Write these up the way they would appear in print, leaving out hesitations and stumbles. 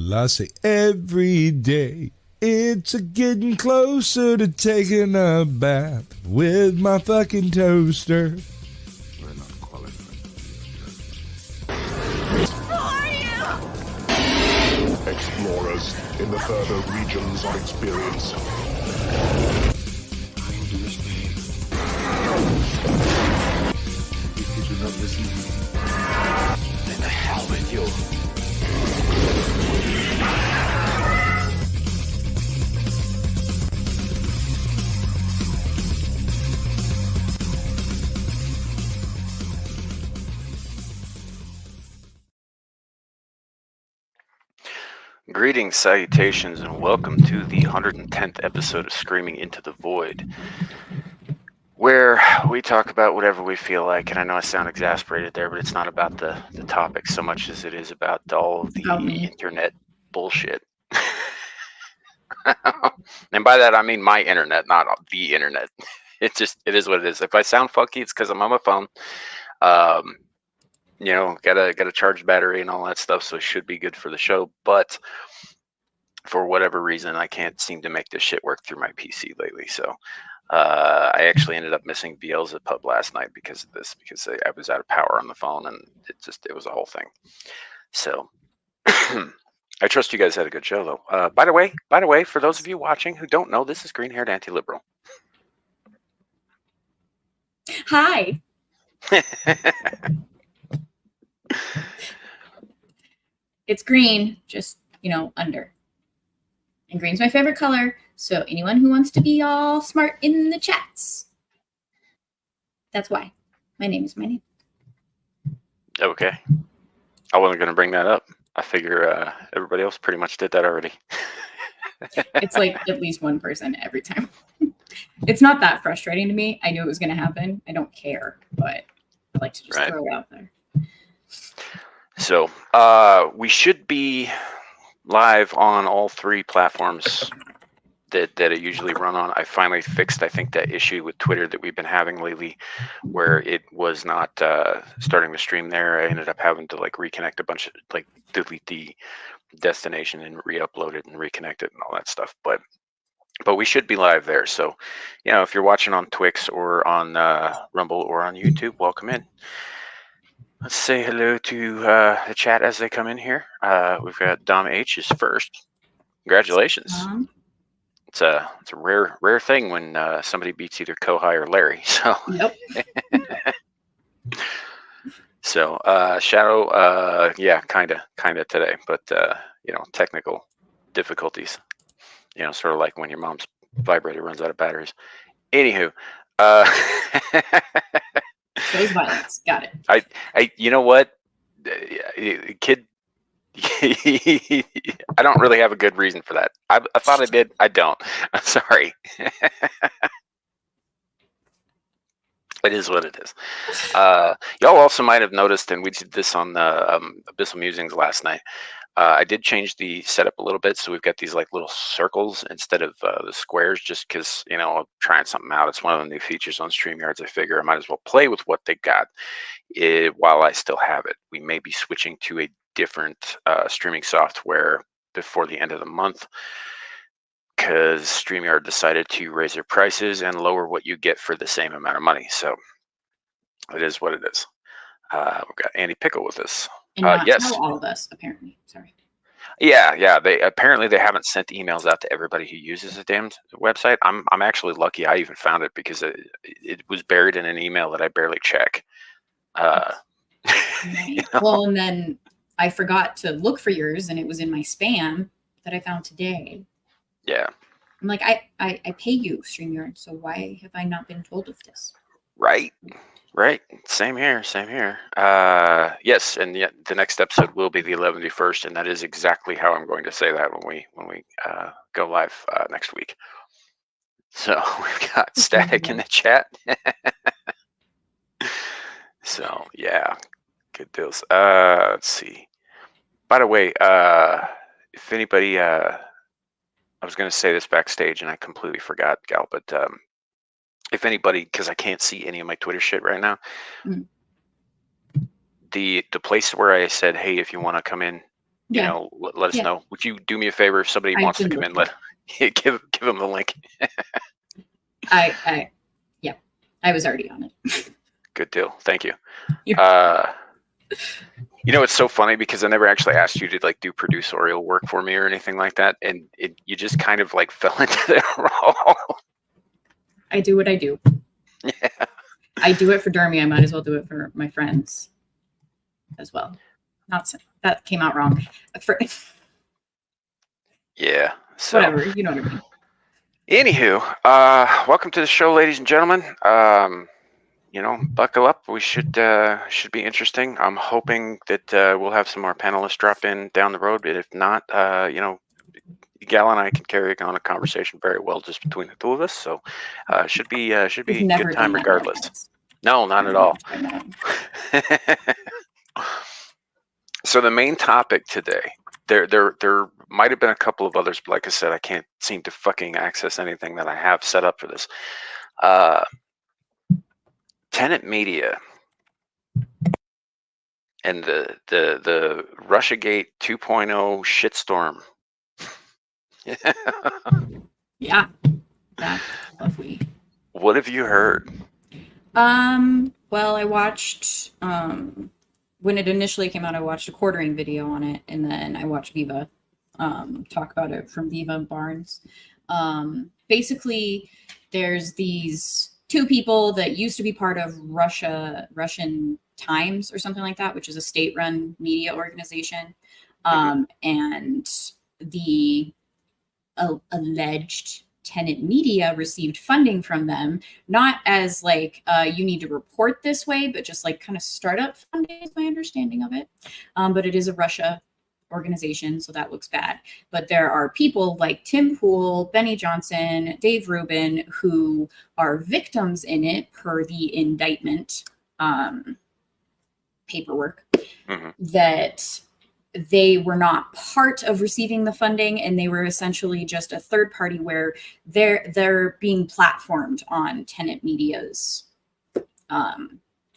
Well, I say every day it's a getting closer to taking a bath with my fucking toaster. We're not qualified. Explorers in the further regions of experience. Did you not listen? Then the hell with you. Greetings, salutations, and welcome to the 110th episode of Screaming Into the Void, where we talk about whatever we feel like. And I know I sound exasperated there, but it's not about the topic so much as it is about all of the internet bullshit. And by that, I mean my internet, not the internet. It is what it is. If I sound funky, it's because I'm on my phone. You know, gotta charge the battery and all that stuff, so it should be good for the show. But for whatever reason, I can't seem to make this shit work through my PC lately. So I actually ended up missing Beelzebub last night because of this, because I was out of power on the phone, and it was a whole thing. So I trust you guys had a good show, though. By the way, for those of you watching who don't know, this is Green-Haired Anti-Liberal. Hi. It's green, just, under. And green's my favorite color, so anyone who wants to be all smart in the chats, that's why. My name is my name. Okay. I wasn't going to bring that up. I figure everybody else pretty much did that already. It's like at least one person every time. It's not that frustrating to me. I knew it was going to happen. I don't care, but I like to just throw it out there. So we should be live on all three platforms that it usually run on. I finally fixed, I think, that issue with Twitter that we've been having lately, where it was not starting to stream there. I ended up having to reconnect a bunch of delete the destination and re-upload it and reconnect it and all that stuff. But we should be live there. So, if you're watching on Twix or on Rumble or on YouTube, welcome in. Let's say hello to the chat as they come in here. We've got Dom H is first. Congratulations. It's a rare thing when somebody beats either Kohai or Larry. So yep. So Shadow, yeah, kinda today, but technical difficulties. Sort of like when your mom's vibrator runs out of batteries. Anywho, Shows violence. Got it. I you know what, kid. I don't really have a good reason for that. I thought I did. I don't. I'm sorry. It is what it is. Y'all also might have noticed, and we did this on the Abyssal Musings last night. I did change the setup a little bit, so we've got these little circles instead of the squares, just because I'm trying something out. It's one of the new features on StreamYards. I figure I might as well play with what they got while I still have it. We may be switching to a different streaming software before the end of the month, because StreamYard decided to raise their prices and lower what you get for the same amount of money. So it is what it is. We've got Andy Pickle with us. And not yes. tell all of us, apparently. Sorry. Yeah. They haven't sent emails out to everybody who uses the damn website. I'm actually lucky I even found it, because it was buried in an email that I barely check. Well, and then I forgot to look for yours, and it was in my spam that I found today. Yeah. I'm like, I pay you, StreamYard, so why have I not been told of this? Right. Same here. Yes, and yet the next episode will be the 11th, and that is exactly how I'm going to say that when we go live next week. So we've got Static in the chat. So yeah, good deals. Let's see. By the way, if anybody, I was going to say this backstage and I completely forgot, Gal, but if anybody, because I can't see any of my Twitter shit right now, the place where I said, hey, if you want to come in you Yeah. know, let us Yeah. know. Would you do me a favor if somebody I've wants to been come in, looking. give them the link. Yeah, I was already on it. Good deal. Thank you. You're- You know, it's so funny because I never actually asked you to like do producerial work for me or anything like that, and you just kind of like fell into that role. I do what I do. Yeah. I do it for Dermy. I might as well do it for my friends as well. That came out wrong. Yeah. So Whatever, you know what I mean. anywho, welcome to the show, ladies and gentlemen. You know, buckle up. We should be interesting. I'm hoping that we'll have some more panelists drop in down the road, but if not, you know, Gal and I can carry on a conversation very well just between the two of us. So should be a We've never good time done that regardless. podcast. No, not at all. So the main topic today, there might have been a couple of others, but like I said, I can't seem to fucking access anything that I have set up for this. Tenet Media and the Russiagate 2.0 shitstorm. Yeah, that's lovely. What have you heard? Well, I watched when it initially came out, I watched a quartering video on it, and then I watched Viva talk about it from Viva Barnes. Basically, there's these two people that used to be part of Russian Times or something like that, which is a state-run media organization, and the alleged Tenet Media received funding from them, not as like you need to report this way, but just like kind of startup funding is my understanding of it. But it is a Russia organization, so that looks bad. But there are people like Tim Pool, Benny Johnson, Dave Rubin, who are victims in it per the indictment paperwork, that they were not part of receiving the funding, and they were essentially just a third party where they're being platformed on Tenet Media's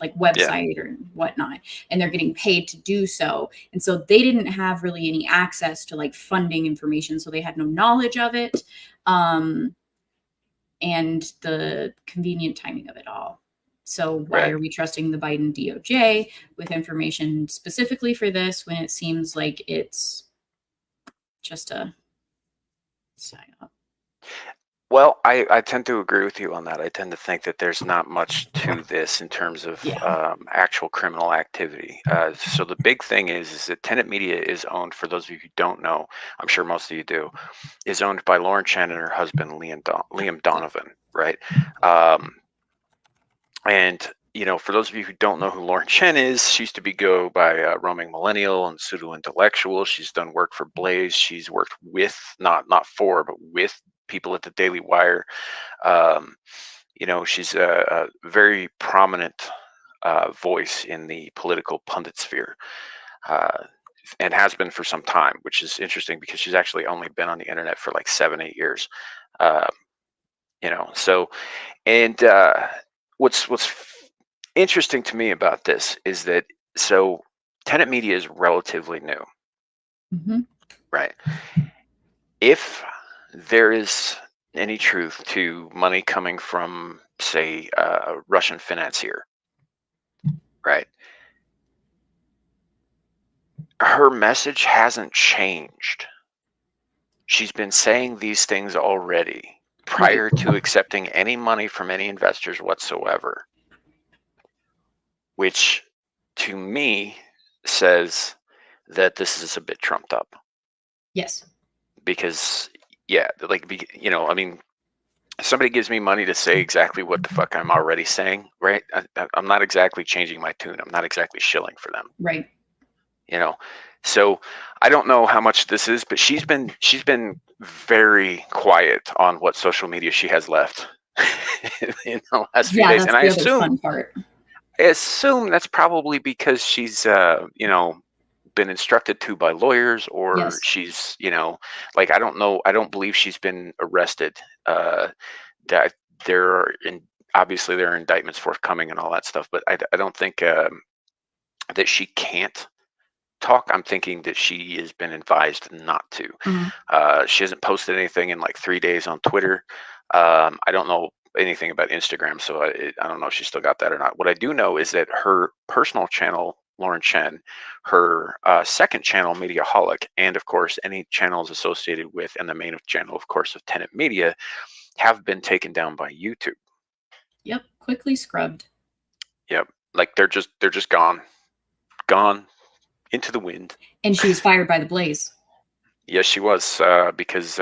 like website or whatnot, and they're getting paid to do so. And so they didn't have really any access to like funding information, so they had no knowledge of it, and the convenient timing of it all. So why are we trusting the Biden DOJ with information specifically for this when it seems like it's just a psyop? Well, I tend to agree with you on that. I tend to think that there's not much to this in terms of actual criminal activity. So the big thing is that Tenet Media is owned, for those of you who don't know, I'm sure most of you do, is owned by Lauren Chen and her husband, Liam Donovan, right? And, you know, for those of you who don't know who Lauren Chen is, she used to go by Roaming Millennial and Pseudo Intellectual. She's done work for Blaze. She's worked with, not for, but with people at the Daily Wire. You know, she's a very prominent voice in the political pundit sphere, and has been for some time, which is interesting because she's actually only been on the internet for like 7-8 years. You know, so, and what's interesting to me about this is that, so Tenet Media is relatively new, right? If there is any truth to money coming from, say, a Russian financier, right? Her message hasn't changed. She's been saying these things already prior to accepting any money from any investors whatsoever, which to me says that this is a bit trumped up. Yes. Because, yeah, like, you know, I mean, somebody gives me money to say exactly what the fuck I'm already saying, right? I'm not exactly changing my tune. I'm not exactly shilling for them. Right. You know, so I don't know how much this is, but she's been very quiet on what social media she has left in the last few days. And I assume that's probably because she's, you know, been instructed to by lawyers, or she's, you know, like, I don't know. I don't believe she's been arrested. That there are, obviously there are indictments forthcoming and all that stuff, but I don't think that she can't talk, I'm thinking that she has been advised not to. She hasn't posted anything in like 3 days on Twitter. I don't know anything about Instagram, so I don't know if she still got that or not. What I do know is that her personal channel, Lauren Chen, her second channel, Mediaholic, and of course any channels associated with, and the main channel, of course, of Tenet Media, have been taken down by YouTube. Yep, quickly scrubbed. Yep, like they're just gone into the wind. And she was fired by the Blaze. Yes, she was, because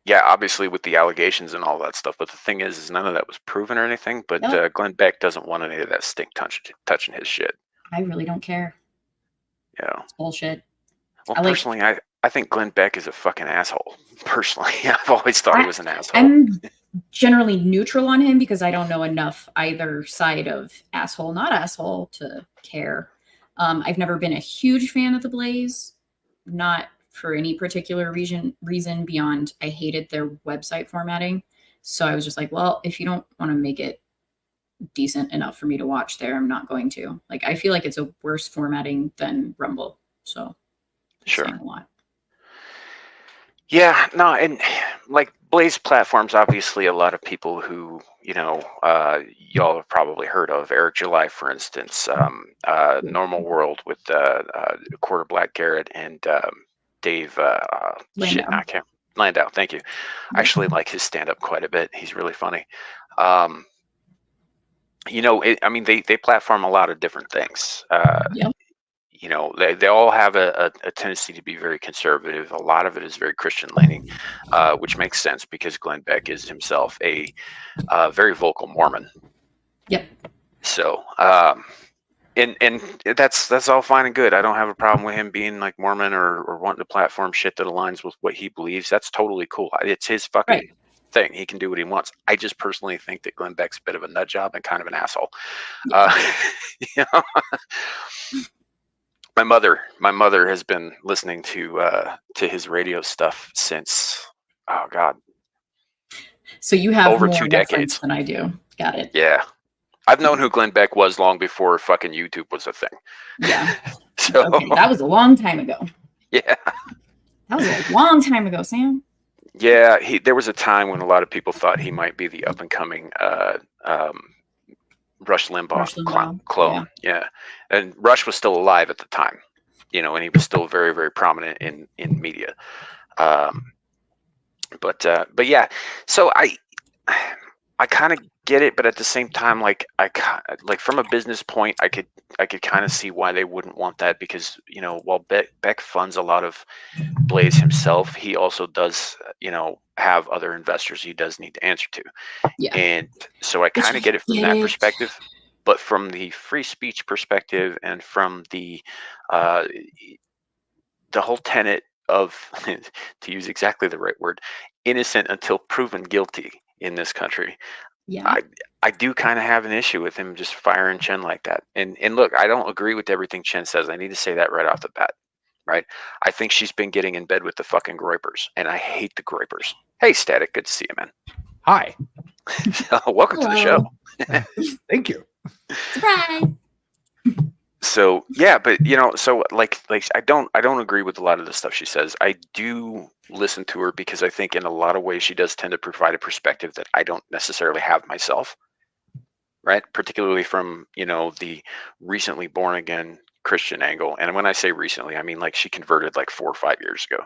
yeah, obviously with the allegations and all that stuff, but the thing is none of that was proven or anything. But Nope. Glenn Beck doesn't want any of that stink touching his shit. I really don't care. Yeah. It's bullshit. Well, personally, I think Glenn Beck is a fucking asshole. Personally, I've always thought he was an asshole. I'm generally neutral on him because I don't know enough either side of asshole, not asshole to care. I've never been a huge fan of the Blaze, not for any particular reason beyond I hated their website formatting. So I was just like, well, if you don't want to make it decent enough for me to watch there, I'm not going to. Like, I feel like it's a worse formatting than Rumble. So sure. saying a lot. Yeah, no, and like Blaze platforms, obviously a lot of people who, y'all have probably heard of. Eric July, for instance, Normal World with Quarter Black Garrett and Dave Landau, thank you. I actually like his stand-up quite a bit. He's really funny. They platform a lot of different things. Yep. They all have a tendency to be very conservative. A lot of it is very Christian leaning, which makes sense because Glenn Beck is himself a very vocal Mormon. Yep. So, and that's all fine and good. I don't have a problem with him being like Mormon or wanting to platform shit that aligns with what he believes. That's totally cool. It's his fucking thing. He can do what he wants. I just personally think that Glenn Beck's a bit of a nut job and kind of an asshole. My mother has been listening to his radio stuff since, oh God. So you have over more 2 decades than I do. Got it. Yeah. I've known who Glenn Beck was long before fucking YouTube was a thing. Yeah. So okay, that was a long time ago. Yeah. That was a long time ago, Sam. Yeah, there was a time when a lot of people thought he might be the up and coming Rush Limbaugh clone. Yeah. And Rush was still alive at the time, and he was still very, very prominent in media. But yeah, so I kind of get it, but at the same time, like from a business point, I could kind of see why they wouldn't want that because, while Beck funds a lot of Blaze himself, he also does, have other investors he does need to answer to. Yeah. And so I kind of get it from that perspective, but from the free speech perspective and from the whole tenet of, to use exactly the right word, innocent until proven guilty in this country. Yeah. I do kind of have an issue with him just firing Chen like that. And look, I don't agree with everything Chen says. I need to say that right off the bat. Right? I think she's been getting in bed with the fucking Groypers, and I hate the Groypers. Hey, Static, good to see you, man. Hi. Welcome to the show. Thank you. Surprise. So yeah, but so like I don't agree with a lot of the stuff she says. I do listen to her because I think in a lot of ways she does tend to provide a perspective that I don't necessarily have myself. Right? Particularly from, the recently born again Christian angle. And when I say recently, I mean like she converted like 4 or 5 years ago.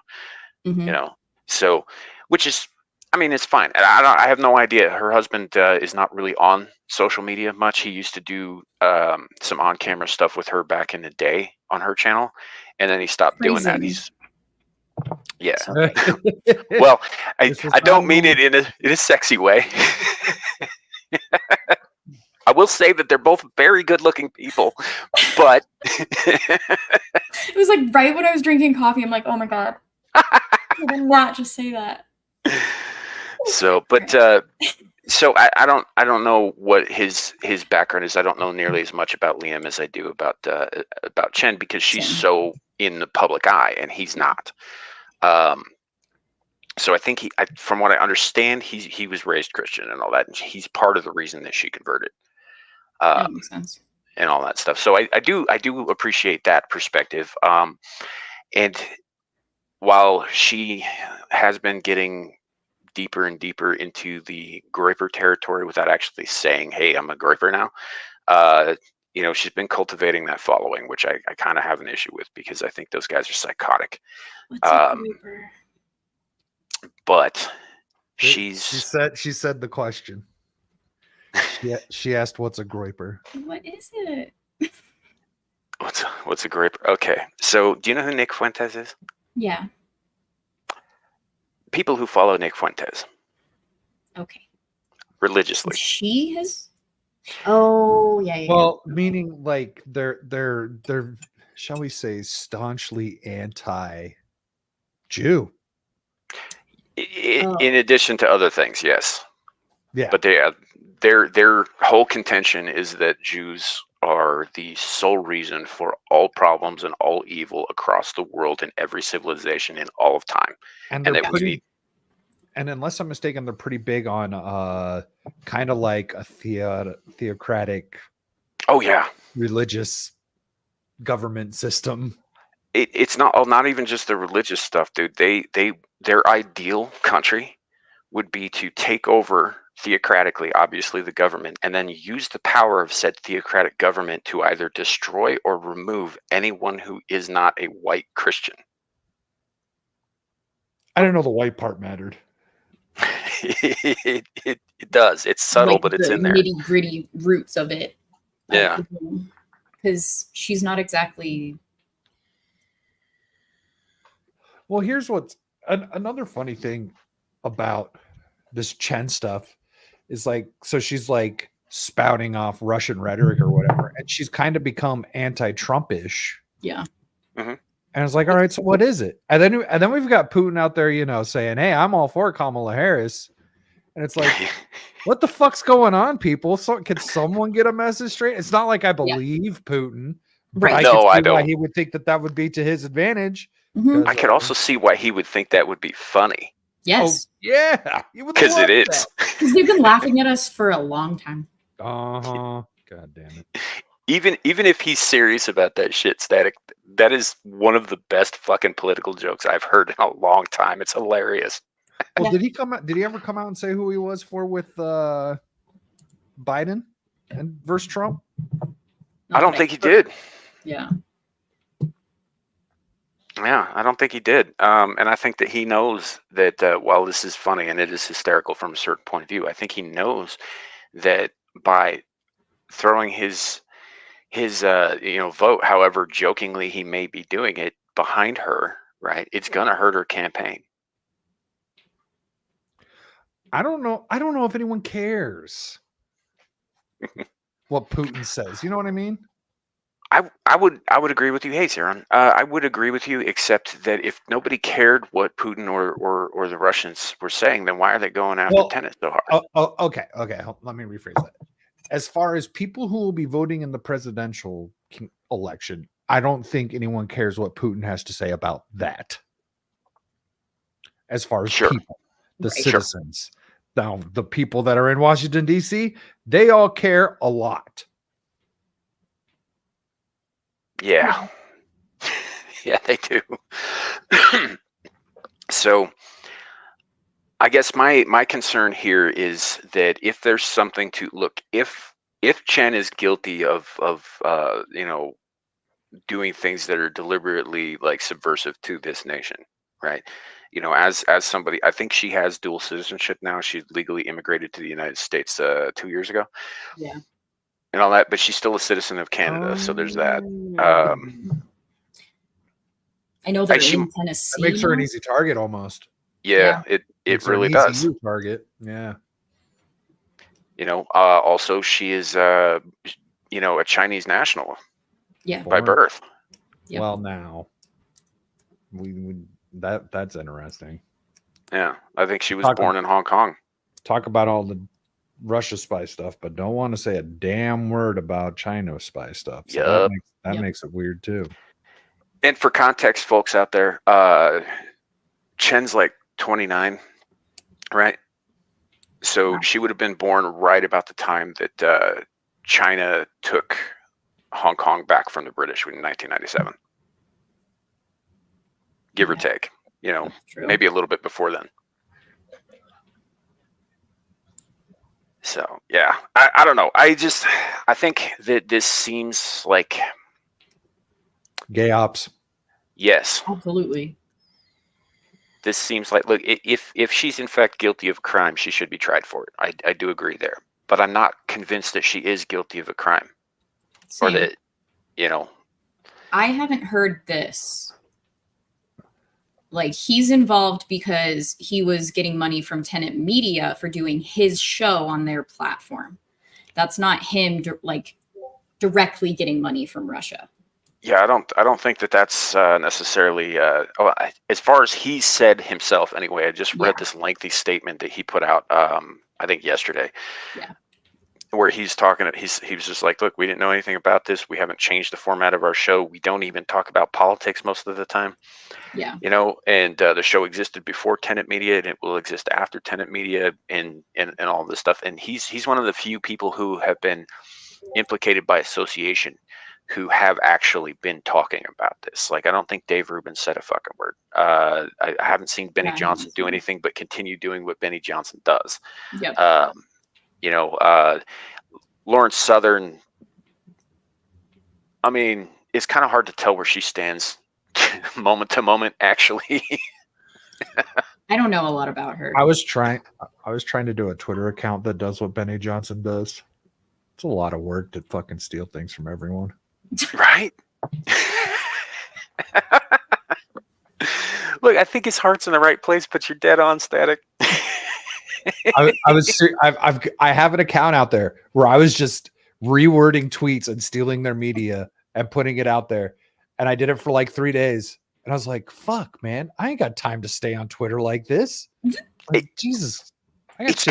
Mm-hmm. So which is, it's fine. I have no idea. Her husband is not really on social media much. He used to do some on-camera stuff with her back in the day on her channel, and then he stopped doing that. Well, I don't mean it in a sexy way. I will say that they're both very good-looking people, but it was like right when I was drinking coffee. I'm like, oh my God, I did not just say that. So, but so I don't know what his background is. I don't know nearly as much about Liam as I do about Chen because she's so in the public eye and he's not. So I think from what I understand, he was raised Christian and all that, and he's part of the reason that she converted. That makes sense. and all that stuff. So I do appreciate that perspective. And while she has been getting deeper and deeper into the Groyper territory without actually saying, "Hey, I'm a Groyper now," she's been cultivating that following, which I kind of have an issue with because I think those guys are psychotic. What's a grouper? But She said the question. She asked, "What's a Groyper?" What is it? What's a Groyper? Okay, so do you know who Nick Fuentes is? Yeah. People who follow Nick Fuentes Okay. religiously. She has. Oh yeah. Well, meaning like they're shall we say staunchly anti-Jew. In addition to other things, yes. Yeah. But their whole contention is that Jews are the sole reason for all problems and all evil across the world in every civilization in all of time. And And they're that we pretty, need- and unless I'm mistaken, they're pretty big on kind of like a theocratic Oh yeah. religious government system. It's not even just the religious stuff, dude. Their ideal country would be to take over theocratically, obviously, the government, and then use the power of said theocratic government to either destroy or remove anyone who is not a white Christian. I didn't know the white part mattered. it does. It's subtle, Like but it's the in there. nitty gritty roots of it. Yeah. Because she's not exactly. Well, here's what's another funny thing about this Chen stuff is like, so she's like spouting off Russian rhetoric or whatever, and she's kind of become anti-Trumpish. Yeah. And it's like, all right, so what is it? And then we've got Putin out there, saying, "Hey, I'm all for Kamala Harris," and it's like, what the fuck's going on, people? So can someone get a message straight? It's not like I believe Putin, but Right. I No, can I see why don't. he would think that would be to his advantage. Mhm. I could also see why he would think that would be funny, Yes. Yeah, you would because it love is. that. Because they've been laughing at us for a long time. God damn it. Even if he's serious about that shit, Static, that is one of the best fucking political jokes I've heard in a long time. It's hilarious. Well, Yeah. did he ever come out and say who he was for with Biden and versus Trump? I don't think he did. Yeah. Yeah, I don't think he did. And I think that he knows that while this is funny and it is hysterical from a certain point of view, I think he knows that by throwing his vote, however jokingly he may be doing it, behind her, right, it's gonna hurt her campaign. I don't know if anyone cares what Putin says. You know what I mean? I would agree with you. Hey, Zaron, I would agree with you, except that if nobody cared what Putin or the Russians were saying, then why are they going after tennis so hard? Okay. Let me rephrase that. As far as people who will be voting in the presidential election, I don't think anyone cares what Putin has to say about that. As far as Sure. people, the Right. citizens, now the people that are in Washington, D.C., they all care a lot. Yeah. Yeah, they do. So I guess my concern here is that if there's something to look, if Chen is guilty of doing things that are deliberately like subversive to this nation, right? As somebody, I think she has dual citizenship now. She legally immigrated to the United States 2 years ago. Yeah. And all that, but she's still a citizen of Canada, so there's that. I know they're she- in Tennessee. That makes her an easy target almost. Yeah, it Makes her an really easy does. move target. Yeah. Also she is a Chinese national Yeah. by Born- birth. Yep. Well, now that's interesting. Yeah, I think she was Talk- born in Hong Kong. Talk about all the Russia spy stuff, but don't want to say a damn word about China spy stuff. So Yup. that Yep. makes it weird too. And for context, folks out there, Chen's like 29, right? So she would have been born right about the time that China took Hong Kong back from the British in 1997, give or Yeah. take. You know, True. maybe a little bit before then. So yeah, I don't know. I think that this seems like, Gay ops. yes, Absolutely. this seems like, look, if she's in fact guilty of a crime, she should be tried for it. I do agree there, but I'm not convinced that she is guilty of a crime or Same. that, you know, I haven't heard this. Like, he's involved because he was getting money from Tenet Media for doing his show on their platform. That's not him directly getting money from Russia. yeah, I don't think that that's necessarily as far as he said himself anyway. I just read this lengthy statement that he put out I think yesterday. Yeah. Where he's talking, he was just like, look, we didn't know anything about this. We haven't changed the format of our show. We don't even talk about politics most of the time. Yeah. You know, and the show existed before Tenet Media, and it will exist after Tenet Media, and all this stuff. And he's one of the few people who have been implicated by association who have actually been talking about this. Like, I don't think Dave Rubin said a fucking word. I haven't seen Benny Johnson do anything but continue doing what Benny Johnson does. Yep. You know, Lawrence Southern, I mean, it's kind of hard to tell where she stands moment to moment, actually. I don't know a lot about her. I was trying to do a Twitter account that does what Benny Johnson does. It's a lot of work to fucking steal things from everyone. Right? Look, I think his heart's in the right place, but you're dead on, Static. I have an account out there where I was just rewording tweets and stealing their media and putting it out there. And I did it for like 3 days. And I was like, fuck, man, I ain't got time to stay on Twitter like this. Like, Jesus. It's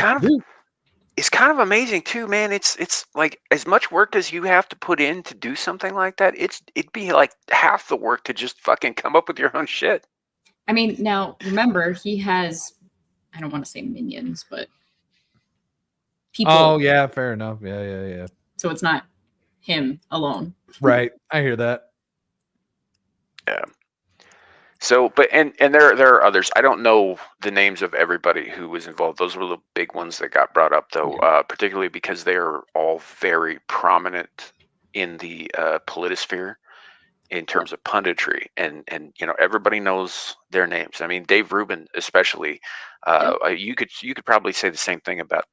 kind of amazing too, man. It's like, as much work as you have to put in to do something like that, it'd be like half the work to just fucking come up with your own shit. I mean, now remember, he has, I don't want to say minions, but people. Oh, yeah, fair enough. Yeah. So it's not him alone. Right. I hear that. Yeah. So, but and there are others. I don't know the names of everybody who was involved. Those were the big ones that got brought up, though, particularly because they are all very prominent in the politosphere in terms of punditry, and you know, everybody knows their names. I mean, Dave Rubin, especially. You could probably say the same thing about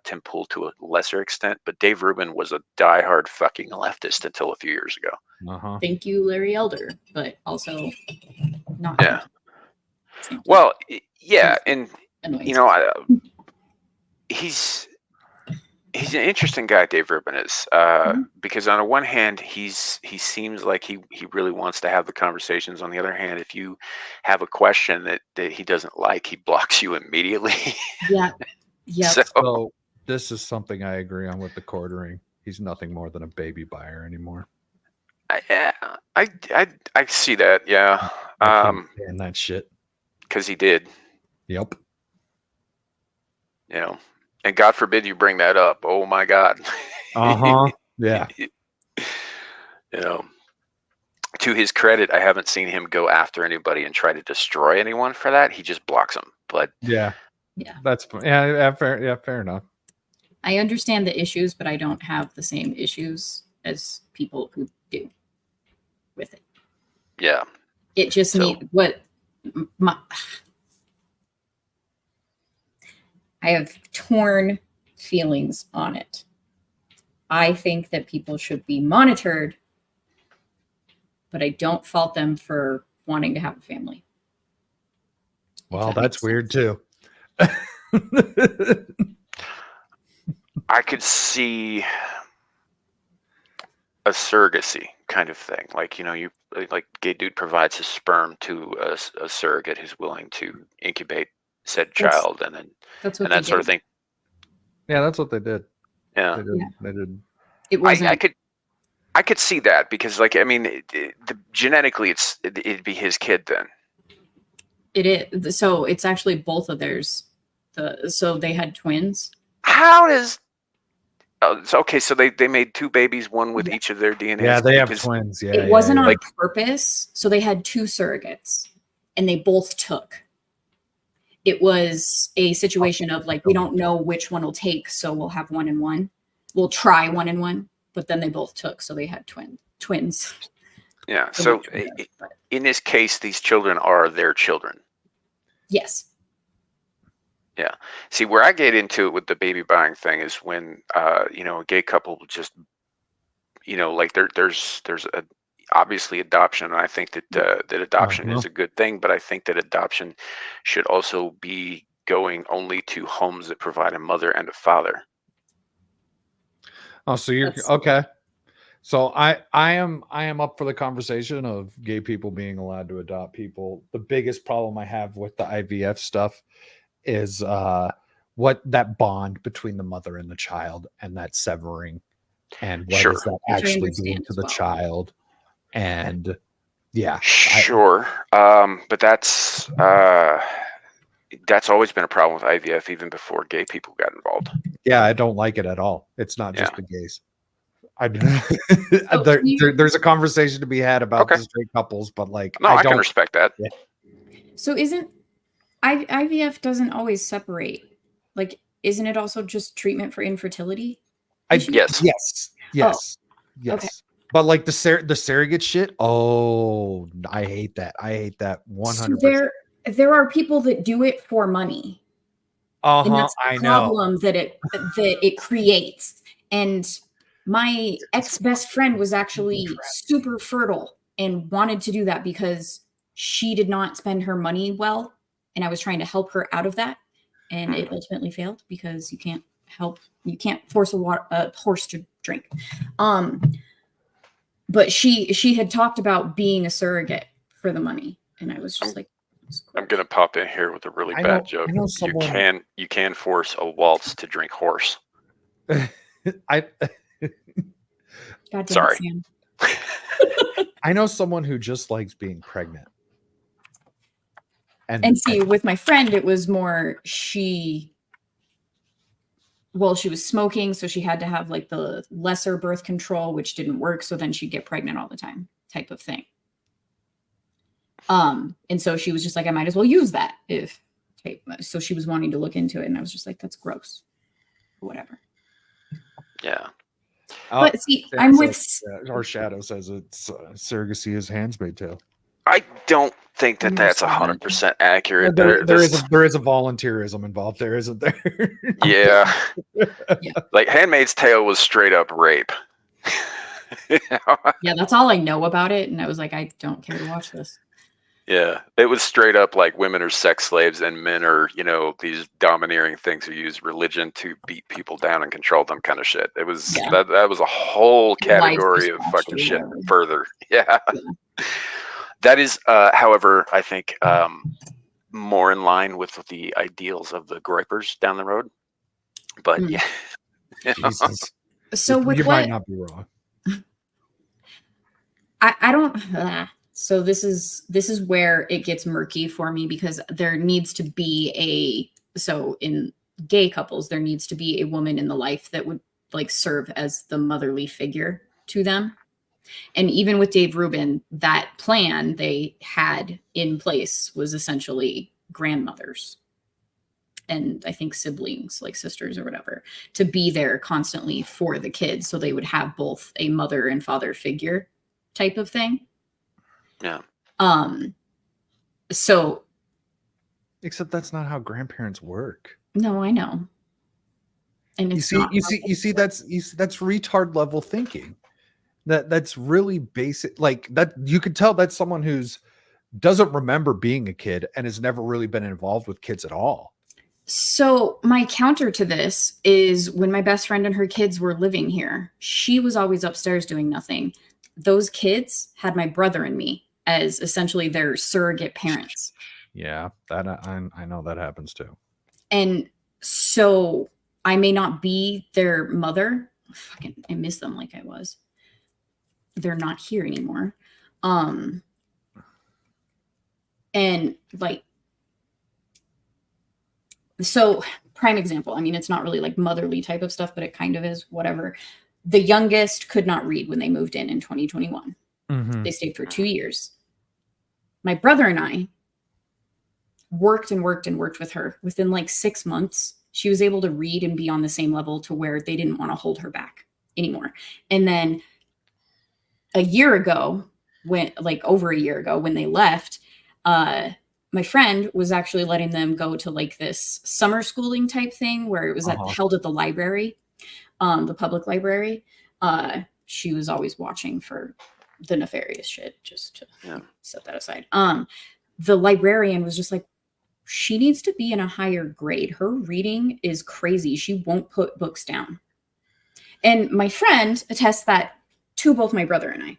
Tim Pool to a lesser extent, but Dave Rubin was a diehard fucking leftist until a few years ago. Uh-huh. Thank you, Larry Elder, but also not. Yeah. Well, yeah, and Annoying. you know, he's an interesting guy, Dave Rubin is, because on the one hand, he seems like he really wants to have the conversations. On the other hand, if you have a question that he doesn't like, he blocks you immediately. Yeah. Yeah. So this is something I agree on with the quartering. He's nothing more than a baby buyer anymore. I see that. Yeah. And that shit. Because he did. Yep. You know, and God forbid you bring that up. Oh my God. Uh-huh. Yeah. You know, to his credit, I haven't seen him go after anybody and try to destroy anyone for that. He just blocks them. But yeah, that's fair. Yeah, fair enough. I understand the issues, but I don't have the same issues as people who do with it. Yeah. It just I have torn feelings on it. I think that people should be monitored, but I don't fault them for wanting to have a family. Well, that's weird too. I could see a surrogacy kind of thing. Like, you know, you like gay dude provides his sperm to a surrogate who's willing to incubate said child, and then that's what that sort of thing. Yeah, that's what they did. Yeah, they did. It wasn't. I could see that because, like, I mean, genetically, it'd be his kid then. It is. So it's actually both of theirs. So they had twins. How does? It's okay, so they made 2 babies, one with each of their DNAs. Yeah, they have because- twins. Yeah, It wasn't on Like- purpose. So they had 2 surrogates and they both took. It was a situation of like, we don't know which one will take. So we'll have 1 and 1. We'll try 1 and 1, but then they both took. So they had twins. Yeah. So So which one, but in this case, these children are their children. yes. See, where I get into it with the baby buying thing is when, a gay couple will just, like there's obviously adoption, and I think that that adoption is a good thing, but I think that adoption should also be going only to homes that provide a mother and a father. Oh, so you're That's- okay. So I am up for the conversation of gay people being allowed to adopt people. The biggest problem I have with the IVF stuff is what that bond between the mother and the child and that severing, and what Sure. is that Which I actually doing understand to as the well. child. And yeah, Sure, but that's always been a problem with IVF, even before gay people got involved. I don't like it at all. It's not just Yeah. the gays. I So there's a conversation to be had about Okay. the straight couples, but like No, I can don't. respect that. So isn't IVF doesn't always separate? Like, isn't it also just treatment for infertility? Yes. Yes. okay. But like the surrogate shit, oh, I hate that. I hate that So 100%. there are people that do it for money. And Uh-huh, that's the I know. problem that it creates. And my ex-best friend was actually super fertile and wanted to do that because she did not spend her money well, and I was trying to help her out of that, and it ultimately failed because you can't force a horse to drink. But she had talked about being a surrogate for the money, and I was just like, I'm gonna pop in here with a really I bad know- joke. I know someone- You can force a waltz to drink horse. I God damn Sorry. it, Sam. I know someone who just likes being pregnant. And see, with my friend, it was more she was smoking, so she had to have like the lesser birth control, which didn't work. So then she'd get pregnant all the time, type of thing. And so she was just like, I might as well use that so she was wanting to look into it, and I was just like, that's gross. Whatever. Yeah. But see, Sam I'm with says, our shadow says it's surrogacy is handsmaid tale. I don't think that I'm that's also 100% accurate. There There's- is a volunteerism involved there, isn't there? yeah. Yeah. Like Handmaid's Tale was straight up rape. yeah, that's all I know about it, and I was like, I don't care to watch this. Yeah, it was straight up like women are sex slaves and men are, these domineering things who use religion to beat people down and control them, kind of shit. It was Yeah. that was a whole category of dispatched fucking or shit whatever. further. Yeah. That is, however, I think more in line with the ideals of the Groypers down the road. But Mm. yeah. Jesus. So with you what might not be wrong. I don't. So this is where it gets murky for me, because there needs to be in gay couples, there needs to be a woman in the life that would like serve as the motherly figure to them. And even with Dave Rubin, that plan they had in place was essentially grandmothers and I think siblings, like sisters or whatever, to be there constantly for the kids, so they would have both a mother and father figure type of thing. Yeah. So Except that's not how grandparents work. no, I know. And You it's see, not you see, that's retard level thinking. That's really basic. Like that, you could tell that's someone who's doesn't remember being a kid and has never really been involved with kids at all. So my counter to this is when my best friend and her kids were living here, she was always upstairs doing nothing. Those kids had my brother and me as essentially their surrogate parents. Yeah, that I know that happens too. And so I may not be their mother. Fucking, I miss them like I was. They're not here anymore. And like, so prime example. I mean, it's not really like motherly type of stuff, but it kind of is, whatever. The youngest could not read when they moved in 2021. They stayed for 2 years. My brother and I worked and worked and worked with her. Within like 6 months, she was able to read and be on the same level to where they didn't want to hold her back anymore. And then a year ago, over a year ago, when they left, my friend was actually letting them go to like this summer schooling type thing where it was held at the library, the public library. She was always watching for the nefarious shit, just to set that aside. The librarian was just like, she needs to be in a higher grade. Her reading is crazy. She won't put books down. And my friend attests that to both my brother and I,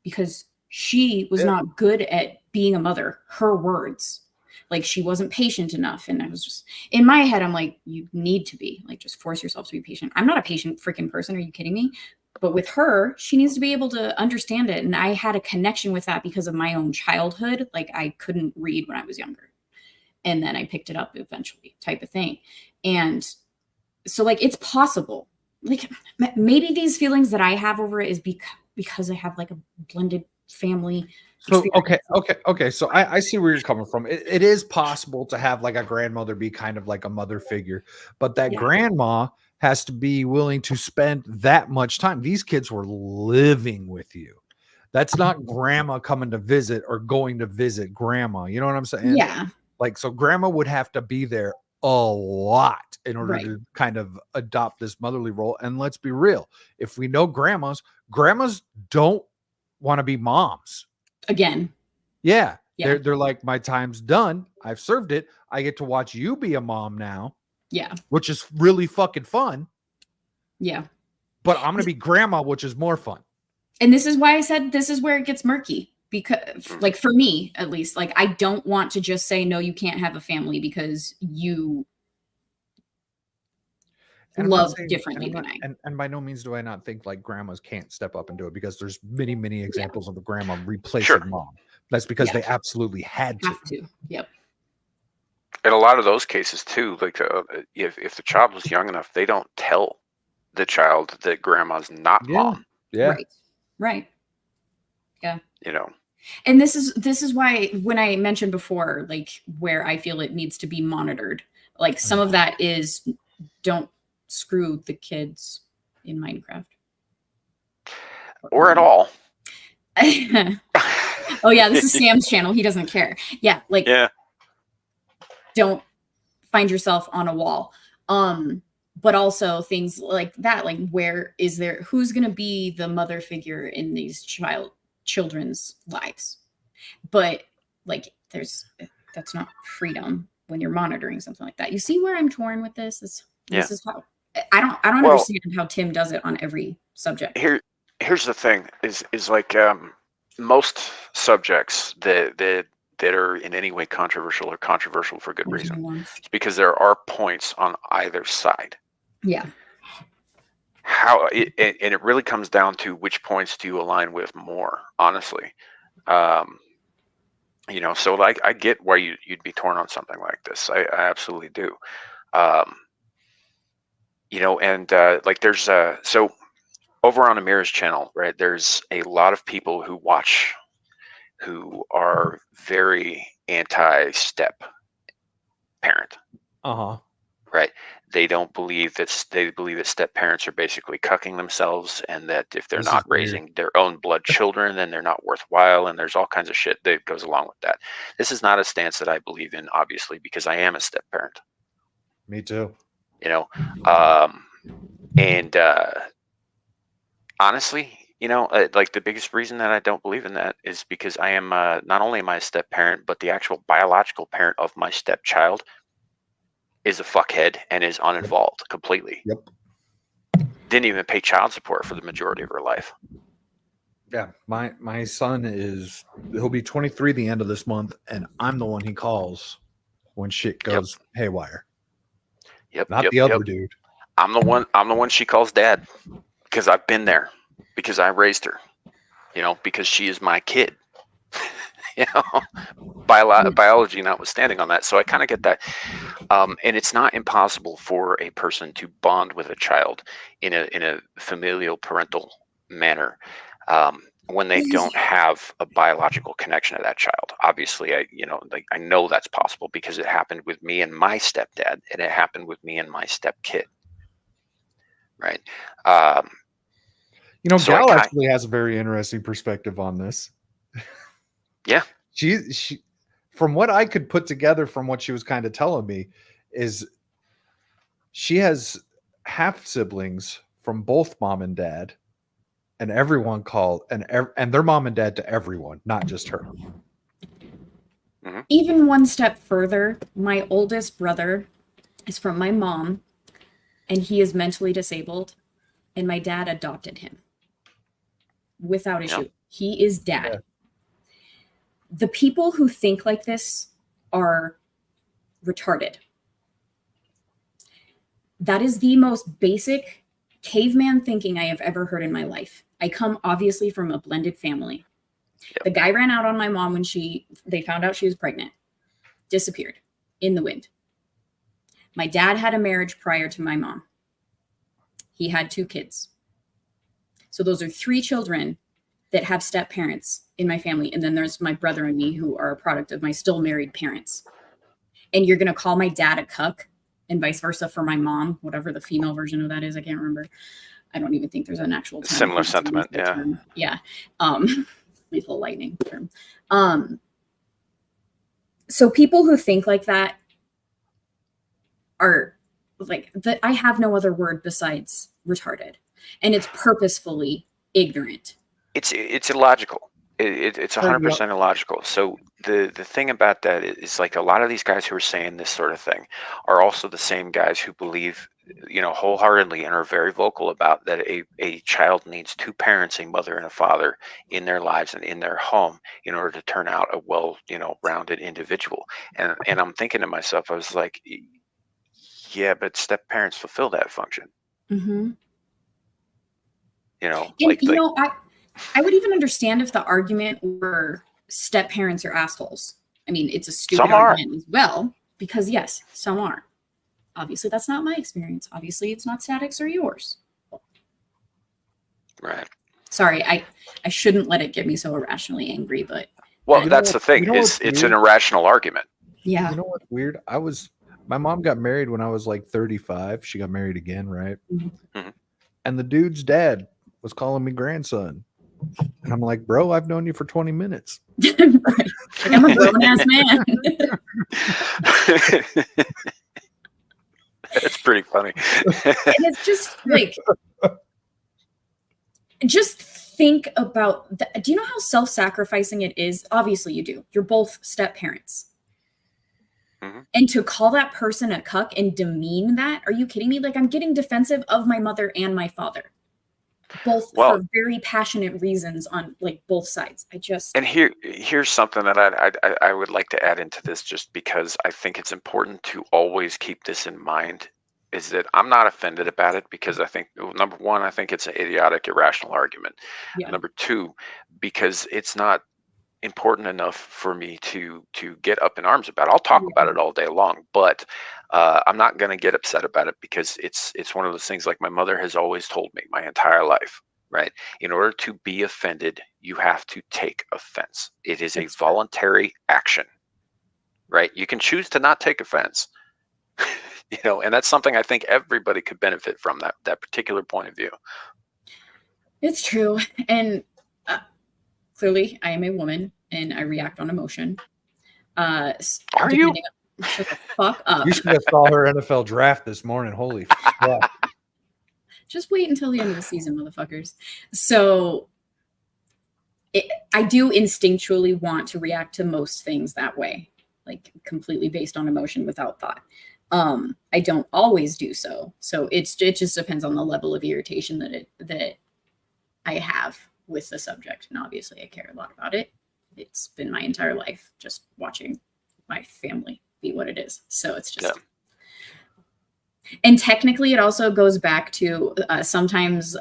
because she was not good at being a mother. Her words, like she wasn't patient enough. And I was just, in my head, I'm like, you need to be, like, just force yourself to be patient. I'm not a patient freaking person. Are you kidding me? But with her, she needs to be able to understand it. And I had a connection with that because of my own childhood. Like I couldn't read when I was younger. And then I picked it up eventually, type of thing. And so like, it's possible. Like maybe these feelings that I have over it is because I have like a blended family. So okay. So I see where you're coming from. It is possible to have like a grandmother be kind of like a mother figure, but that grandma has to be willing to spend that much time. These kids were living with you. That's not grandma coming to visit or going to visit grandma. You know what I'm saying? Yeah. Like, so grandma would have to be there a lot in order to kind of adopt this motherly role. And let's be real. If we know grandmas don't want to be moms. Again. Yeah. They're like, my time's done. I've served it. I get to watch you be a mom now. Yeah. Which is really fucking fun. Yeah. But I'm going to be grandma, which is more fun. And this is why I said this is where it gets murky. Because, like, for me, at least, like, I don't want to just say, no, you can't have a family because you love differently than I. And by no means do I not think, like, grandmas can't step up and do it, because there's many, many examples of the grandma replacing mom. That's because they absolutely had to. Have to. Yep. In a lot of those cases, too, like, if the child was young enough, they don't tell the child that grandma's not mom. Yeah. Right. Yeah. You know. And this is why when I mentioned before, like, where I feel it needs to be monitored, like some of that is don't screw the kids in Minecraft. Or at all. Oh yeah, this is Sam's channel. He doesn't care. Yeah, like don't find yourself on a wall. But also things like that, like who's gonna be the mother figure in these children's lives? But like that's not freedom when you're monitoring something like that. You see where I'm torn with this? This is how I don't understand how Tim does it on every subject. Here's the thing is like most subjects that are in any way controversial are controversial for good reason. It's because there are points on either side. Yeah. And it really comes down to which points do you align with more, honestly. You know, so like I get why you'd be torn on something like this. I absolutely do. You know, and like there's so over on Amira's channel, right? There's a lot of people who watch who are very anti-step parent. Right. They don't believe that they believe that step parents are basically cucking themselves, and that if they're not raising their own blood children, then they're not worthwhile. And there's all kinds of shit that goes along with that. This is not a stance that I believe in, obviously, because I am a step parent. Me too. You know, and honestly, you know, like the biggest reason that I don't believe in that is because I am not only am I a step parent, but the actual biological parent of my stepchild is a fuckhead and is uninvolved completely. Yep. Didn't even pay child support for the majority of her life. Yeah, my son he'll be 23 the end of this month, and I'm the one he calls when shit goes haywire. Not the other dude. I'm the one she calls dad, because I've been there, because I raised her, you know, because she is my kid. You know, biology notwithstanding on that. So I kind of get that. And it's not impossible for a person to bond with a child in a familial parental manner when they don't have a biological connection to that child. Obviously, I know that's possible because it happened with me and my stepdad, and it happened with me and my stepkid. Right. So Gal actually has a very interesting perspective on this. Yeah. She, from what I could put together from what she was kind of telling me, is she has half siblings from both mom and dad, and everyone called and their mom and dad to everyone, not just her. Mm-hmm. Even one step further, my oldest brother is from my mom, and he is mentally disabled, and my dad adopted him without issue. Yep. He is dad. Yeah. The people who think like this are retarded. That is the most basic caveman thinking I have ever heard in my life. I come obviously from a blended family. Yep. The guy ran out on my mom when they found out she was pregnant. Disappeared in the wind. My dad had a marriage prior to my mom. He had 2 kids. So those are 3 children that have step parents in my family. And then there's my brother and me who are a product of my still married parents. And you're going to call my dad a cuck and vice versa for my mom, whatever the female version of that is. I can't remember. I don't even think there's an actual term. Similar sentiment. Yeah. Term. Yeah. Lethal lightning term. So people who think like that are like that. I have no other word besides retarded, and it's purposefully ignorant. It's illogical. It's 100% illogical. So the thing about that is like a lot of these guys who are saying this sort of thing are also the same guys who believe, wholeheartedly and are very vocal about that a child needs 2 parents, a mother and a father, in their lives and in their home in order to turn out a rounded individual. And I'm thinking to myself, I was like, yeah, but step parents fulfill that function. Mm-hmm. I I would even understand if the argument were step parents are assholes. I mean, it's a stupid argument as well, because yes, some are. Obviously, that's not my experience. Obviously, it's not Static's or yours. Right. Sorry, I shouldn't let it get me so irrationally angry, but that's the thing. It's an irrational argument. Yeah. You know what's weird? My mom got married when I was like 35. She got married again, right? Mm-hmm. And the dude's dad was calling me grandson. And I'm like, bro, I've known you for 20 minutes. Right. Like, I'm a grown-ass man. That's pretty funny. And it's just like, just think about that. Do you know how self-sacrificing it is? Obviously you do. You're both step parents. Mm-hmm. And to call that person a cuck and demean that, are you kidding me? Like, I'm getting defensive of my mother and my father. Both for very passionate reasons on like both sides. And here's something that I would like to add into this, just because I think it's important to always keep this in mind, is that I'm not offended about it, because I think, number one, I think it's an idiotic, irrational argument. Yeah. Number 2, because it's not important enough for me to get up in arms about it. I'll talk about it all day long, but I'm not going to get upset about it, because it's one of those things, like my mother has always told me my entire life, right? In order to be offended, you have to take offense. It is a voluntary action, right? You can choose to not take offense, and that's something I think everybody could benefit from, that particular point of view. It's true. And clearly, I am a woman and I react on emotion. Are you? Shut the fuck up. You should have saw her NFL draft this morning. Holy fuck. Just wait until the end of the season, motherfuckers. So I do instinctually want to react to most things that way, like completely based on emotion without thought. I don't always do so. So it just depends on the level of irritation that I have with the subject. And obviously I care a lot about it. It's been my entire life just watching my family be what it is. So it's just, and technically it also goes back to sometimes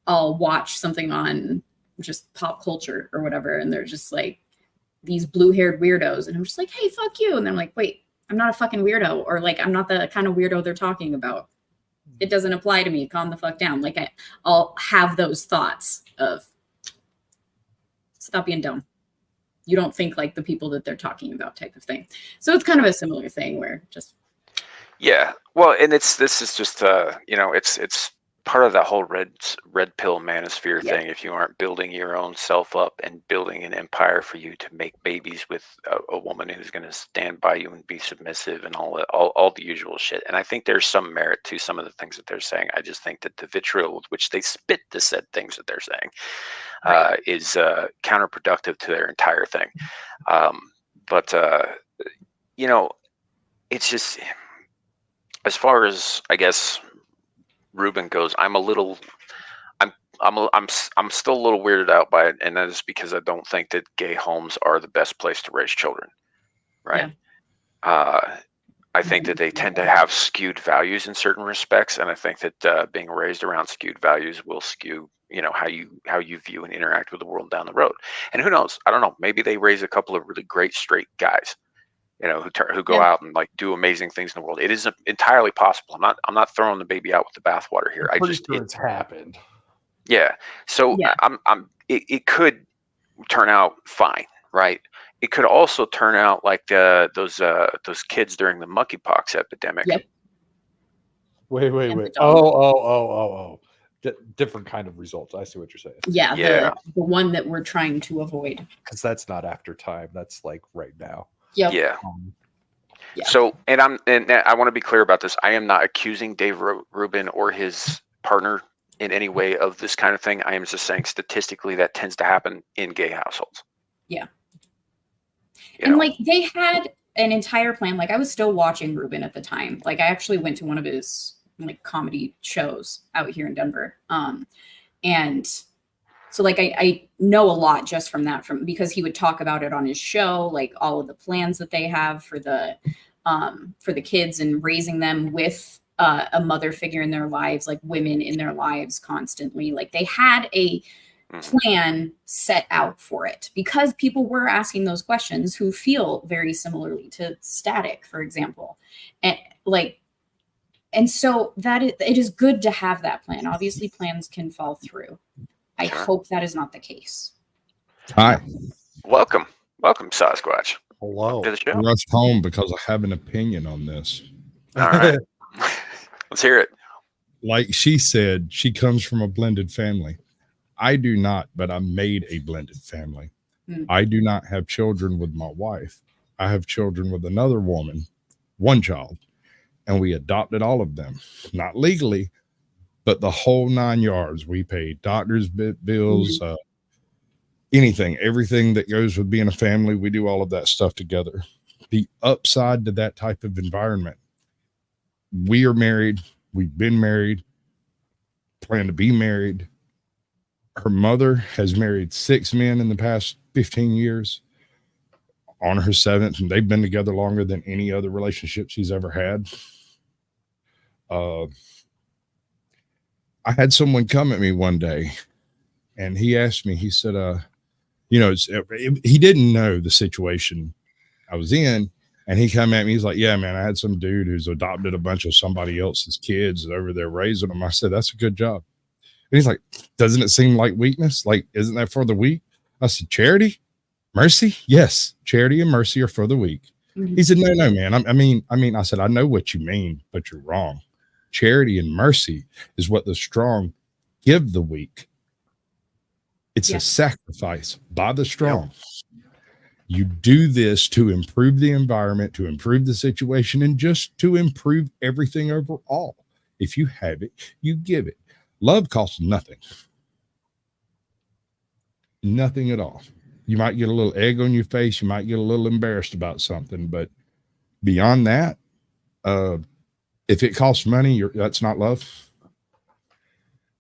I'll watch something on just pop culture or whatever, and they're just like these blue-haired weirdos, and I'm just like, hey, fuck you. And I'm like, wait, I'm not a fucking weirdo, or like I'm not the kind of weirdo they're talking about. It doesn't apply to me. Calm the fuck down. Like I'll have those thoughts of stop being dumb. You don't think like the people that they're talking about type of thing. So it's kind of a similar thing where just Yeah. Well, and this is just it's part of that whole red pill manosphere thing. If you aren't building your own self up and building an empire for you to make babies with a woman who's going to stand by you and be submissive and all the usual shit. And I think there's some merit to some of the things that they're saying. I just think that the vitriol with which they spit the said things that they're saying is counterproductive to their entire thing. But it's just, as far as I guess Ruben goes, I'm still a little weirded out by it, and that is because I don't think that gay homes are the best place to raise children, right? Yeah. I think that they tend to have skewed values in certain respects, and I think that being raised around skewed values will skew, how you view and interact with the world down the road. And who knows? I don't know. Maybe they raise a couple of really great straight guys, who go out and like do amazing things in the world. It is entirely possible. I'm not throwing the baby out with the bathwater here. It's happened. Yeah. So it could turn out fine, right? It could also turn out like those kids during the monkeypox epidemic. Yep. Wait. Oh. Different kind of results. I see what you're saying. Yeah. The one that we're trying to avoid. Because that's not after time. That's like right now. Yep. Yeah. So, and I want to be clear about this. I am not accusing Dave Rubin or his partner in any way of this kind of thing. I am just saying statistically that tends to happen in gay households. Yeah. Like they had an entire plan. Like I was still watching Rubin at the time. Like I actually went to one of his like comedy shows out here in Denver. And so like I know a lot just from that, because he would talk about it on his show, like all of the plans that they have for the kids and raising them with a mother figure in their lives, like women in their lives constantly. Like they had a plan set out for it because people were asking those questions who feel very similarly to Static, for example. And so it is good to have that plan. Obviously plans can fall through. I hope that is not the case. Hi. Welcome, Sasquatch. Hello. To the show. I rushed home because I have an opinion on this. All right. Let's hear it. Like she said, she comes from a blended family. I do not, but I made a blended family. I do not have children with my wife. I have children with another woman, one child, and we adopted all of them. Not legally, but the whole 9 yards. We paid doctors' bills, anything, everything that goes with being a family. We do all of that stuff together. The upside to that type of environment, we are married. We've been married, plan to be married. Her mother has married 6 men in the past 15 years, on her 7th, and they've been together longer than any other relationship she's ever had. I had someone come at me one day and he asked me, he said, he didn't know the situation I was in. And he come at me, he's like, yeah, man, I had some dude who's adopted a bunch of somebody else's kids over there raising them. I said, that's a good job. And he's like, doesn't it seem like weakness? Like, isn't that for the weak? I said, charity, mercy. Yes. Charity and mercy are for the weak. Mm-hmm. He said, no, man. I mean, I said, I know what you mean, but you're wrong. Charity and mercy is what the strong give the weak. It's a sacrifice by the strong. You do this to improve the environment, to improve the situation, and just to improve everything overall. If you have it, you give it. Love costs nothing. Nothing at all. You might get a little egg on your face. You might get a little embarrassed about something, but beyond that, if it costs money, that's not love.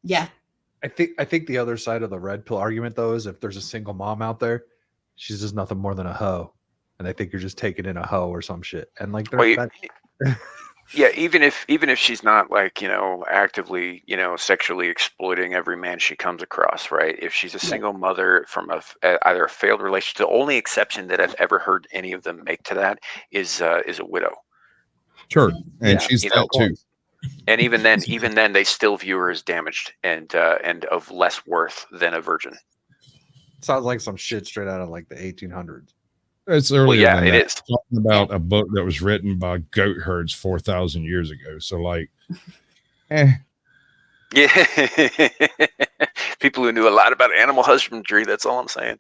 Yeah. I think the other side of the red pill argument, though, is if there's a single mom out there, she's just nothing more than a hoe, and they think you're just taking in a hoe or some shit. And like, Yeah, even if she's not like, actively, sexually exploiting every man she comes across, right? If she's a Yeah. single mother from either a failed relationship, the only exception that I've ever heard any of them make to that is a widow. Sure. And Yeah, she's you know, that too. And even then, they still view her as damaged and of less worth than a virgin. Sounds like some shit straight out of like the 1800s. It's earlier yeah, than it that. is. Talking about a book that was written by goat herds 4,000 years ago. So like, Yeah, people who knew a lot about animal husbandry. That's all I'm saying.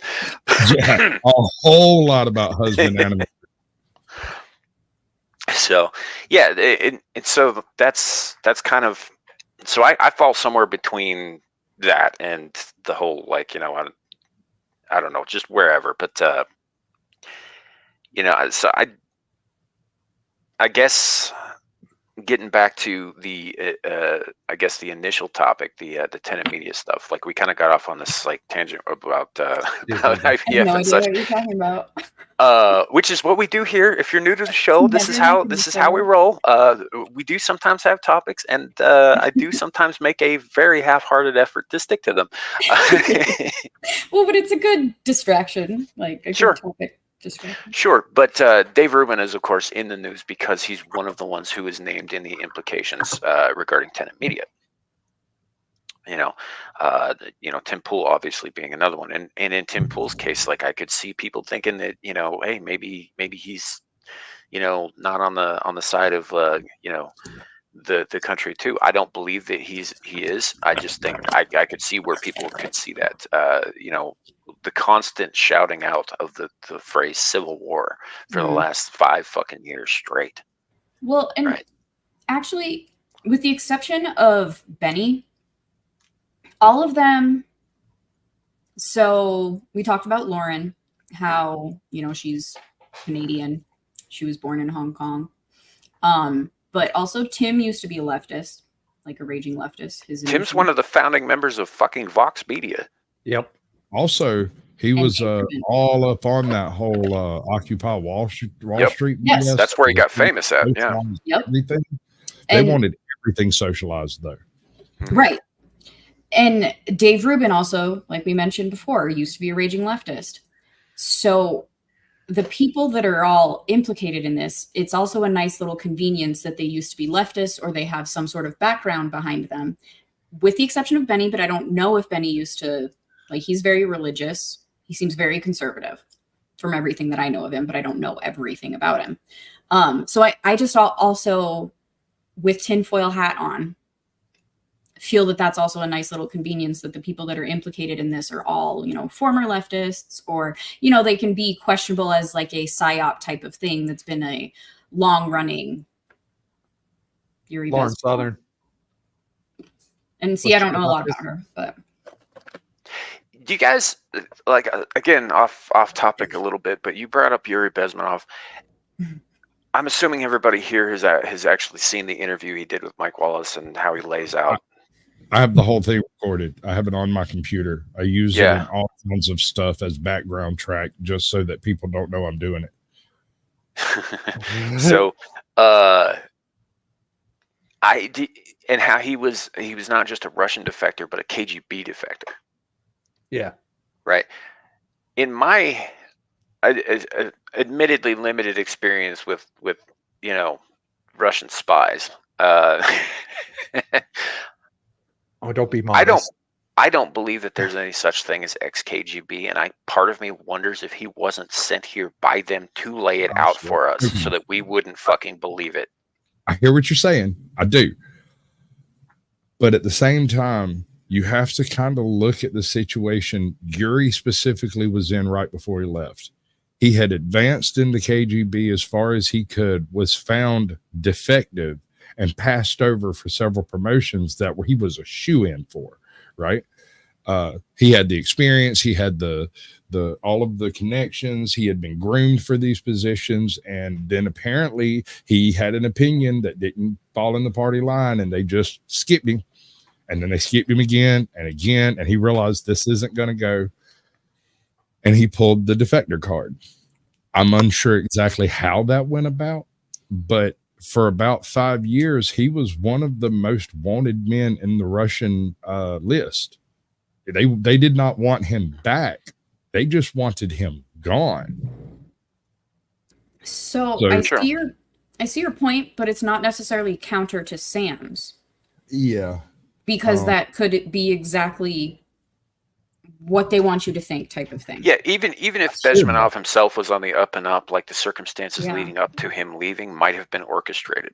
yeah, a whole lot about husband animal. So yeah, so that's kind of, so I fall somewhere between that and the whole, like, I don't know, just wherever, but so I guess getting back to the I guess the initial topic, the tenant media stuff, like we kind of got off on this like tangent about Yeah, IVF I have no and idea such, what you're talking about. which is what we do here. If you're new to the show, this is how we roll. We do sometimes have topics, and I do sometimes make a very half-hearted effort to stick to them. Well, but it's a good distraction, like a Sure. good topic distraction. Sure, but Dave Rubin is, of course, in the news because he's one of the ones who is named in the implications regarding tenant media. Tim Pool obviously being another one, and in Tim Pool's case, like I could see people thinking that, hey, maybe he's, not on the side of the country too. I don't believe that he is. I just think I could see where people could see that. The constant shouting out of the phrase civil war for the last 5 fucking years straight. Well, and Right. actually, with the exception of Benny, all of them. So we talked about Lauren, how, she's Canadian. She was born in Hong Kong. But also Tim used to be a leftist, like a raging leftist. Tim's one of the founding members of fucking Vox Media. Yep. Also, he was all up on that whole Occupy Wall Street. Yes. BS. That's where he got famous at. Yeah. Yep. Everything. They wanted everything socialized, though. Right. And Dave Rubin also, like we mentioned before, used to be a raging leftist. So the people that are all implicated in this, it's also a nice little convenience that they used to be leftist or they have some sort of background behind them, with the exception of Benny. But I don't know if Benny used to, like, he's very religious. He seems very conservative from everything that I know of him, but I don't know everything about him. So I just also, with tinfoil hat on, feel that that's also a nice little convenience that the people that are implicated in this are all, former leftists, or, they can be questionable as like a PSYOP type of thing that's been a long running. Lauren Southern. And see, I don't know a lot about her, but. Do you guys, like, again, off topic a little bit, but you brought up Yuri Bezmenov. I'm assuming everybody here has actually seen the interview he did with Mike Wallace and how he lays out. I have the whole thing recorded. I have it on my computer. I use it in all kinds of stuff as background track just so that people don't know I'm doing it. So, and how he was not just a Russian defector, but a KGB defector. Yeah. Right. In my admittedly limited experience with Russian spies, oh, don't be modest. I don't believe that there's any such thing as ex-KGB, and part of me wonders if he wasn't sent here by them to lay it out for us so that we wouldn't fucking believe it. I hear what you're saying. I do. But at the same time, you have to kind of look at the situation Yuri specifically was in right before he left. He had advanced into KGB as far as he could, was found defective, and passed over for several promotions that he was a shoe-in for, right? He had the experience, he had the all of the connections, he had been groomed for these positions, and then apparently he had an opinion that didn't fall in the party line, and they just skipped him, and then they skipped him again, and he realized this isn't going to go, and he pulled the defector card. I'm unsure exactly how that went about, but for about 5 years, he was one of the most wanted men in the Russian list. They did not want him back. They just wanted him gone. So So- I see your point, but it's not necessarily counter to Sam's, Yeah. because that could be exactly what they want you to think, type of thing. Yeah, even if Sure. Bezmenov himself was on the up and up, like the circumstances Yeah. leading up to him leaving might have been orchestrated.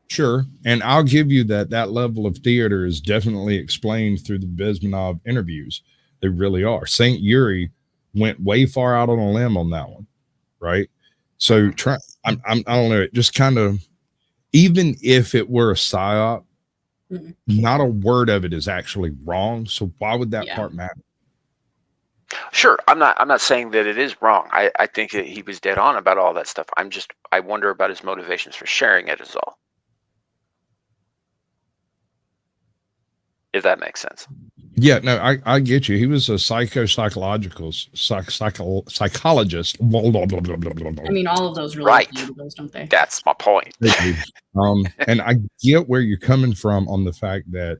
Sure. And I'll give you that level of theater is definitely explained through the Bezmenov interviews. They really are. St. Yuri went way far out on a limb on that one. Right. So I don't know. It just kind of, even if it were a psyop, Mhm. not a word of it is actually wrong. So why would that Yeah. part matter? Sure, I'm not saying that it is wrong. I think that he was dead on about all that stuff. I wonder about his motivations for sharing it is all. If that makes sense. Yeah, no, I get you. He was a psychologist. I mean, all of those really Right. play into those, don't they? That's my point. And I get where you're coming from on the fact that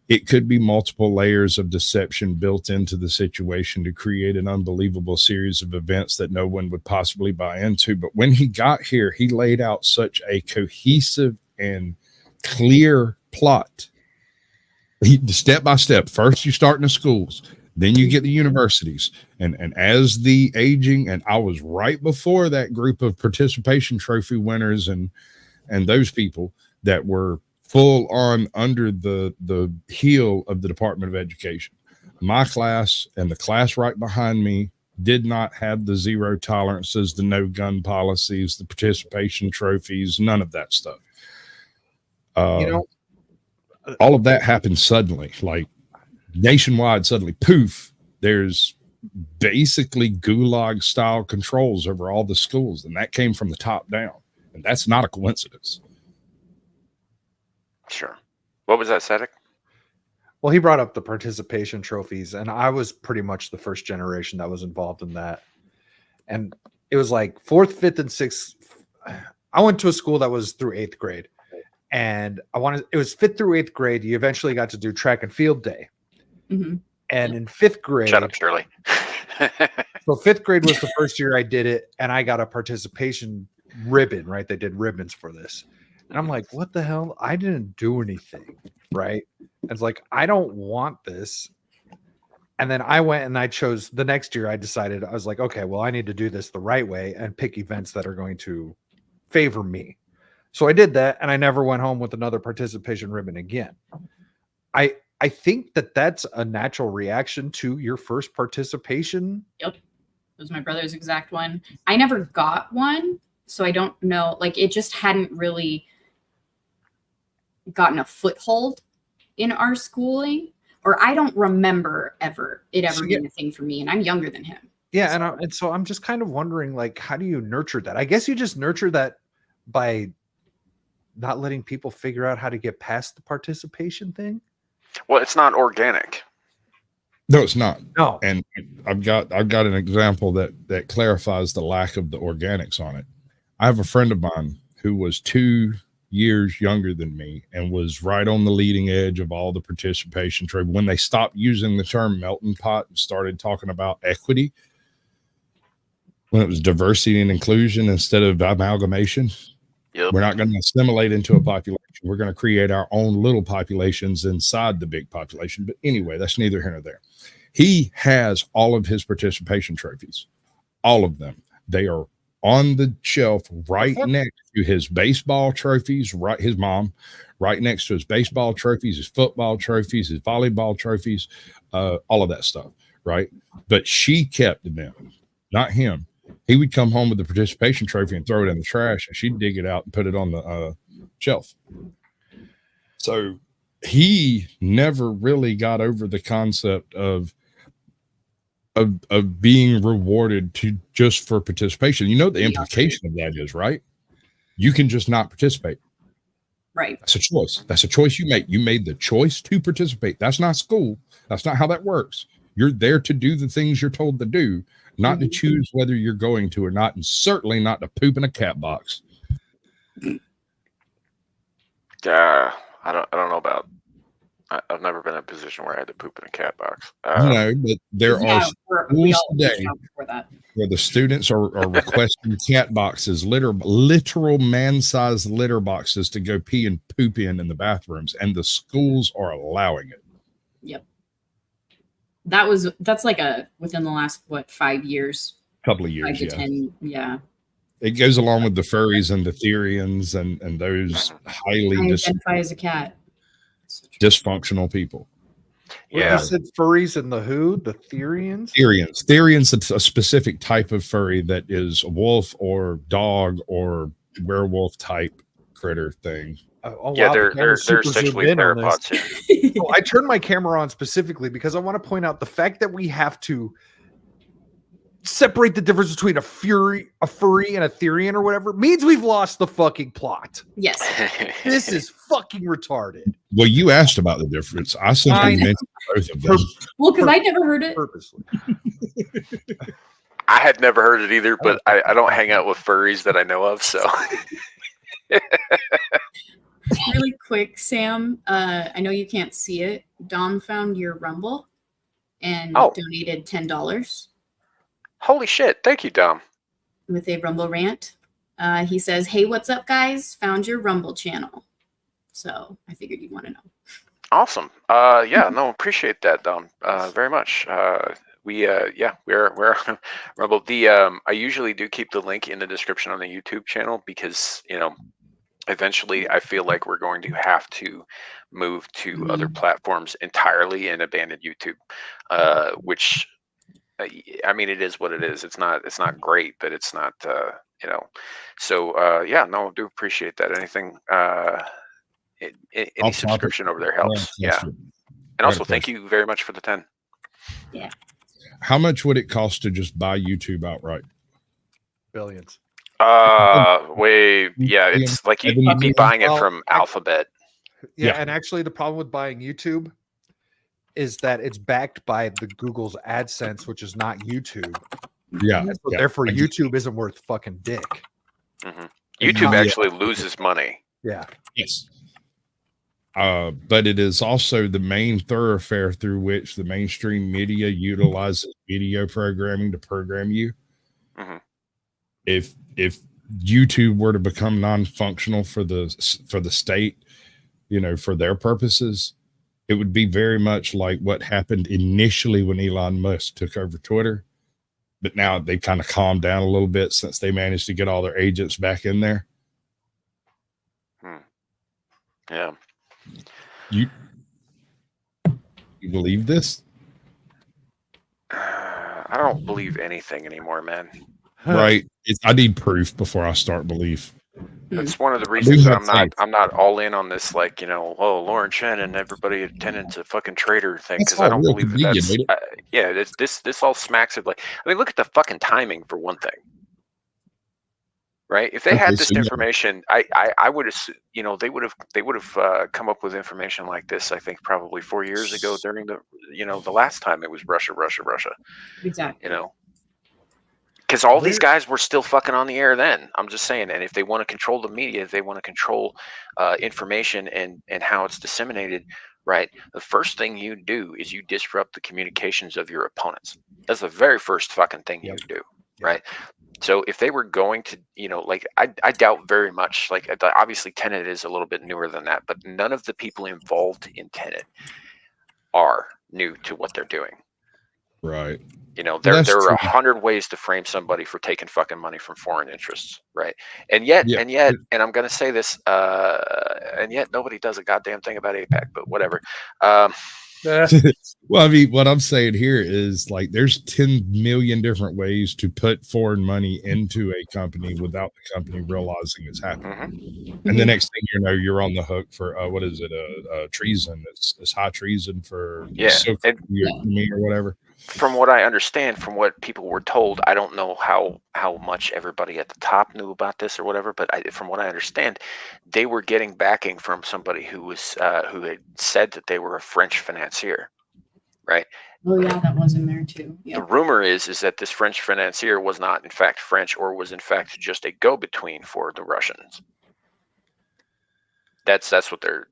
it could be multiple layers of deception built into the situation to create an unbelievable series of events that no one would possibly buy into. But when he got here, he laid out such a cohesive and clear plot. Step by step. First, you start in the schools, then you get the universities, and as the aging, and I was right before that group of participation trophy winners and those people that were full on under the heel of the Department of Education. My class and the class right behind me did not have the zero tolerances, the no gun policies, the participation trophies, none of that stuff. All of that happened suddenly, like nationwide, suddenly, poof, there's basically gulag style controls over all the schools. And that came from the top down. And that's not a coincidence. Sure. What was that, Sadek? Well, he brought up the participation trophies, and I was pretty much the first generation that was involved in that. And it was like fourth, fifth, and sixth. I went to a school that was through eighth grade, and it was fifth through eighth grade. You eventually got to do track and field day. Mhm. And in fifth grade, Shut up, Shirley. so fifth grade was the first year I did it, and I got a participation ribbon, right? They did ribbons for this. And I'm like, what the hell? I didn't do anything, right? It's like, I don't want this. And then I went and I chose the next year. I decided, I was like, okay, well, I need to do this the right way and pick events that are going to favor me. So I did that, and I never went home with another participation ribbon again. I think that that's a natural reaction to your first participation. It was my brother's exact one. I never got one, so I don't know. Like, it just hadn't really gotten a foothold in our schooling, or I don't remember it ever being a thing for me, and I'm younger than him. Yeah, and so I'm just kind of wondering, like, how do you nurture that? I guess you just nurture that by not letting people figure out how to get past the participation thing. Well, it's not organic. No, it's not. No. And I've got an example that clarifies the lack of the organics on it. I have a friend of mine who was 2 years younger than me and was right on the leading edge of all the participation trade. When they stopped using the term melting pot and started talking about equity, when it was diversity and inclusion instead of amalgamation, Yep. we're not going to assimilate into a population. We're going to create our own little populations inside the big population. But anyway, that's neither here nor there. He has all of his participation trophies, all of them. They are on the shelf right next to his baseball trophies, right, his mom, right next to his baseball trophies, his football trophies, his volleyball trophies, all of that stuff, right? But she kept them, not him. He would come home with the participation trophy and throw it in the trash, and she'd dig it out and put it on the shelf. So he never really got over the concept of being rewarded just for participation. You know, the implication of that is, right? You can just not participate. Right. That's a choice. That's a choice you make. You made the choice to participate. That's not school. That's not how that works. You're there to do the things you're told to do, not to choose whether you're going to or not, and certainly not to poop in a cat box. I don't know about. I've never been in a position where I had to poop in a cat box. No, but there are Yeah, we schools all reached today out for that. where the students are requesting cat boxes, literal man-sized litter boxes to go pee and poop in the bathrooms, and the schools are allowing it. Yep. That's like within the last 5 years, Couple of 5 years, to yeah. 10. Yeah. It goes along with the furries and the Therians and those highly I identify as a cat. dysfunctional people. Yeah. You said furries and the who? The Therians? Therians a specific type of furry that is a wolf or dog or werewolf type critter thing. Oh, Yeah, wow, the they're camera's super zoomed essentially in on this. theropods. Yeah. So I turned my camera on specifically because I want to point out the fact that we have to separate the difference between a furry, and a Therian or whatever means we've lost the fucking plot. Yes. This is fucking retarded. Well, you asked about the difference. I simply mentioned both of them. Well, because I never heard it. Purposely. I had never heard it either, but I don't hang out with furries that I know of, so. Really quick, Sam. I know you can't see it. Dom found your Rumble and donated $10 Holy shit! Thank you, Dom. with a Rumble rant. He says, "Hey, what's up, guys? Found your Rumble channel." So I figured you'd want to know. Awesome. Yeah, no, appreciate that, Dom. Very much. We're on Rumble. I usually do keep the link in the description on the YouTube channel because eventually I feel like we're going to have to move to other platforms entirely and abandon YouTube, which I mean, it is what it is. It's not great, but it's not so yeah, no, do appreciate that. Anything any subscription over there helps. Yeah. And also thank you very much for the 10. Yeah. How much would it cost to just buy YouTube outright? Billions. It's like you'd be buying it from Alphabet. Yeah, and actually the problem with buying YouTube is that it's backed by the Google's AdSense, which is not YouTube. Yeah. So therefore YouTube isn't worth fucking dick. Mm-hmm. YouTube actually loses money. Yeah. Yes. But it is also the main thoroughfare through which the mainstream media utilizes video programming to program you. Mm-hmm. If YouTube were to become non-functional for the state, for their purposes, it would be very much like what happened initially when Elon Musk took over Twitter. But now they kind of calmed down a little bit since they managed to get all their agents back in there. Yeah. You believe this? I don't believe anything anymore, man. Right. I need proof before I start belief. That's one of the reasons that I'm not all in on this, Lauren Chen and everybody attending to fucking traitor thing, because I don't believe that's this all smacks of look at the fucking timing for one thing. Right? If they had this information, I would assume, they would have come up with information like this, I think probably 4 years ago during the last time it was Russia. Exactly. Because all these guys were still fucking on the air then. I'm just saying. And if they want to control the media, if they want to control information and how it's disseminated, right? The first thing you do is you disrupt the communications of your opponents. That's the very first fucking thing you do, right? So if they were going to, I doubt very much, obviously Tenet is a little bit newer than that, but none of the people involved in Tenet are new to what they're doing. Right. There are 100 ways to frame somebody for taking fucking money from foreign interests, right? And yet, and I'm going to say this, and yet nobody does a goddamn thing about AIPAC, but whatever. Well, I mean, what I'm saying here is there's 10 million different ways to put foreign money into a company without the company realizing it's happening. Mm-hmm. And the next thing you know, you're on the hook for what is it? Treason. It's high treason for me or whatever. From what I understand, from what people were told, I don't know how much everybody at the top knew about this or whatever, but from what I understand, they were getting backing from somebody who was who had said that they were a French financier, right? Oh yeah, that was in there too. Yep. The rumor is that this French financier was not in fact French, or was in fact just a go-between for the Russians. That's what they're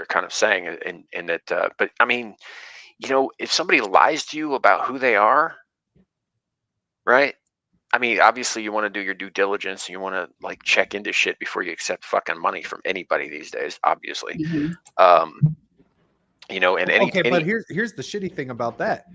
kind of saying, and that. But I mean, if somebody lies to you about who they are, right? I mean, obviously you want to do your due diligence. You want to like check into shit before you accept fucking money from anybody these days. Obviously, Mhm. and Okay, but here's the shitty thing about that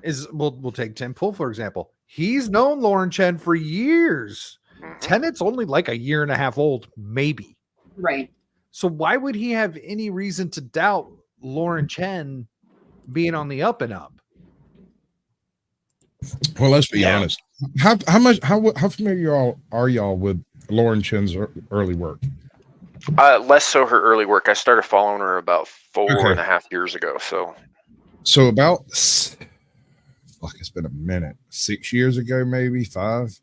is we'll take Tim Pool for example. He's known Lauren Chen for years. Mhm. Tenet's only like a year and a half old, maybe. Right. So why would he have any reason to doubt Lauren Chen being on the up and up? Well, let's be Yeah. honest. How familiar are y'all with Lauren Chen's early work? Less so her early work. I started following her about 4.5 years ago. So about, fuck, it's been a minute, 6 years ago, maybe 5.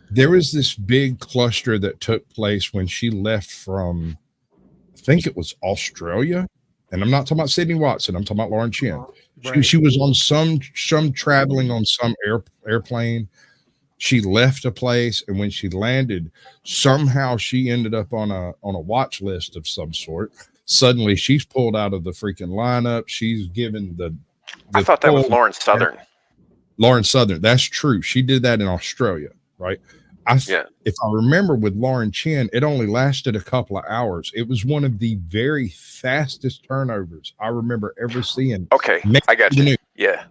There was this big cluster that took place when she left from, I think it was Australia. And I'm not talking about Sydney Watson. I'm talking about Lauren Chen. Right. She was on some traveling on some airplane. She left a place, and when she landed, somehow she ended up on a watch list of some sort. Suddenly, she's pulled out of the freaking lineup. She's given the I thought that was full- Lauren Southern. Lauren Southern. That's true. She did that in Australia, right? Yeah. If I remember with Lauren Chen, it only lasted a couple of hours. It was one of the very fastest turnovers I remember ever seeing. Okay, I got you. Yeah.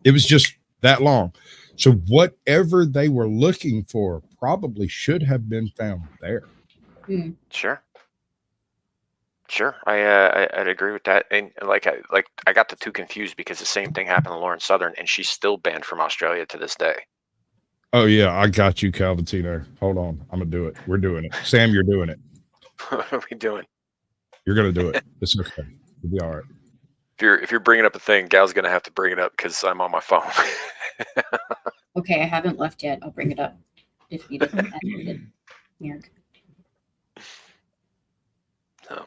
It was just that long. So whatever they were looking for probably should have been found there. Sure. I'd agree with that. And I got the two confused because the same thing happened to Lauren Southern, and she's still banned from Australia to this day. Oh yeah, I got you, Calventino. Hold on, I'm gonna do it. We're doing it. Sam, you're doing it. What are we doing? You're gonna do it. It's okay. You'll be all right. If you're bringing up a thing, Gal's gonna have to bring it up because I'm on my phone. Okay, I haven't left yet. I'll bring it up if needed. as needed. Nerg. So,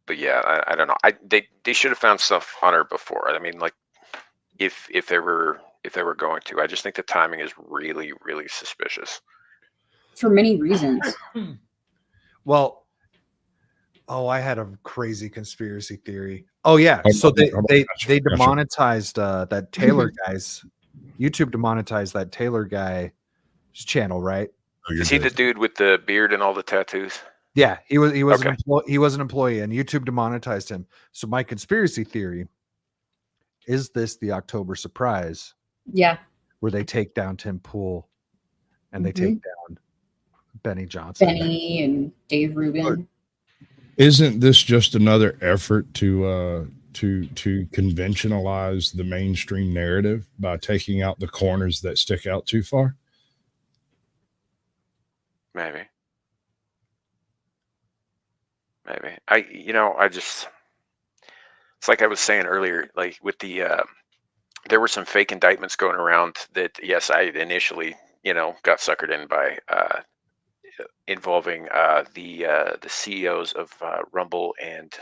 but yeah, I don't know. They should have found stuff on her before. I mean, like if they were going to, I just think the timing is really, really suspicious. For many reasons. Well, I had a crazy conspiracy theory. Oh yeah, so they demonetized that Taylor guy's YouTube demonetized that Taylor guy's channel, right? Is he the dude with the beard and all the tattoos? Yeah, he was Okay. he was an employee, and YouTube demonetized him. So my conspiracy theory is this: the October surprise, Yeah. where they take down Tim Pool and they take down Benny Johnson. Benny and Dave Rubin. Isn't this just another effort to conventionalize the mainstream narrative by taking out the corners that stick out too far? Maybe. It's like I was saying earlier, like with the, there were some fake indictments going around that, yes, I initially, got suckered in by, involving the CEOs of Rumble and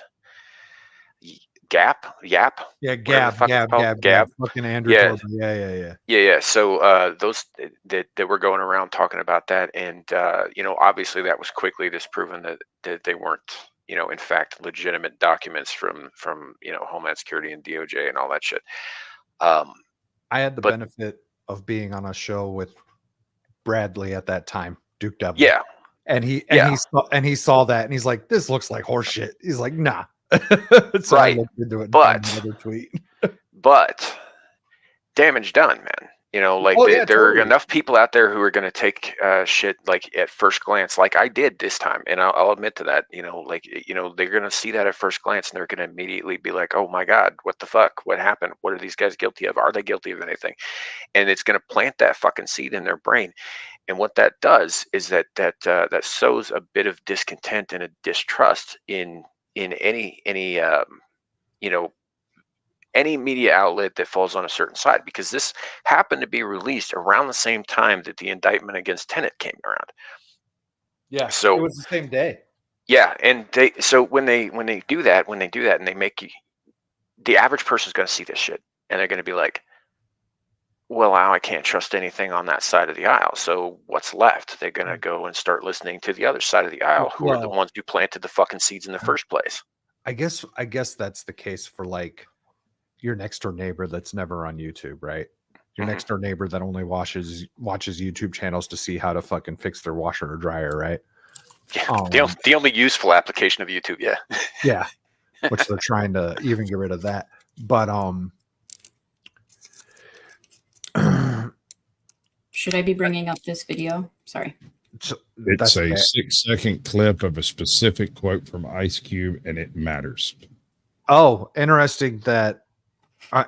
Yap. Yeah, Whatever the Gab, fuck it's called. Gab. Fucking Andrew. Yeah. Yeah. Yeah. So those that were going around talking about that, and obviously that was quickly disproven that they weren't, in fact, legitimate documents from Homeland Security and DOJ and all that shit. I had the benefit of being on a show with Bradley at that time, Duke Devil. Yeah. And he saw that and he's like, "This looks like horse shit." He's like, "Nah." So Right. I looked into it and But- found another tweet. But damage done, man. There are totally. enough people out there who are going to take shit like at first glance, like I did this time, and I'll admit to that. They're going to see that at first glance, and they're going to immediately be like, "Oh my God, what the fuck? What happened? What are these guys guilty of? Are they guilty of anything?" And it's going to plant that fucking seed in their brain. And what that does is that sows a bit of discontent and a distrust in any any media outlet that falls on a certain side, because this happened to be released around the same time that the indictment against Tenet came around. Yeah. So it was the same day. Yeah, and when they do that, and they make you, the average person's going to see this shit, and they're going to be like, well, now I can't trust anything on that side of the aisle. So what's left? They're going to go and start listening to the other side of the aisle, who are the Well- ones who planted the fucking seeds in the first place. I guess that's the case for like your next door neighbor that's never on YouTube, right? Your Mhm. next door neighbor that only watches YouTube channels to see how to fucking fix their washer or dryer, right? Yeah, the only useful application of YouTube, yeah. Yeah, which they're trying to even get rid of that. But Should I be bringing up this video? Sorry. so It's that's a okay. 6-second clip of a specific quote from Ice Cube, and it matters. Oh, interesting that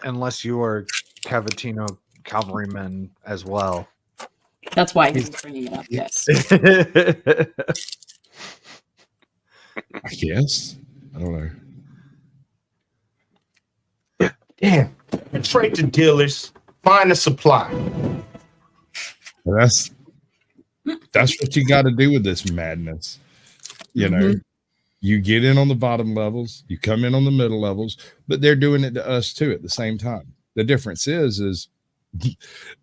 unless you are Cavatino cavalryman as well. That's why he's bringing it up. Yes. I guess. I don't know. Damn. And trade to dealers. Find a supply. That's what you got to do with this madness. You know, you get in on the bottom levels, you come in on the middle levels, but they're doing it to us too at the same time. The difference is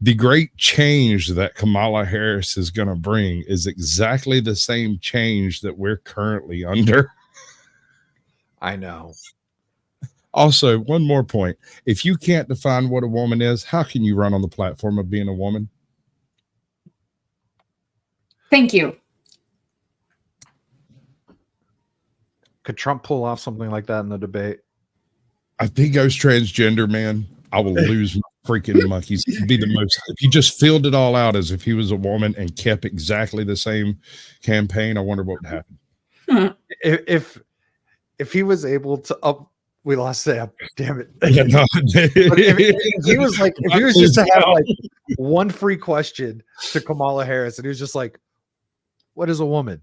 the great change that Kamala Harris is going to bring is exactly the same change that we're currently under. I know. Also, one more point. If you can't define what a woman is, how can you run on the platform of being a woman? Thank you. Could Trump pull off something like that in the debate? If he goes transgender, man, I will lose my freaking monkeys. It'd be the most. If he just filled it all out as if he was a woman and kept exactly the same campaign, I wonder what would happen. If he was able to up, we lost Sam. Damn it. Yeah, no. But if he was like, if he was just to have like one free question to Kamala Harris, and he was just like, "What is a woman?"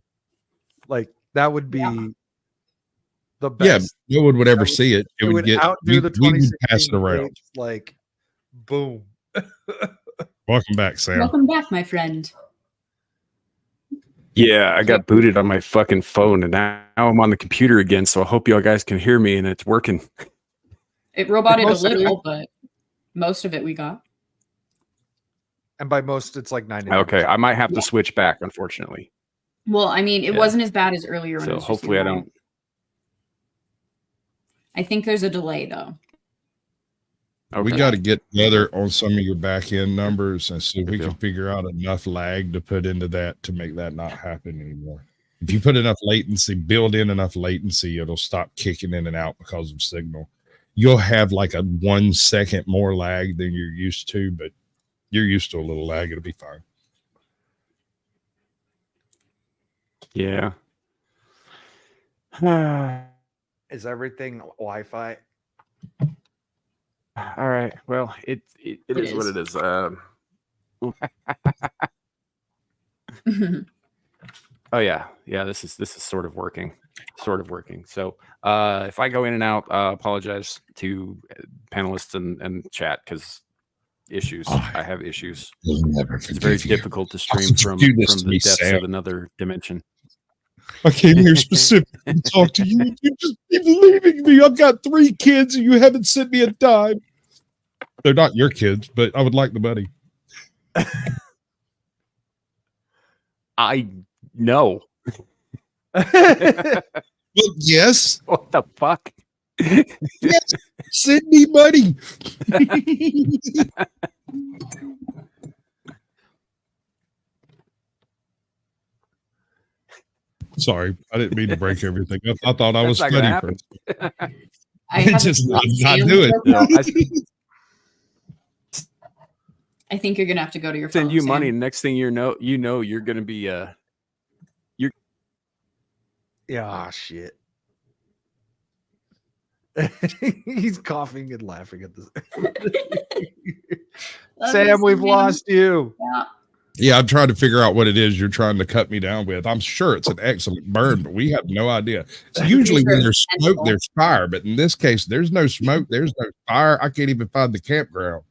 Like that would be the Yeah, best. no one would ever That would- see it. It would get outdo the we would 2016 pass it around. debates, like, boom. Welcome back, Sam. Welcome back, my friend. Yeah, I got booted on my fucking phone, and now I'm on the computer again. So I hope y'all guys can hear me and it's working. It roboted a Most of it- little, but most of it we got. And by most, it's like 90. Okay, I might have to switch back, unfortunately. Well, I mean, it Yeah. wasn't as bad as earlier. When it So was just hopefully I you. don't. I think there's a delay though. Okay. We got to get together on some of your back end numbers and see if we Good can deal. figure out enough lag to put into that to make that not happen anymore. If you put enough latency, build in enough latency, it'll stop kicking in and out because of signal. You'll have like a 1 second more lag than you're used to, but you're used to a little lag. It'll be fine. Yeah. Is everything Wi-Fi? All right. Well, it is what it is. Oh yeah, This is sort of working. So if I go in and out, apologize to panelists and chat because issues. I have issues. You'll never It's very forgive you. difficult to Why stream would you from do this to the me, depths Sam? of another dimension. I came here specifically to talk to you. You just keep leaving me. I've got 3 kids and you haven't sent me a dime. They're not your kids, but I would like the money. I know. Well, yes. What the fuck? Yes. Send me money. Sorry, I didn't mean to break everything. I thought I was That's not gonna funny. happen. I have Just not Sam do it. No, I I think you're gonna have to go to your send phone, you Sam. money. And next thing you know, you're gonna be Yeah, shit. He's coughing and laughing at this. Love Sam, you, we've Sam. lost you. Yeah. Yeah, I'm trying to figure out what it is you're trying to cut me down with. I'm sure it's an excellent burn, but we have no idea. So usually when there's smoke, there's fire, but in this case, there's no smoke, there's no fire. I can't even find the campground.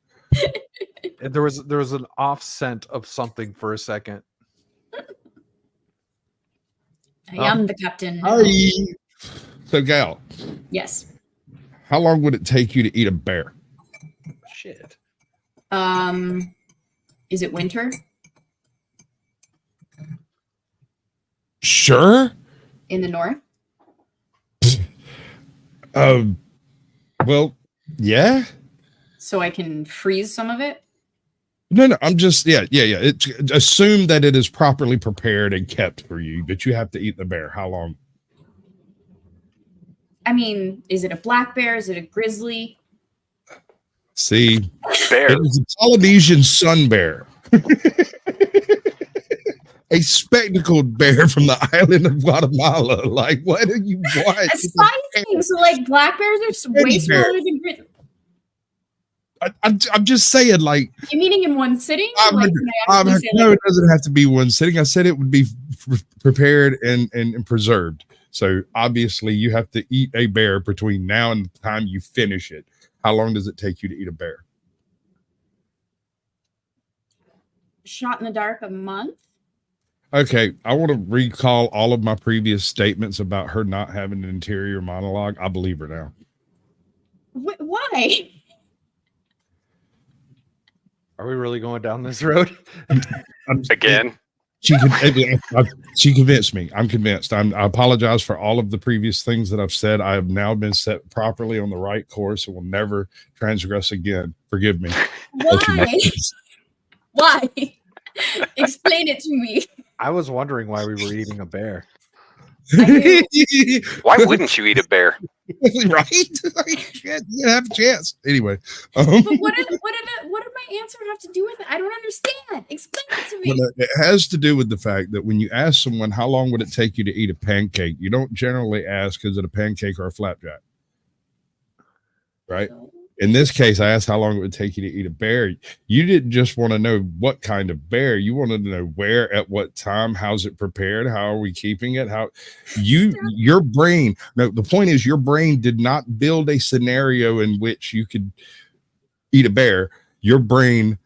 There was an off scent of something for a second. I am the captain. Hi. So, Gal, Yes. how long would it take you to eat a bear? Shit. Is it winter Sure. in the north? Well, yeah. So I can freeze some of it? No. I'm just yeah. It's assume that it is properly prepared and kept for you, but you have to eat the bear. How long? I mean, is it a black bear? Is it a grizzly? See, Bear. it is a Polynesian sun bear. A spectacled bear from the island of Guatemala. Like, what do you want? A size thing. So, like, black bears are way Teddy bear. smaller than grizzly. I'm just saying, like, You meaning in one sitting? I'm- Like, can I actually say, no, like, it doesn't have to be one sitting. I said it would be prepared and preserved. So obviously, you have to eat a bear between now and the time you finish it. How long does it take you to eat a bear? shot in the dark a month? Okay, I want to recall all of my previous statements about her not having an interior monologue. I believe her now. Why? Are we really going down this road? Again. She convinced me. I'm convinced. I apologize for all of the previous things that I've said. I have now been set properly on the right course and will never transgress again. Forgive me. Why? Why? Explain it to me. I was wondering why we were eating a bear. Why wouldn't you eat a bear? Right? You have a chance. Anyway. But what did my answer have to do with it? I don't understand. Explain it to me. Well, it has to do with the fact that when you ask someone how long would it take you to eat a pancake, you don't generally ask, is it a pancake or a flapjack? Right? In this case, I asked how long it would take you to eat a bear. You didn't just want to know what kind of bear. You wanted to know where, at what time, how's it prepared, how are we keeping it, your brain. No, the point is your brain did not build a scenario in which you could eat a bear. Your brain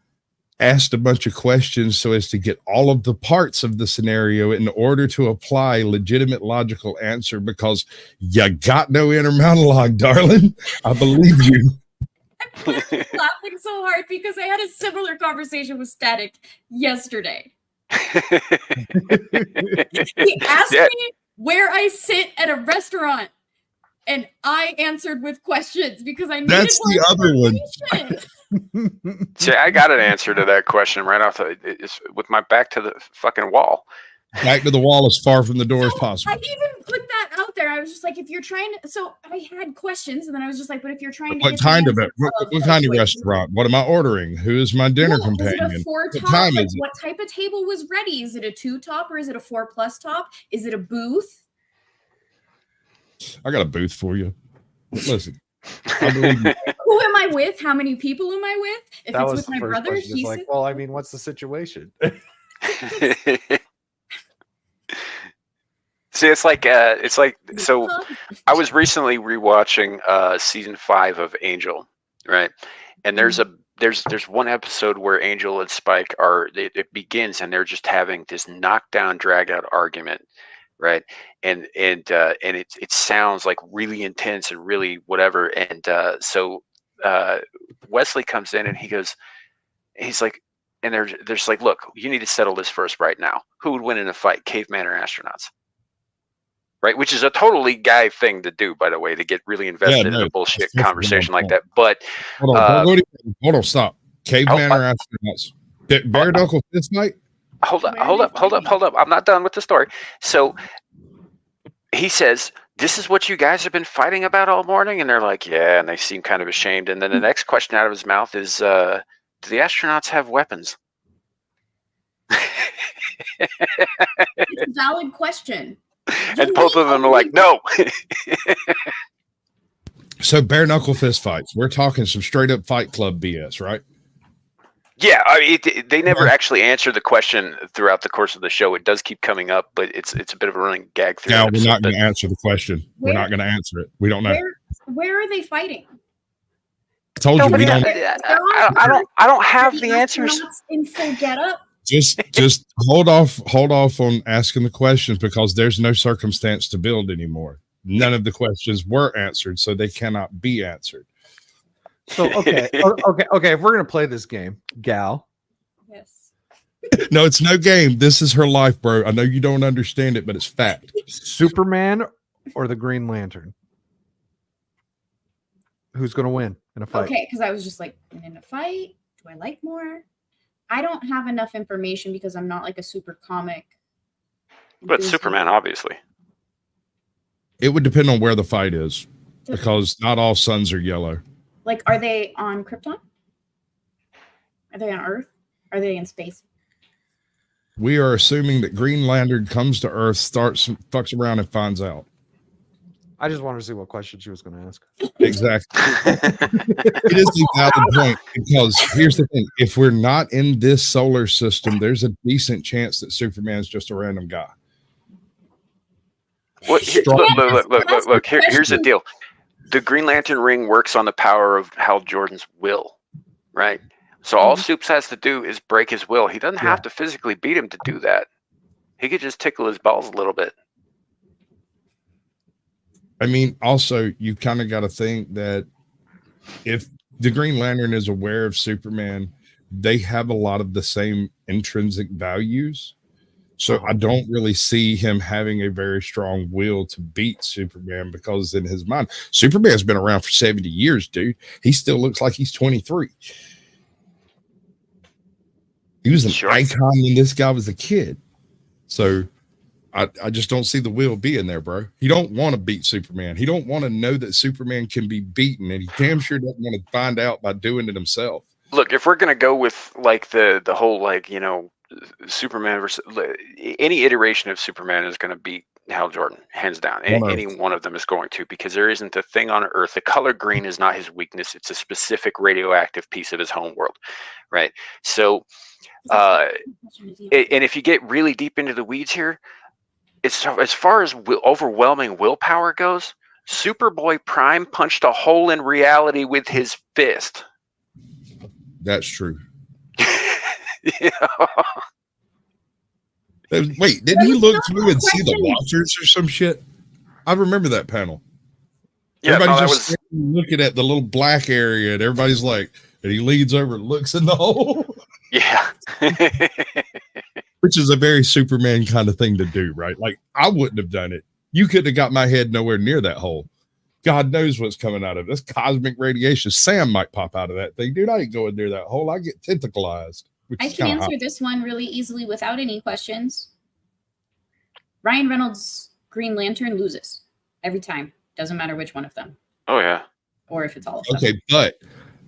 asked a bunch of questions so as to get all of the parts of the scenario in order to apply legitimate logical answer, because you got no inner monologue, darling. I believe you. I'm laughing so hard because I had a similar conversation with Static yesterday. He asked me where I sit at a restaurant, and I answered with questions because I needed That's more the other one. information. See, I got an answer to that question right off it's with my back to the fucking wall. Back to the wall as far from the door as I possible. even put that out there. I was just like, if you're trying to, so I had questions, and then I was just like, but if you're trying to, What get the kind of answer it? What like, kind of wait, restaurant? What am I ordering? Who is my dinner well, companion? Is it a four What top? time Like, is it? what type of table was ready? Is it a 2-top or is it a 4+ top? Is it a booth? I got a booth for you. Listen, I believe you. Who am I with? How many people am I with? If That it's was with the my first brother, question. It's he's like, well, I mean, what's the situation? See, it's like so. I was recently rewatching season 5 of Angel, right? And there's one episode where Angel and Spike it begins and they're just having this knockdown, drag out argument, right? And it sounds like really intense and really whatever. And so Wesley comes in and he's like, and they're just like, look, you need to settle this first right now. Who would win in a fight, caveman or astronauts? Right, which is a totally guy thing to do, by the way, to get really invested in a bullshit conversation like that. But Hold on, stop. Caveman or astronauts? Bare knuckle fist fight? Hold up. I'm not done with the story. So he says, this is what you guys have been fighting about all morning? And they're like, yeah, and they seem kind of ashamed. And then the next question out of his mouth is, do the astronauts have weapons? It's a valid question. And both of them are like, no. So bare knuckle fist fights. We're talking some straight up Fight Club BS, right? Yeah, I mean, they never actually answer the question throughout the course of the show. It does keep coming up, but it's a bit of a running gag through. Now we're not going to answer the question. We're Where- not going to answer it. We don't know. Where are they fighting? I told you we don't. I don't have the answers. Astronauts in full getup. Just hold off on asking the questions, because there's no circumstance to build anymore. None of the questions were answered, so they cannot be answered. So okay. If we're gonna play this game, Gal, Yes. No, it's no game. This is her life, bro. I know you don't understand it, but it's fact. Superman or the Green Lantern? Who's gonna win in a fight? Okay, because I was just like, in a fight, do I like more? I don't have enough information because I'm not like a super comic. But enthusiast. Superman, obviously. It would depend on where the fight is, because not all suns are yellow. Like, are they on Krypton? Are they on Earth? Are they in space? We are assuming that Green Lantern comes to Earth, fucks around, and finds out. I just wanted to see what question she was going to ask. Exactly. It is a valid point, because here's the thing: if we're not in this solar system, there's a decent chance that Superman's just a random guy. Well, look. Here's the deal: the Green Lantern ring works on the power of Hal Jordan's will, right? So all Supes has to do is break his will. He doesn't have to physically beat him to do that. He could just tickle his balls a little bit. I mean, also, you kind of got to think that if the Green Lantern is aware of Superman, they have a lot of the same intrinsic values. So I don't really see him having a very strong will to beat Superman, because in his mind, Superman's been around for 70 years, dude. He still looks like he's 23. He was an icon when this guy was a kid. So I just don't see the will being there, bro. He don't want to beat Superman. He don't want to know that Superman can be beaten, and he damn sure doesn't want to find out by doing it himself. Look, if we're gonna go with like the whole like, you know, Superman versus any iteration of Superman is gonna beat Hal Jordan, hands down. Any one of them is going to, because there isn't a thing on Earth. The color green is not his weakness. It's a specific radioactive piece of his homeworld, right? So, and if you get really deep into the weeds here, it's as far as overwhelming willpower goes, Superboy Prime punched a hole in reality with his fist. That's true. You know? Wait, didn't he look through and see the Watchers or some shit? I remember that panel. Yeah, everybody's just looking at the little black area, and everybody's like, and he leans over and looks in the hole. Yeah. Which is a very Superman kind of thing to do, right? Like, I wouldn't have done it. You couldn't have got my head nowhere near that hole. God knows what's coming out of it. This cosmic radiation. Sam might pop out of that thing. Dude, I ain't going near that hole. I get tentacleized. I can answer this one really easily without any questions. Ryan Reynolds' Green Lantern loses every time. Doesn't matter which one of them. Oh, yeah. Or if it's all of them. Okay, but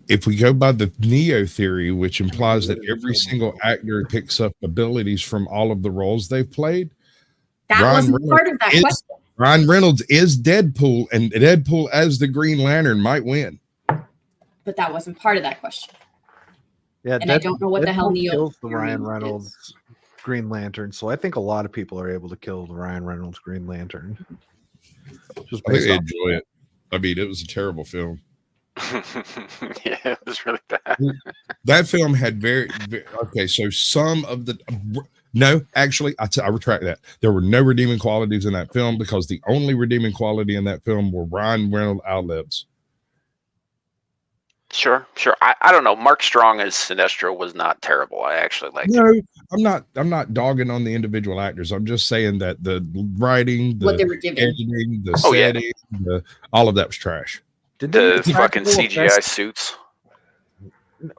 if we go by the Neo theory, which implies that every single actor picks up abilities from all of the roles they've played, that wasn't part of that question. Ryan Reynolds is Deadpool, and Deadpool as the Green Lantern might win. But that wasn't part of that question. Yeah, and I don't know what the hell Neo kills the Ryan Reynolds Green Lantern. So I think a lot of people are able to kill the Ryan Reynolds Green Lantern. Just I think they enjoy it. I mean, it was a terrible film. Yeah, it was really bad. That film had very okay. So some of the no, actually, I retract that. There were no redeeming qualities in that film, because the only redeeming quality in that film were Ryan Reynolds ad-libs. Sure. I don't know. Mark Strong as Sinestro was not terrible. I actually liked it. No, I'm not dogging on the individual actors. I'm just saying that the writing, what they were given, editing, the setting, all of that was trash. Did they the fucking CGI suits?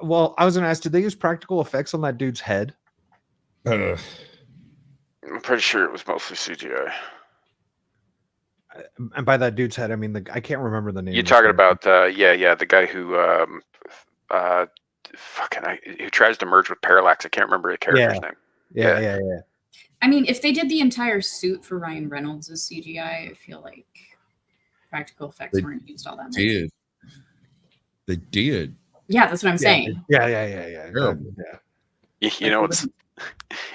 Well, I was going to ask, did they use practical effects on that dude's head? I'm pretty sure it was mostly CGI. And by that dude's head, I mean I can't remember the name. You're talking about the guy who who tries to merge with Parallax. I can't remember the character's name. Yeah. I mean, if they did the entire suit for Ryan Reynolds as CGI, I feel like practical effects weren't used all that much. They did. Yeah, that's what I'm saying. Yeah. Terrible. Yeah. You know what's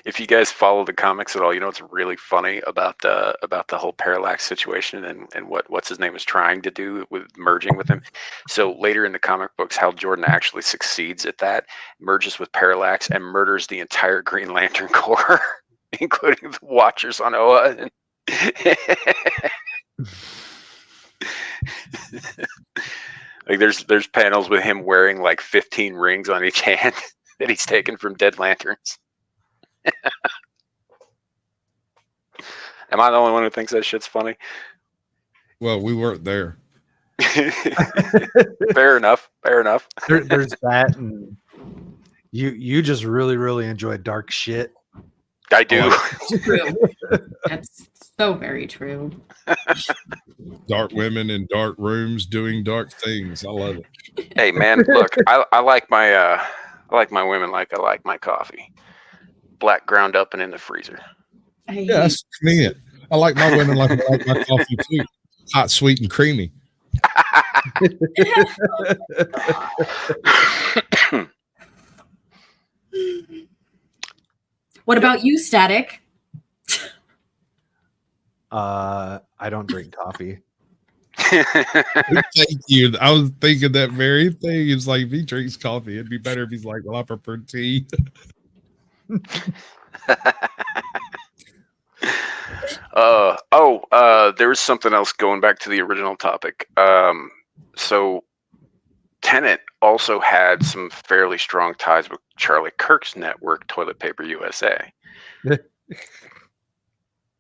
if you guys follow the comics at all, you know what's really funny about the whole Parallax situation and what's his name is trying to do with merging with him. So later in the comic books, Hal Jordan actually succeeds at that, merges with Parallax, and murders the entire Green Lantern Corps, including the Watchers on Oa. Like there's panels with him wearing like 15 rings on each hand that he's taken from dead lanterns. Am I the only one who thinks that shit's funny? Well, we weren't there. Fair enough. Fair enough. There's that, and you just really enjoy dark shit. I do. True. That's so very true. Dark women in dark rooms doing dark things. I love it. Hey man, look, I like my women like I like my coffee. Black ground up and in the freezer. I hate Yeah, that's me. I like my women like I like my coffee too. Hot, sweet, and creamy. What about you, Static? I don't drink coffee. Thank you. I was thinking that very thing. It's like if he drinks coffee, it'd be better if he's like, well, I prefer tea. There was something else going back to the original topic. So Tenet also had some fairly strong ties with Charlie Kirk's network, Toilet Paper USA.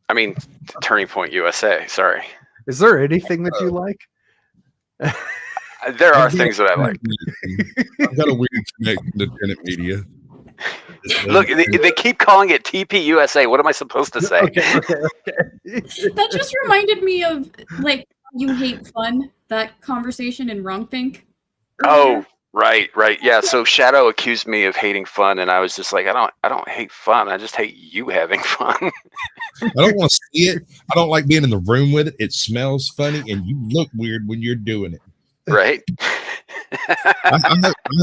I mean, Turning Point USA. Sorry. Is there anything that you like? There are things that I like. I've got a weird connection to Tenet Media. Look, they keep calling it TP USA. What am I supposed to say? That just reminded me of like you hate fun, that conversation in Wrong Think. Oh, right. Yeah. So Shadow accused me of hating fun, and I was just like, I don't hate fun. I just hate you having fun. I don't want to see it. I don't like being in the room with it. It smells funny, and you look weird when you're doing it. Right. I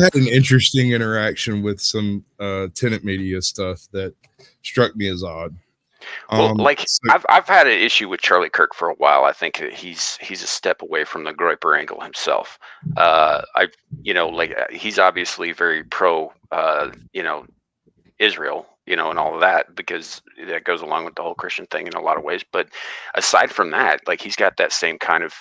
had an interesting interaction with some Tenet Media stuff that struck me as odd. Well, I've had an issue with Charlie Kirk for a while. I think that he's a step away from the Groyper angle himself. He's obviously very pro, Israel, and all of that, because that goes along with the whole Christian thing in a lot of ways. But aside from that, like he's got that same kind of,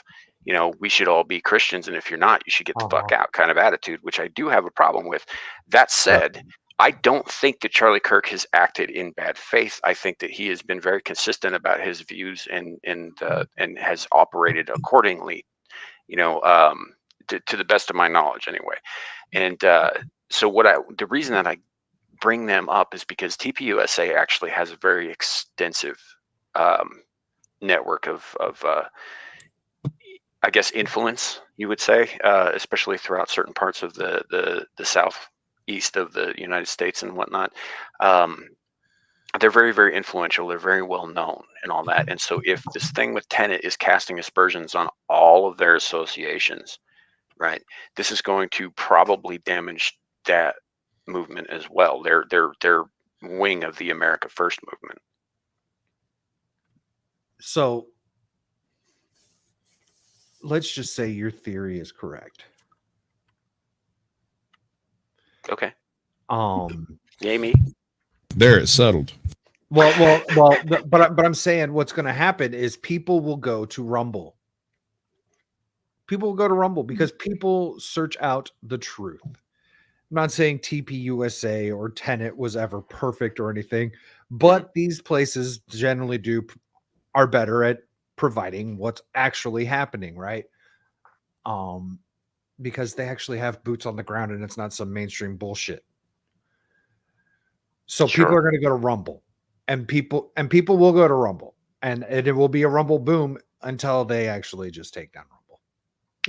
we should all be Christians, and if you're not, you should get the fuck out kind of attitude, which I do have a problem with. That said, I don't think that Charlie Kirk has acted in bad faith. I think that he has been very consistent about his views and has operated accordingly, to the best of my knowledge anyway. And so the reason that I bring them up is because TPUSA actually has a very extensive network of I guess influence, you would say, especially throughout certain parts of the southeast of the United States and whatnot. They're very, very influential. They're very well known and all that. And so if this thing with Tenet is casting aspersions on all of their associations, right, this is going to probably damage that movement as well. Their wing of the America First movement. So let's just say your theory is correct. Okay. Yay me. There, it's settled. Well, but I'm saying what's going to happen is people will go to Rumble. People will go to Rumble because people search out the truth. I'm not saying TPUSA or Tenet was ever perfect or anything, but these places generally are better at providing what's actually happening, right? Because they actually have boots on the ground and it's not some mainstream bullshit. So people are going to go to Rumble, and people will go to Rumble, and it will be a Rumble boom until they actually just take down Rumble.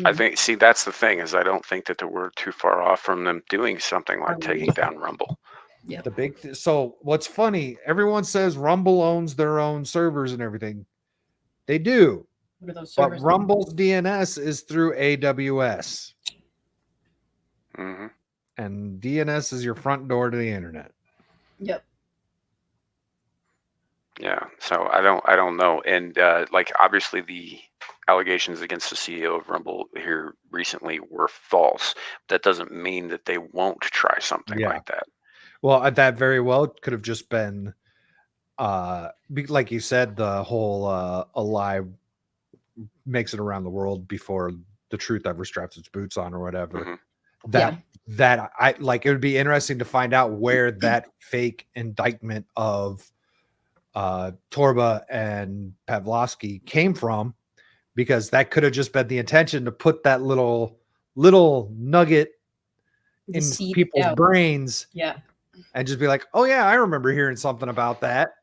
I think, that's the thing, is I don't think that we're too far off from them doing something like taking down Rumble. Yeah. So what's funny, everyone says Rumble owns their own servers and everything. They do. What are those But servers? Rumble's DNS is through AWS. Mm-hmm. And DNS is your front door to the internet. Yep. Yeah. So I don't know. And obviously the allegations against the CEO of Rumble here recently were false. That doesn't mean that they won't try something like that. Well, that very well could have just been, like you said, the whole a lie makes it around the world before the truth ever straps its boots on or whatever. Mhm. That I like, it would be interesting to find out where that fake indictment of Torba and Pavlovsky came from, because that could have just been the intention to put that little nugget The in seed people's out. brains Yeah. and just be like, oh yeah, I remember hearing something about that.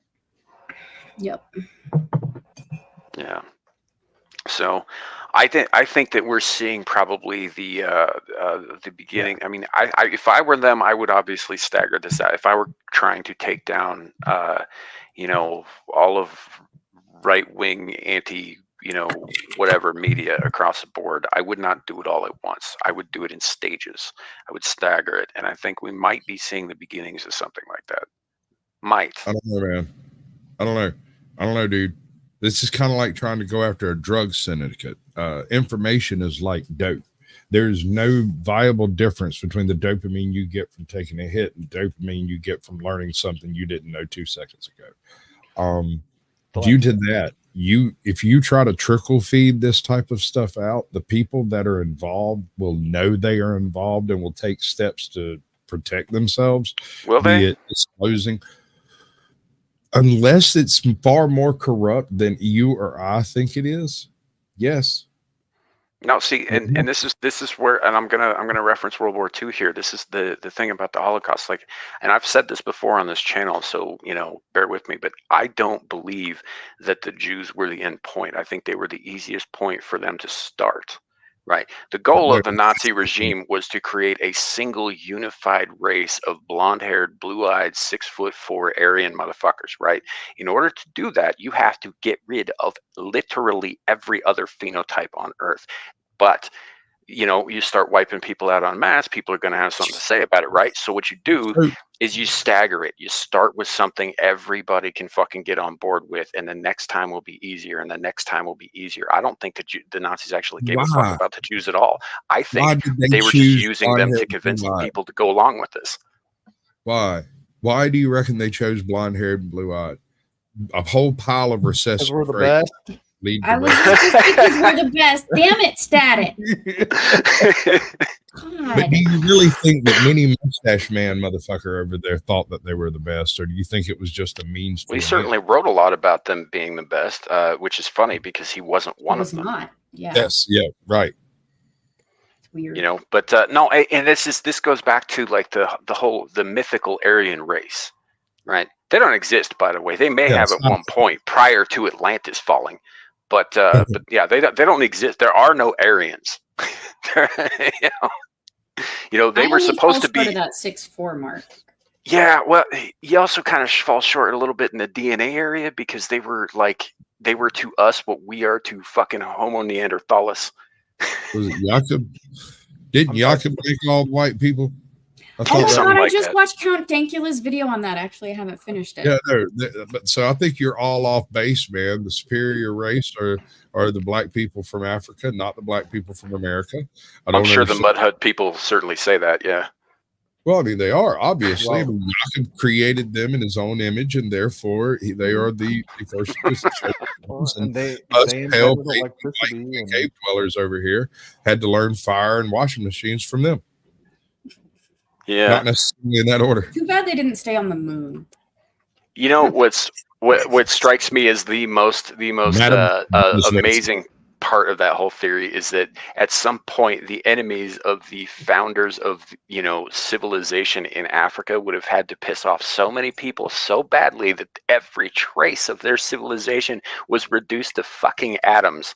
Yep. Yeah. So I think that we're seeing probably the beginning. I mean, I if I were them, I would obviously stagger this out. If I were trying to take down all of right wing anti whatever media across the board, I would not do it all at once. I would do it in stages. I would stagger it, and I think we might be seeing the beginnings of something like that. Might. I don't know, man. I don't know, dude. This is kind of like trying to go after a drug syndicate. Information is like dope. There's no viable difference between the dopamine you get from taking a hit and dopamine you get from learning something you didn't know 2 seconds ago. Due to that, if you try to trickle feed this type of stuff out, the people that are involved will know they are involved and will take steps to protect themselves. Will they? Be it disclosing. Unless it's far more corrupt than you or I think it is. Yes. No, see, and this is where, and I'm gonna reference World War II here. This is the thing about the Holocaust. Like, and I've said this before on this channel, so bear with me. But I don't believe that the Jews were the end point. I think they were the easiest point for them to start. Right. The goal of the Nazi regime was to create a single unified race of blonde-haired, blue-eyed, 6'4" Aryan motherfuckers. Right. In order to do that, you have to get rid of literally every other phenotype on Earth. But you start wiping people out en masse, people are going to have something to say about it, right? So what you do is you stagger it. You start with something everybody can fucking get on board with, and the next time will be easier, and the next time will be easier. I don't think the Nazis actually gave a fuck about the Jews at all. I think they were just using them to convince people to go along with this. Why? Why do you reckon they chose blonde-haired and blue-eyed? A whole pile of recessive Because we're the traits best. lead to I was racism. just thinking we're the best. Damn it, Static. But God. do you really think that many mustache man motherfucker over there thought that they were the best, or do you think it was just a means? We certainly wrote a lot about them being the best, which is funny because he wasn't one was of them. not. Yeah. Yes. Yeah. Right. It's weird. But no, and this goes back to like the mythical Aryan race, right? They don't exist, by the way. They may have at one point prior to Atlantis falling, but yeah, they don't exist. There are no Aryans. They were supposed to be that 6'4" mark. Yeah, well, you also kind of fall short a little bit in the DNA area because they were to us what we are to fucking Homo neanderthalis. Was it Jakob? Didn't Jakob make all white people? Oh thought my that- god, I like just that. watched Count Dankula's video on that. Actually, I haven't finished it. Yeah, no, but so I think you're all off base, man. The superior race are the black people from Africa, not the black people from America. I'm sure the understand- Mud Hut people certainly say that. Yeah. Well, I mean, they are obviously. Well- I mean, Jacob created them in his own image, and therefore they are the first. And they Us invented pale electricity. and- cave dwellers over here had to learn fire and washing machines from them. Yeah. Not necessarily in that order. Too bad they didn't stay on the moon. What strikes me as the most Madam, amazing part of that whole theory is that at some point the enemies of the founders of civilization in Africa would have had to piss off so many people so badly that every trace of their civilization was reduced to fucking atoms.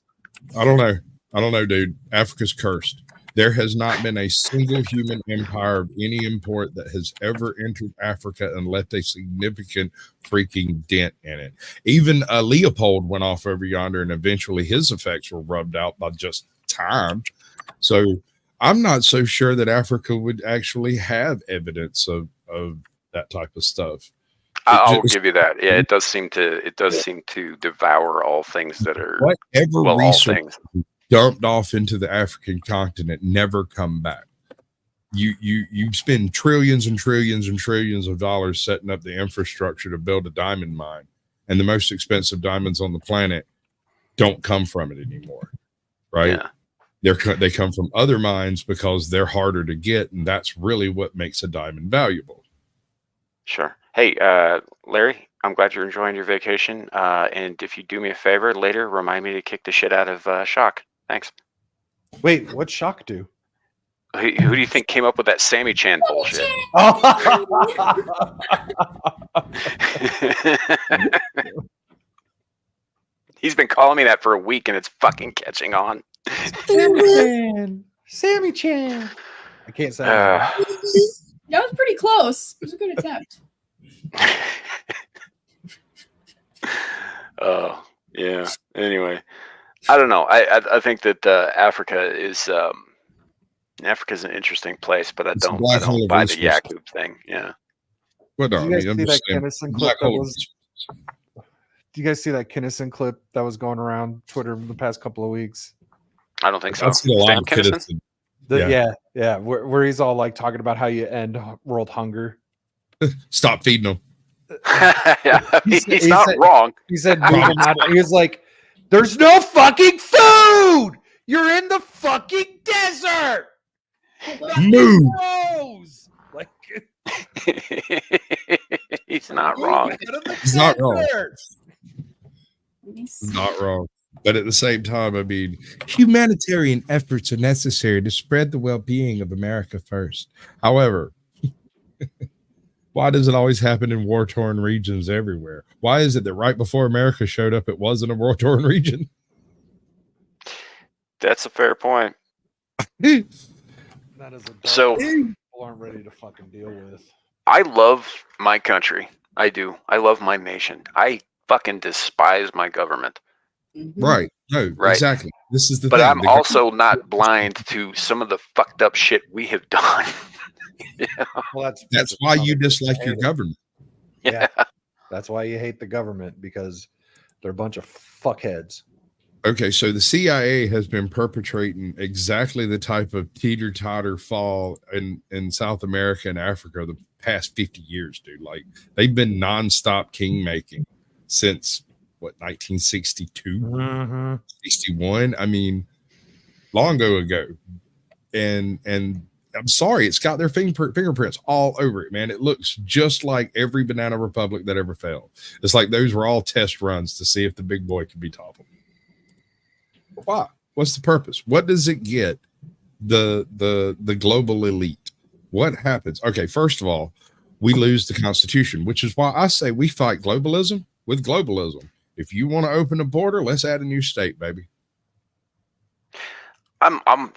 I don't know, dude. Africa's cursed. There has not been a single human empire of any import that has ever entered Africa and left a significant freaking dent in it. Even Leopold went off over yonder, and eventually his effects were rubbed out by just time. So I'm not so sure that Africa would actually have evidence of that type of stuff. I'll give you that. Yeah, it does seem to devour all things that are Whatever all resource things. dumped off into the African continent never come back. You spend trillions and trillions and trillions of dollars setting up the infrastructure to build a diamond mine, and the most expensive diamonds on the planet don't come from it anymore, right? Yeah. They come from other mines because they're harder to get, and that's really what makes a diamond valuable. Sure. Hey, Larry, I'm glad you're enjoying your vacation. And if you do me a favor later, remind me to kick the shit out of Shock. Thanks. Wait, what's Shock do? Who do you think came up with that Sammy Chan bullshit? He's been calling me that for a week, and it's fucking catching on. Sammy Chan. I can't say. That was pretty close. It was a good attempt. Oh, yeah. Anyway, I don't know. I think that Africa's an interesting place, but I It's a don't black hole of buy the resources. Yakub thing. Yeah. What Did you guys I'm see just that saying, Kinnison clip black that hole of was? Do you guys see that Kinnison clip that was going around Twitter the past couple of weeks? I don't think so. I've seen a lot Sam of Kinison? Kinnison. Yeah, where he's all like talking about how you end world hunger. Stop feeding them. Yeah, He he's not said- wrong. He said, he was like, "There's no fucking food. You're in the fucking desert. Move. Gross." Like, He's not wrong. He's not wrong. desert. Not wrong. But at the same time, I mean, humanitarian efforts are necessary to spread the well-being of America first. However, why does it always happen in war-torn regions everywhere? Why is it that right before America showed up, it wasn't a war-torn region? That's a fair point. That is a So people aren't ready to fucking deal with. I love my country. I do. I love my nation. I fucking despise my government. Right. No, Right. exactly. This is the But thing. I'm The also not blind to some of the fucked up shit we have done. Well, That's why you dislike your government. Yeah. That's why you hate the government, because they're a bunch of fuckheads. Okay, so the CIA has been perpetrating exactly the type of teeter-totter fall in South America and Africa the past 50 years, dude. Like, they've been nonstop king making since what, 1962, 61? I mean, long ago. And I'm sorry, it's got their fingerprints all over it, man. It looks just like every banana republic that ever failed. It's like those were all test runs to see if the big boy could be toppled. Why? What's the purpose? What does it get the global elite? What happens? Okay, first of all, we lose the Constitution, which is why I say we fight globalism with globalism. If you want to open a border, let's add a new state, baby.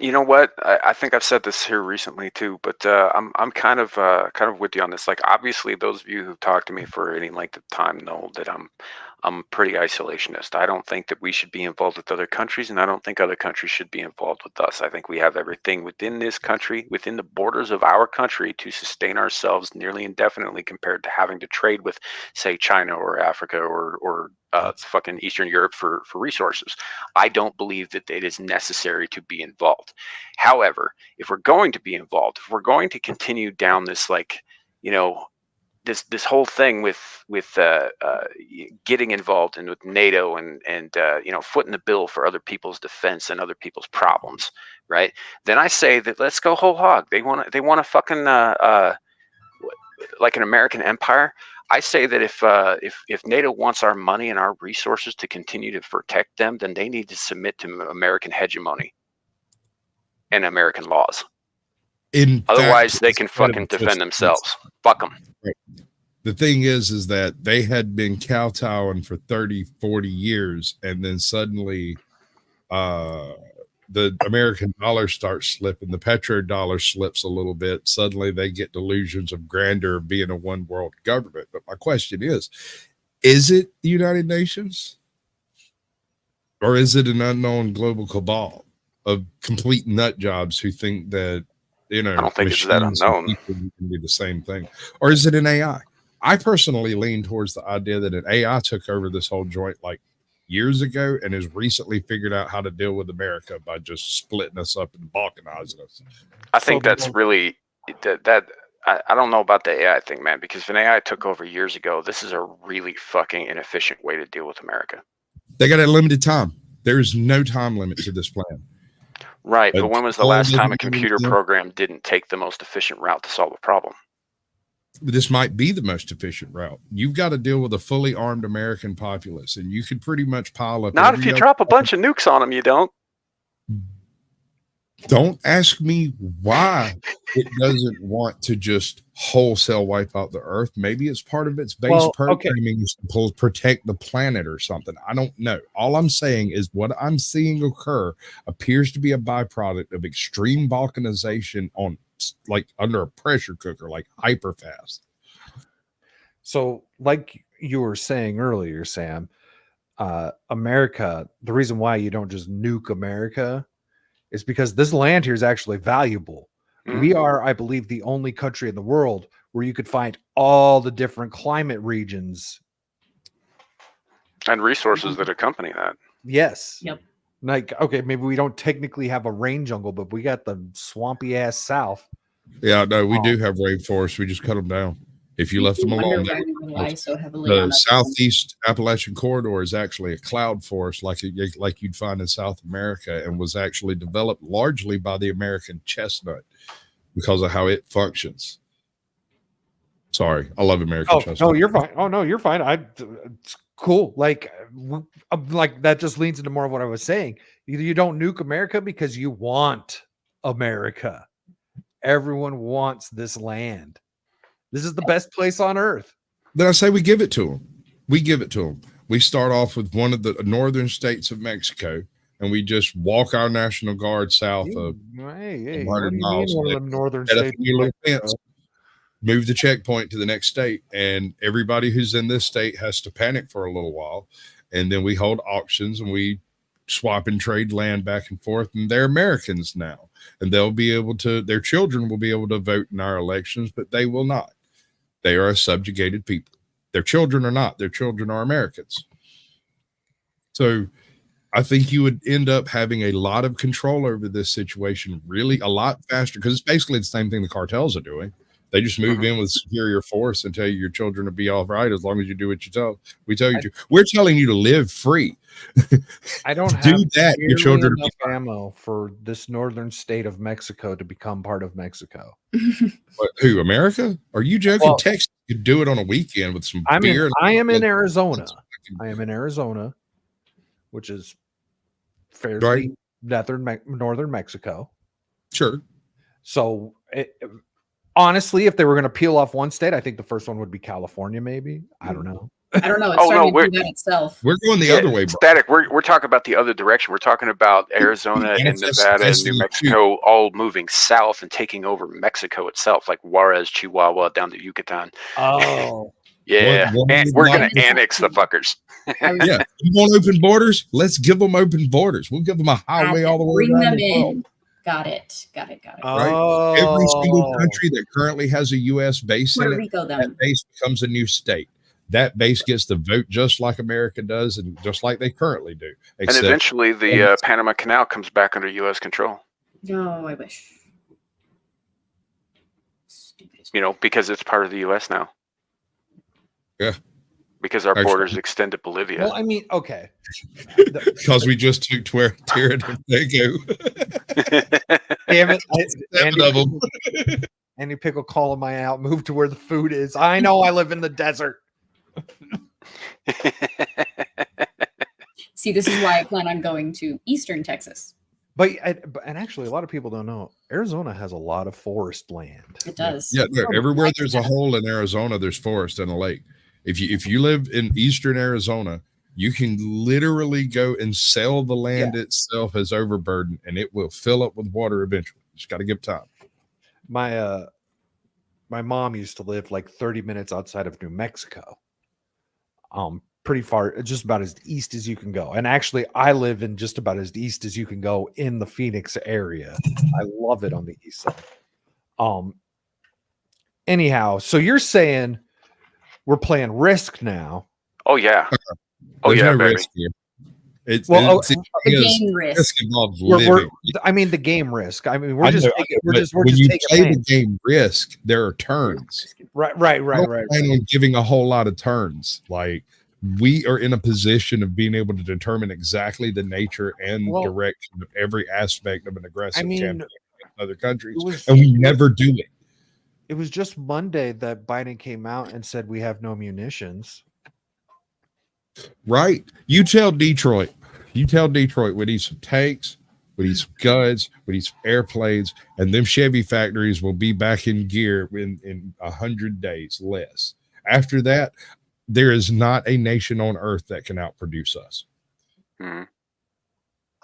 You know what? I think I've said this here recently too, but I'm kind of with you on this. Like, obviously, those of you who've talked to me for any length of time know that I'm pretty isolationist. I don't think that we should be involved with other countries, and I don't think other countries should be involved with us. I think we have everything within this country, within the borders of our country, to sustain ourselves nearly indefinitely compared to having to trade with, say, China or Africa or fucking Eastern Europe for resources. I don't believe that it is necessary to be involved. However, if we're going to be involved, if we're going to continue down this, like, you know, this whole thing with getting involved and with NATO and you know, footing the bill for other people's defense and other people's problems, right? Then I say that let's go whole hog. They want to fucking like an American empire. I say that if NATO wants our money and our resources to continue to protect them, then they need to submit to American hegemony and American laws. Otherwise, they can fucking defend themselves. Fuck them. Right. The thing is that they had been kowtowing for 30, 40 years, and then suddenly the American dollar starts slipping, the petrodollar slips a little bit. Suddenly they get delusions of grandeur of being a one world government. But my question is it the United Nations? Or is it an unknown global cabal of complete nut jobs who think that, you know, I don't think it's that unknown. Can do the same thing? Or is it an AI? I personally lean towards the idea that an AI took over this whole joint like years ago and has recently figured out how to deal with America by just splitting us up and balkanizing us. I think that's really that. I don't know about the AI thing, man, because if an AI took over years ago, this is a really fucking inefficient way to deal with America. They got a limited time. There's no time limit to this plan. Right, but But when was the all last time a living computer things- program didn't take the most efficient route to solve a problem? This might be the most efficient route. You've got to deal with a fully armed American populace, and you could pretty much pile up. Not if every you other- drop a bunch of nukes on them, you don't. Don't ask me why it doesn't want to just wholesale wipe out the earth. Maybe it's part of its base Well, okay. programming is to protect the planet or something. I don't know. All I'm saying is what I'm seeing occur appears to be a byproduct of extreme balkanization on like under a pressure cooker, like hyper fast. So, like you were saying earlier, Sam, America, the reason why you don't just nuke America is because this land here is actually valuable. Mhm. We are, I believe, the only country in the world where you could find all the different climate regions. And resources that accompany that. Yes. Yep. Like, okay, maybe we don't technically have a rain jungle, but we got the swampy ass south. Yeah, no, we Oh. do have rainforests. We just cut them down. If you left them Wonder alone, why they we would- rely so heavily on the us. southeast Appalachian corridor is actually a cloud forest like you'd find in South America, and was actually developed largely by the American chestnut because of how it functions. Sorry, I love American Oh, chestnut. no, you're fine. Oh, no, you're fine. It's cool. Like that just leads into more of what I was saying. Either you don't nuke America because you want America. Everyone wants this land. This is the best place on earth. Then I say we give it to them. We give it to them. We start off with one of the northern states of Mexico, and we just walk our National Guard south of Hey, 100 what do you mean miles one of away. them northern set up states? a new little fence, move the checkpoint to the next state, and everybody who's in this state has to panic for a little while, and then we hold auctions and we swap and trade land back and forth, and they're Americans now, and they'll be able to, their children will be able to vote in our elections, but they will not. They are a subjugated people. Their children are not. Their children are Americans. So I think you would end up having a lot of control over this situation really a lot faster, because it's basically the same thing the cartels are doing. They just move in with superior force and tell you your children will be all right as long as you do what we tell you to. We're telling you to live free. I don't Do have that, your nearly children will be enough ammo for this northern state of Mexico to become part of Mexico. What, who, America? Are you joking? Well, Texas could do it on a weekend with some I mean, beer. I am in Arizona. I am in Arizona, which is fairly northern Mexico. Sure. So, honestly, if they were going to peel off one state, I think the first one would be California. Maybe, I don't know. I don't know. It's Oh, no, starting we're- to do that itself. We're going the Yeah, other way, bro. Static. We're talking about the other direction. We're talking about Arizona and That's- Nevada that's and New the- Mexico all moving south and taking over Mexico itself, like Juarez, Chihuahua, down to Yucatan. Oh, Yeah, One and is we're not- gonna annex the fuckers. Yeah. You want open borders? Let's give them open borders. We'll give them a highway all the way Bring around them the world. in. Got it. Right. Right. Every single country that currently has a U.S. base in Puerto it, Rico, that them. base becomes a new state. That base gets to vote just like America does, and just like they currently do. And Except eventually, the Panama Canal comes back under U.S. control. No, I wish. Stupid. You know, because it's part of the U.S. now. Yeah. Because our Actually- borders extend to Bolivia. well, I mean, okay. because we just took Tierra del Fuego. Damn it. Seven of them. Andy Pickle calling my out. Move to where the food is. I know I live in the desert. See, this is why I plan on going to Eastern Texas. And actually, a lot of people don't know Arizona has a lot of forest land. It does. Yeah, no, Oh, everywhere like there's a that. hole in Arizona, there's forest and a lake. If you live in eastern Arizona, you can literally go and sell the land itself as overburden, and it will fill up with water eventually. Just got to give time. My mom used to live like 30 minutes outside of New Mexico. Pretty far, just about as east as you can go. And actually, I live in just about as east as you can go in the Phoenix area. I love it on the east side. Anyhow, so you're saying we're playing Risk now. Oh yeah. Oh There's yeah, no baby. risk here. It's, Well, it's, The it's- game risk. risk involves We're- living. I mean, the game Risk. I mean, we're I just know, taking, we're but just we're when just you taking play the land. game Risk, there are turns. Right. I don't plan on giving a whole lot of turns. Like we are in a position of being able to determine exactly the nature and Well, direction of every aspect of an aggressive mean, campaign in other countries, it was- and we never do it. It was just Monday that Biden came out and said we have no munitions. Right? You tell Detroit we need some tanks, we need some guns, we need some airplanes, and them Chevy factories will be back in gear in 100 days less. After that, there is not a nation on earth that can outproduce us. Mhm.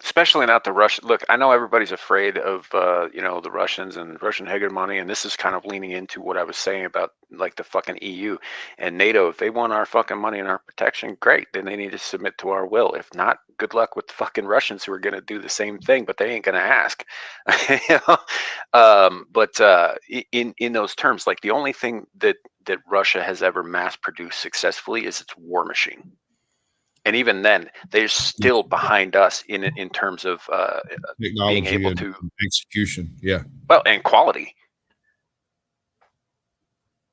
Especially not the Russian. Look, I know everybody's afraid of the Russians and Russian hegemony, and this is kind of leaning into what I was saying about like the fucking EU and NATO. If they want our fucking money and our protection, great. Then they need to submit to our will. If not, good luck with the fucking Russians who are going to do the same thing, but they ain't going to ask. In those terms, like the only thing that Russia has ever mass produced successfully is its war machine. And even then, they're still behind us in terms of being Technology able and to, execution. Yeah. well, and quality.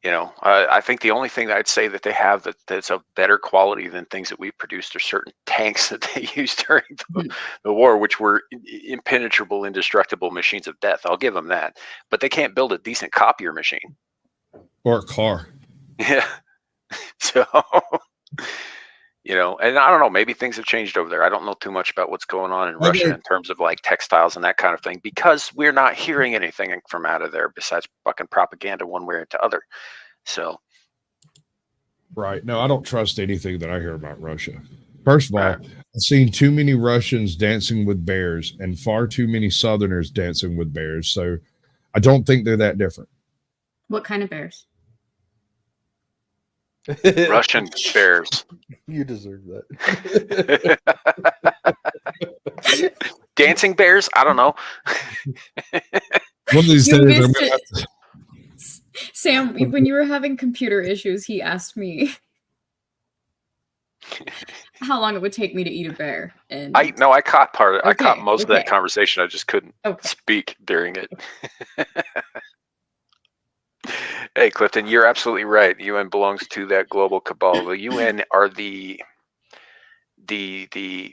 I think the only thing that I'd say that they have that's of better quality than things that we produced are certain tanks that they used during the war, which were impenetrable, indestructible machines of death. I'll give them that. But they can't build a decent copier machine. Or a car. Yeah. So... and I don't know, maybe things have changed over there. I don't know too much about what's going on in Russia in terms of like textiles and that kind of thing, because we're not hearing anything from out of there besides fucking propaganda one way or the other. So. Right. No, I don't trust anything that I hear about Russia. First of all, I've seen too many Russians dancing with bears and far too many Southerners dancing with bears. So I don't think they're that different. What kind of bears? Russian bears. You deserve that. Dancing bears? I don't know. One of these You days, I'm missed gonna it. have to... Sam, when you were having computer issues, he asked me how long it would take me to eat a bear. And I caught part of it. I caught most of that okay. conversation. I just couldn't speak during it. Hey, Clifton, you're absolutely right. The UN belongs to that global cabal. The UN are the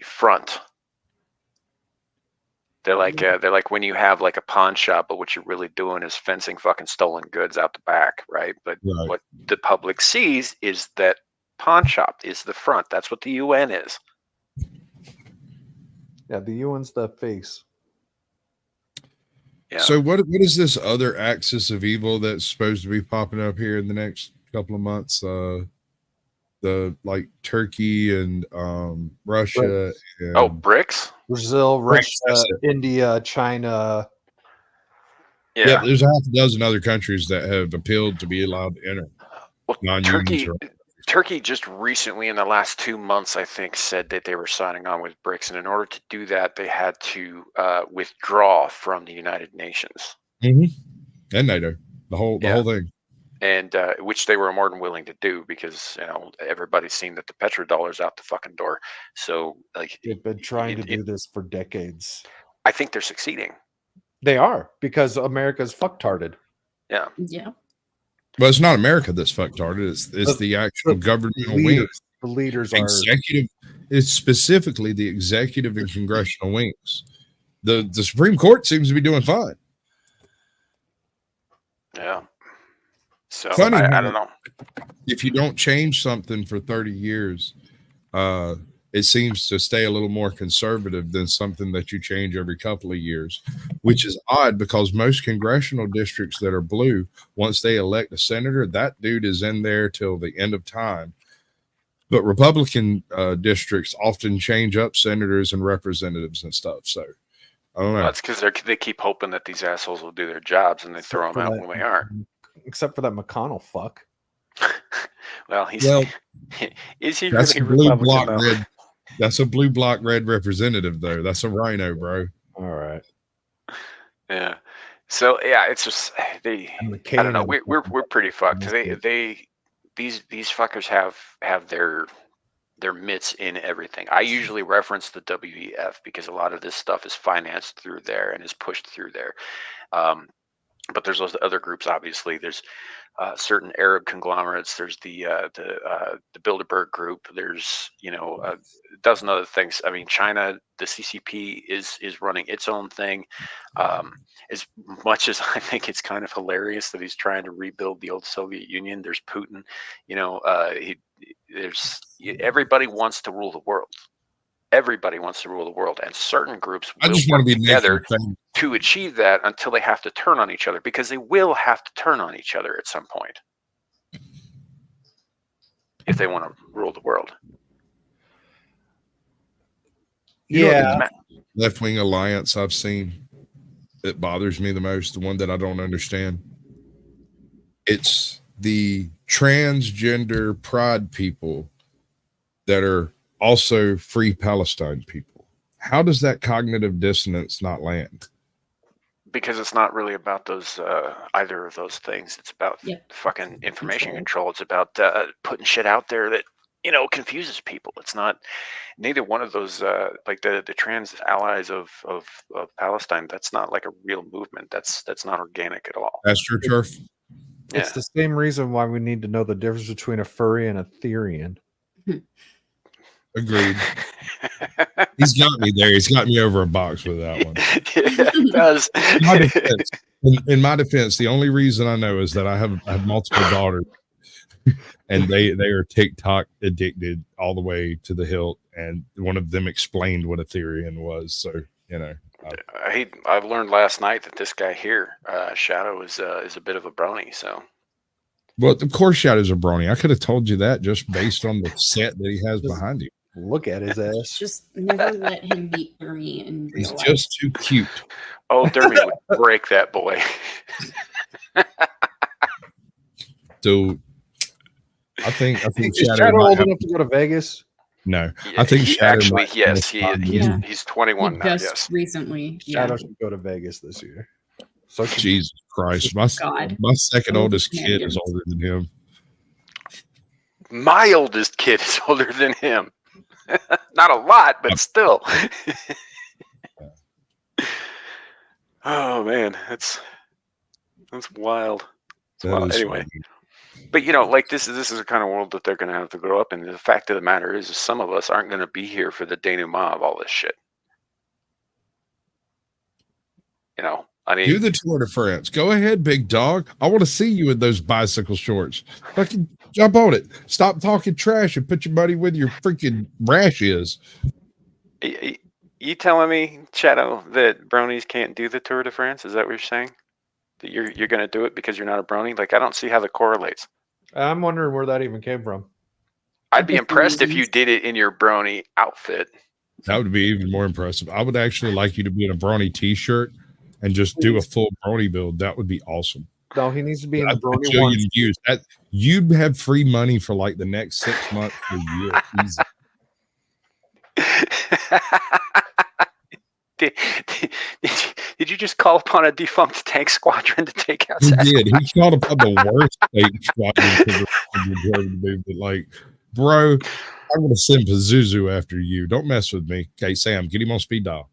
front. They're like when you have like a pawn shop, but what you're really doing is fencing fucking stolen goods out the back, right? But what the public sees is that pawn shop is the front. That's what the UN is. Yeah, the UN's the face. Yeah. So what is this other axis of evil that's supposed to be popping up here in the next couple of months? The like Turkey and Russia. And BRICS? Brazil, Russia, India, China. Yeah, there's a half a dozen other countries that have appealed to be allowed to enter. Well, Turkey just recently, in the last 2 months, I think, said that they were signing on with BRICS, and in order to do that, they had to withdraw from the United Nations. Mm-hmm. And NATO, the whole thing, and which they were more than willing to do because everybody's seen that the petrodollar's out the fucking door. So like they've been trying to do this for decades. I think they're succeeding. They are, because America's fucktarded. Yeah. Yeah. Well, it's not America that's fucktarded. It's the actual governmental wings. The leaders executive. It's specifically the executive and congressional wings. The Supreme Court seems to be doing fine. Yeah. So Funny, I don't know. If you don't change something for 30 years, it seems to stay a little more conservative than something that you change every couple of years, which is odd because most congressional districts that are blue, once they elect a senator, that dude is in there till the end of time. But Republican districts often change up senators and representatives and stuff. So I don't know. That's because they keep hoping that these assholes will do their jobs and they throw them out when they aren't. Except for that McConnell fuck. Well, is he that's really a blue Republican, block though? red? That's a blue block red representative, though. That's a rhino, bro. All right. Yeah. So yeah, it's just I don't know. We're pretty fucked. These fuckers have their mitts in everything. I usually reference the WEF because a lot of this stuff is financed through there and is pushed through there. but there's those other groups. Obviously, there's certain Arab conglomerates. There's the Bilderberg group. There's a dozen other things. I mean, China, the CCP is running its own thing. As much as I think it's kind of hilarious that he's trying to rebuild the old Soviet Union, there's Putin. Everybody wants to rule the world. Everybody wants to rule the world, and certain groups I will just want to work be together together. to achieve that until they have to turn on each other, because they will have to turn on each other at some point if they want to rule the world. Yeah. Left wing alliance I've seen that bothers me the most, the one that I don't understand. It's the transgender pride people that are also free Palestine people. How does that cognitive dissonance not land? Because it's not really about those either of those things. It's about fucking information control. It's about putting shit out there that confuses people. It's not neither one of those like the trans allies of Palestine. That's not like a real movement. That's not organic at all. AstroTurf. It's the same reason why we need to know the difference between a furry and a Therian. Agreed. He's got me there. He's got me over a box with that one. Yeah, it does. In my defense, the only reason I know is that I have multiple daughters, and they are TikTok addicted all the way to the hilt. And one of them explained what a Therian was. So I've learned last night that this guy here, Shadow, is a bit of a brony. So. Well, of course, Shadow's a brony. I could have told you that just based on the set that he has behind him. Look at his ass. Just never let him meet Dermy in real He's life. just too cute. Oh, Dermy would break that boy. So I think Is Shadow Shadow might old have- enough to go to Vegas? No, I think he Shadow actually, might- yes, Yeah. he's 21 now. Just Yes. recently. Shadow should go to Vegas this year. So should Jesus Christ, God. my second Oh, oldest kid is shenanigans. older than him. My oldest kid is older than him. Not a lot, but still. Oh man, that's wild. It's That wild. is Anyway, funny. but like this is the kind of world that they're going to have to grow up in. The fact of the matter is some of us aren't going to be here for the denouement of all this shit. I mean, Do the Tour de France. Go ahead, big dog. I want to see you in those bicycle shorts. Fucking jump on it. Stop talking trash and put your money where your freaking rash is. you telling me, Shadow, that bronies can't do the Tour de France? Is that what you're saying? That you're going to do it because you're not a brony? Like, I don't see how that correlates. I'm wondering where that even came from. I'd be impressed if you did it in your brony outfit. That would be even more impressive. I would actually like you to be in a brony t-shirt and just do a full brony build. That would be awesome. No, he needs to be in I the would Brony show one. you to use that. You'd have free money for like the next 6 months to a year. Easy. Did you just call upon a defunct tank squadron to take out He Sasquatch? did. He called upon the worst state squadron to the movement. Like, bro, I'm going to send Pazuzu after you. Don't mess with me. Okay, Sam, get him on speed dial.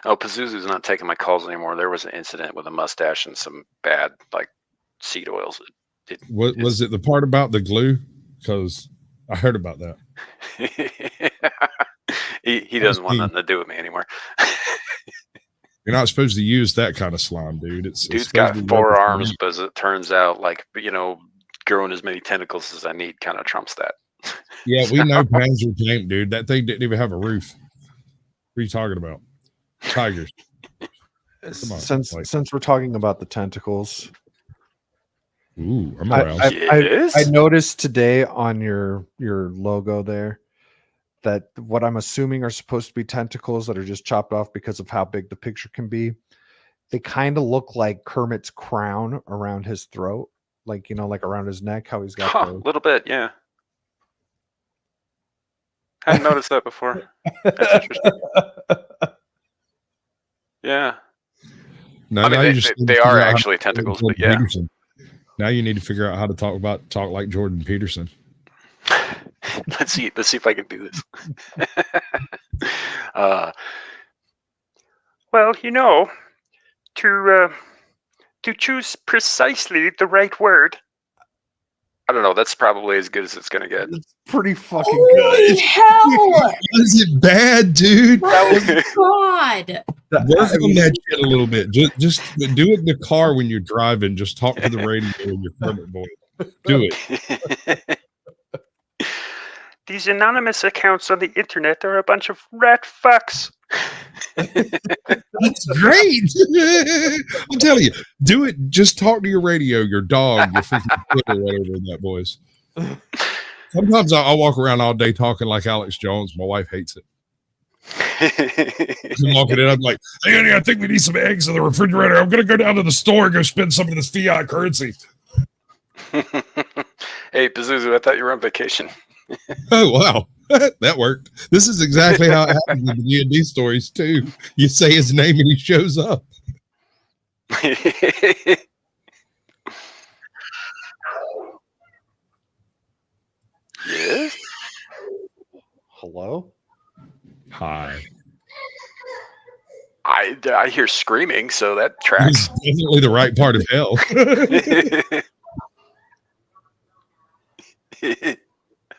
Oh, Pazuzu's not taking my calls anymore. There was an incident with a mustache and some bad seed oils. Was it the part about the glue? Because I heard about that. he doesn't want nothing to do with me anymore. You're not supposed to use that kind of slime, dude. It's Dude's supposed got to be 4 rubber arms, slime. but as it turns out, growing as many tentacles as I need kind of trumps that. Yeah, we know Panzer tank, dude. That thing didn't even have a roof. What are you talking about? Tigers. Come on, Since we're talking about the tentacles, ooh, I'm aroused. I noticed today on your logo there that what I'm assuming are supposed to be tentacles that are just chopped off because of how big the picture can be. They kind of look like Kermit's crown around his throat, like around his neck. How he's got A little bit, yeah. Hadn't noticed that before. That's interesting. Yeah. No, I mean, now you just they are actually tentacles, but yeah. Peterson. Now you need to figure out how to talk like Jordan Peterson. Let's see if I can do this. Well, to choose precisely the right word. I don't know. That's probably as good as it's gonna get. It's pretty fucking Holy good. hell! Is it bad, dude? God. Work on that shit a little bit. Just do it in the car when you're driving. Just talk to the radio in your permit voice. Do it. These anonymous accounts on the internet are a bunch of rat fucks. That's great. I'm telling you, do it. Just talk to your radio, your dog, your freaking kid or whatever in that voice. Sometimes I'll walk around all day talking like Alex Jones. My wife hates it. I'm walking in, I'm like, hey, honey, I think we need some eggs in the refrigerator. I'm going to go down to the store and go spend some of this fiat currency. Hey, Pazuzu, I thought you were on vacation. Oh, wow. That worked. This is exactly how it happens in the D&D stories, too. You say his name and he shows up. Yes? Hello? Hi. I hear screaming, so that It's tracks. definitely the right part of hell. I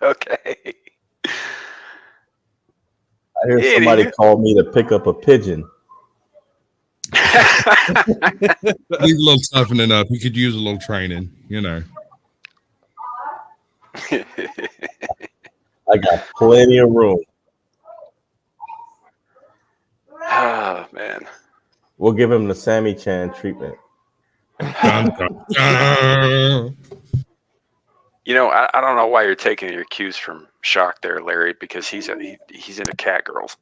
Okay. hear Yeah, somebody yeah. call me to pick up a pigeon. He's a little toughening up. He could use a little training, you know. I got plenty of room. Oh, man. We'll give him the Sammy Chan treatment. Dun, dun, dun. You know, I don't know why you're taking your cues from Shock there, Larry, because he's into cat girls.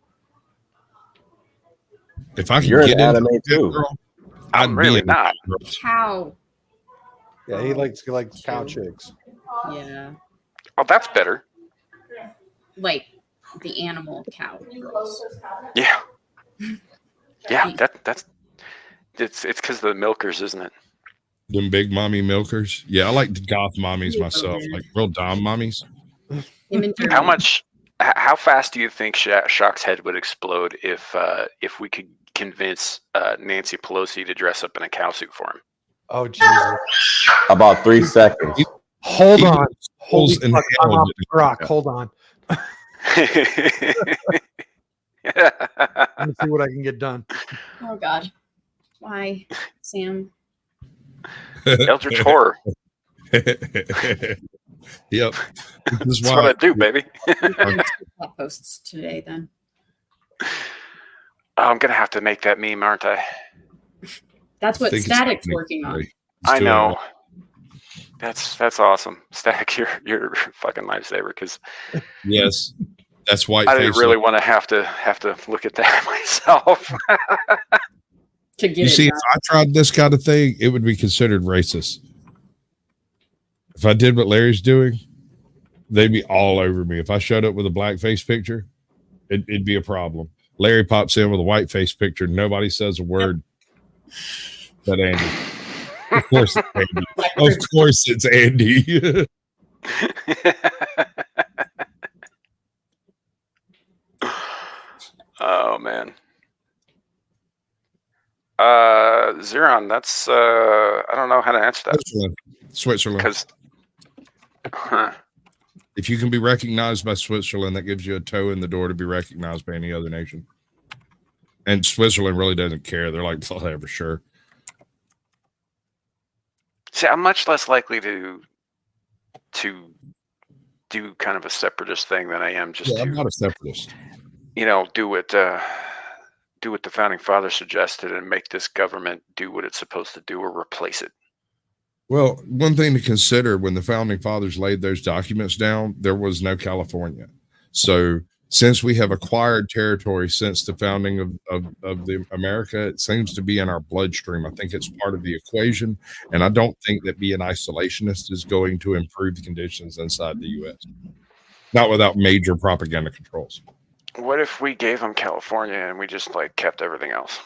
If I could You're get an into anime that too. girl, I'm I'd really be not. Cow. Yeah, he likes cow chicks. Yeah. Oh, that's better. Like the animal cow girls. Yeah. Yeah, that's it's because of the milkers, isn't it? them big mommy milkers. Yeah, I like the goth mommies myself, like real dom mommies. How fast do you think Shock's head would explode if we could convince Nancy Pelosi to dress up in a cow suit for him? Oh, Jesus. About 3 seconds. Hold on. Holy in fuck, I'm hell off did- the rock. Hold on. Let me see what I can get done. Oh God. Why, Sam? Eldritch horror. Yep. That's what I do, baby. Blog posts today then. I'm gonna have to make that meme, aren't I? That's what think it's Static's technically- working on. I know. That's awesome. Static, you're a fucking lifesaver because Yes. That's white. I didn't really want to have to look at that myself. To get You it see, if done. I tried this kind of thing, it would be considered racist. If I did what Larry's doing, they'd be all over me. If I showed up with a blackface picture, it'd be a problem. Larry pops in with a white face picture. Nobody says a word. But Andy. Of course it's Andy. Of course it's Andy. Oh man. Xeron, that's I don't know how to answer that Switzerland. because If you can be recognized by Switzerland, that gives you a toe in the door to be recognized by any other nation. And Switzerland really doesn't care. They're like, whatever, sure. see, I'm much less likely to do kind of a separatist thing than I am just Yeah, I'm to not a separatist. do what the founding fathers suggested and make this government do what it's supposed to do or replace it. Well, one thing to consider when the founding fathers laid those documents down, there was no California. So since we have acquired territory since the founding of the America, it seems to be in our bloodstream. I think it's part of the equation. And I don't think that being isolationist is going to improve the conditions inside the U.S. Not without major propaganda controls. What if we gave them California and we just like kept everything else?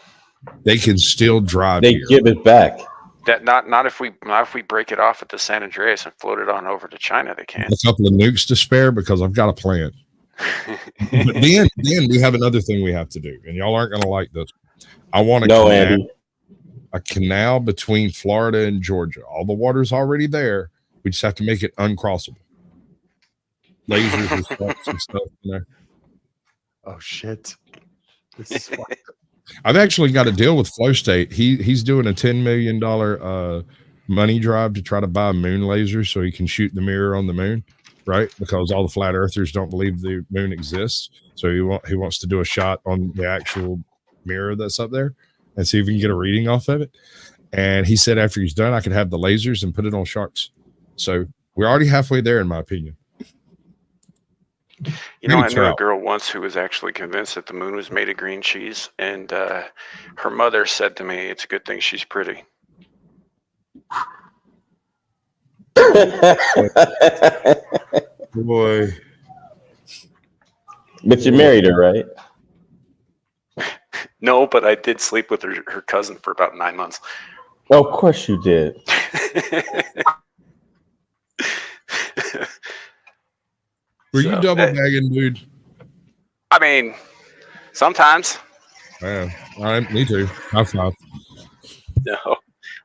They can still drive They here. give it back. That not if we break it off at the San Andreas and float it on over to China. They can't. A couple of nukes to spare because I've got a plan. But then we have another thing we have to do, and y'all aren't going to like this. I want to No, Andy. a canal between Florida and Georgia. All the water's already there. We just have to make it uncrossable. Lasers and stuff in there. Oh shit! This is fun. I've actually got a deal with Flow State. He's doing a $10 million money drive to try to buy a moon laser so he can shoot the mirror on the moon, right? Because all the flat earthers don't believe the moon exists. So he wants to do a shot on the actual mirror that's up there and see if we can get a reading off of it. And he said after he's done, I could have the lasers and put it on sharks. So we're already halfway there, in my opinion. You know, I knew a girl once who was actually convinced that the moon was made of green cheese, and her mother said to me, "It's a good thing she's pretty." Boy. But you married her, right? No, but I did sleep with her cousin for about 9 months. Oh, of course you did. Were you double bagging, dude? I mean, sometimes. Yeah, all right, me too. High five. No.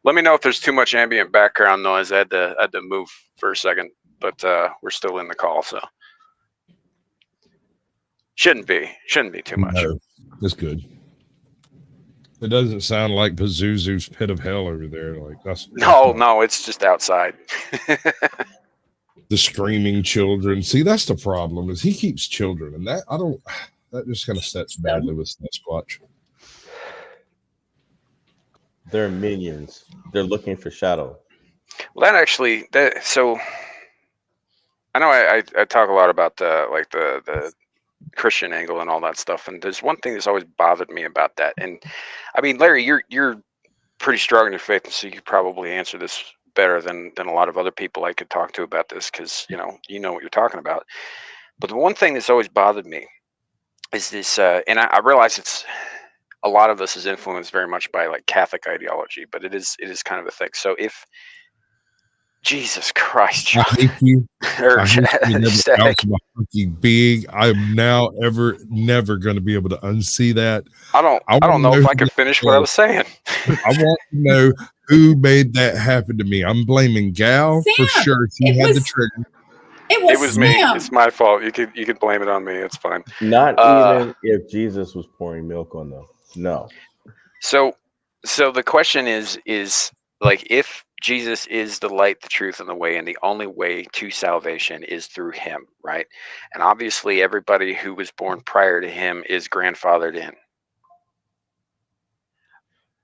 Let me know if there's too much ambient background noise. I had to move for a second, but we're still in the call, so shouldn't be too much. No, that's good. It doesn't sound like Pazuzu's pit of hell over there. Like that's no, it's just outside. The screaming children. See, that's the problem. Is he keeps children, and that just kind of sets badly with Sasquatch. They're minions. They're looking for Shadow. Well, so I know I talk a lot about the Christian angle and all that stuff, and there's one thing that's always bothered me about that. And I mean, Larry, you're pretty strong in your faith, and so you could probably answer this better than a lot of other people I could talk to about this, because you know what you're talking about. But the one thing that's always bothered me is this, and I realize it's a lot of this is influenced very much by like Catholic ideology, but it is kind of a thing. So if Jesus Christ, I hate you. or I hate you Static, big. I'm now never going to be able to unsee that. I don't know if I can finish what I was saying. I want to know who made that happen to me. I'm blaming Gal for sure. She had the trigger. It was me. It's my fault. You could blame it on me. It's fine. Not even if Jesus was pouring milk on them. No. So the question is like, if Jesus is the light, the truth, and the way, and the only way to salvation is through him, right? And obviously everybody who was born prior to him is grandfathered in.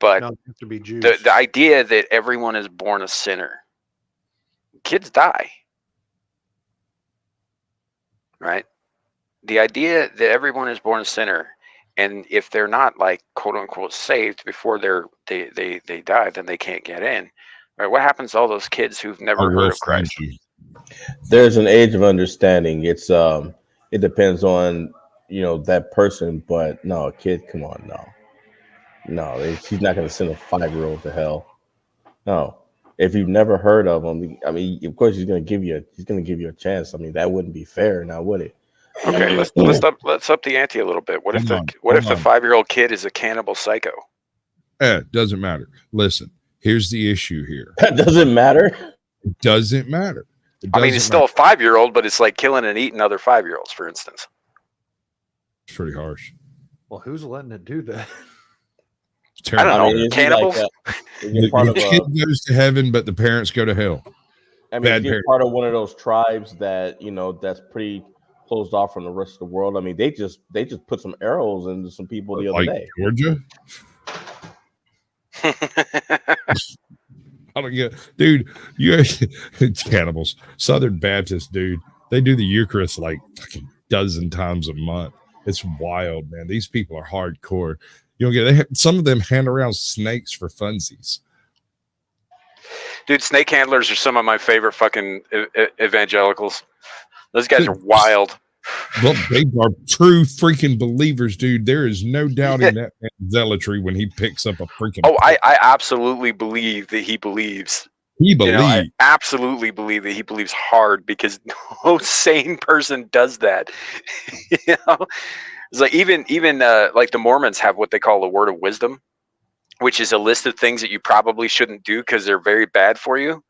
But Don't have to be Jews. the idea that everyone is born a sinner, kids die, right? The idea that everyone is born a sinner, and if they're not like quote unquote saved before they die, then they can't get in. Right? What happens to all those kids who've never heard of Christ? There's an age of understanding. It's it depends on that person, but no, a kid, come on, no, he's not going to send a 5-year-old to hell. No, if you've never heard of him, I mean, of course he's going to give you a chance. I mean, that wouldn't be fair, now would it? Okay, let's up the ante a little bit. What if the 5-year-old kid is a cannibal psycho? It doesn't matter. Listen, here's the issue here. That doesn't matter. It doesn't matter. I mean, it's still a 5-year-old, but it's like killing and eating other 5-year-olds, for instance. It's pretty harsh. Well, who's letting it do that? I don't know. Cannibals. The kid goes to heaven, but the parents go to hell. I mean, if you're part of one of those tribes that that's pretty closed off from the rest of the world. I mean, they just put some arrows into some people the other day. Georgia. I don't get, dude. Cannibals, Southern Baptist, dude. They do the Eucharist like fucking dozen times a month. It's wild, man. These people are hardcore. You don't get some of them hand around snakes for funsies. Dude, snake handlers are some of my favorite fucking evangelicals. Those guys are wild. Well, they are true freaking believers, dude. There is no doubting that man's zealotry when he picks up a freaking. Oh, I absolutely believe that he believes. He believes. I absolutely believe that he believes hard, because no sane person does that. It's like even like the Mormons have what they call the word of wisdom, which is a list of things that you probably shouldn't do because they're very bad for you,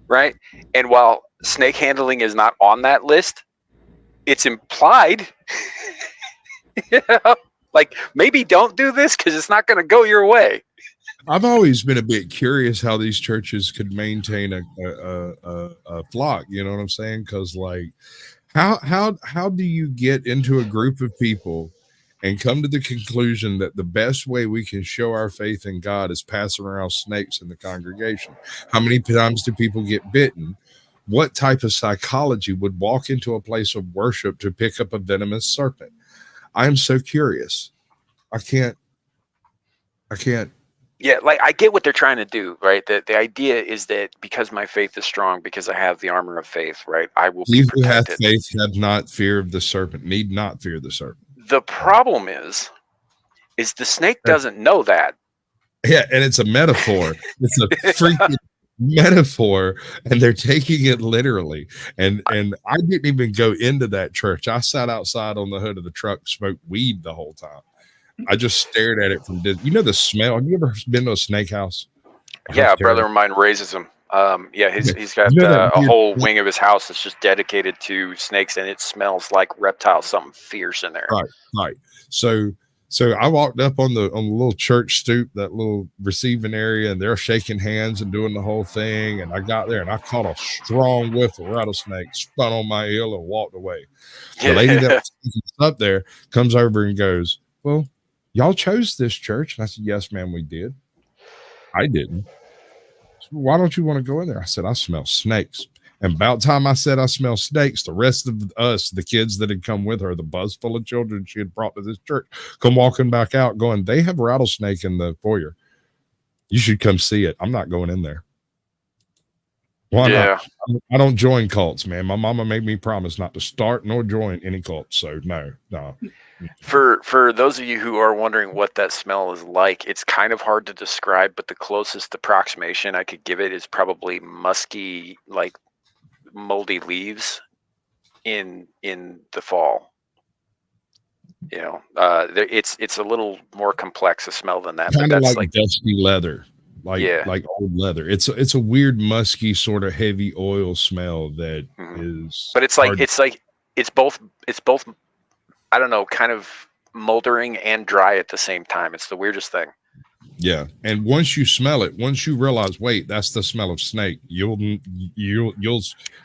right? And while snake handling is not on that list, it's implied, you know, like maybe don't do this because it's not going to go your way. I've always been a bit curious how these churches could maintain a flock. You know what I'm saying? Because like, how do you get into a group of people and come to the conclusion that the best way we can show our faith in God is passing around snakes in the congregation? How many times do people get bitten? What type of psychology would walk into a place of worship to pick up a venomous serpent? I am so curious. I can't. Yeah, like I get what they're trying to do, right? The idea is that because my faith is strong, because I have the armor of faith, right? I will be He who hath protected. faith have not fear of the serpent, need not fear the serpent. The problem is the snake doesn't know that. Yeah, and it's a metaphor. It's a freaking metaphor, and they're taking it literally. And I didn't even go into that church. I sat outside on the hood of the truck, smoked weed the whole time. I just stared at it from distance. You know the smell. Have you ever been to a snake house? Yeah, a brother of mine raises them. Yeah, he's got You know that a weird- whole wing of his house that's just dedicated to snakes, and it smells like reptiles, something fierce in there. Right. So I walked up on the little church stoop, that little receiving area, and they're shaking hands and doing the whole thing. And I got there and I caught a strong whiff of rattlesnake, spun on my heel and walked away. The lady that was up there comes over and goes, "Well, y'all chose this church." And I said, "Yes, ma'am, we did." I didn't. So why don't you want to go in there? I said, "I smell snakes." And about time I said I smell snakes, the rest of us, the kids that had come with her, the bus full of children she had brought to this church, come walking back out going, "They have a rattlesnake in the foyer. You should come see it." I'm not going in there. Why not? I don't join cults, man. My mama made me promise not to start nor join any cult. So no. For those of you who are wondering what that smell is like, it's kind of hard to describe, but the closest approximation I could give it is probably musky, like moldy leaves in the fall. You know, it's a little more complex a smell than that. Kind But of that's like dusty leather, like old leather. It's a weird musky sort of heavy oil smell that is. But it's both I don't know, kind of moldering and dry at the same time. It's the weirdest thing. Yeah, and once you smell it, once you realize, wait, that's the smell of snake, you'll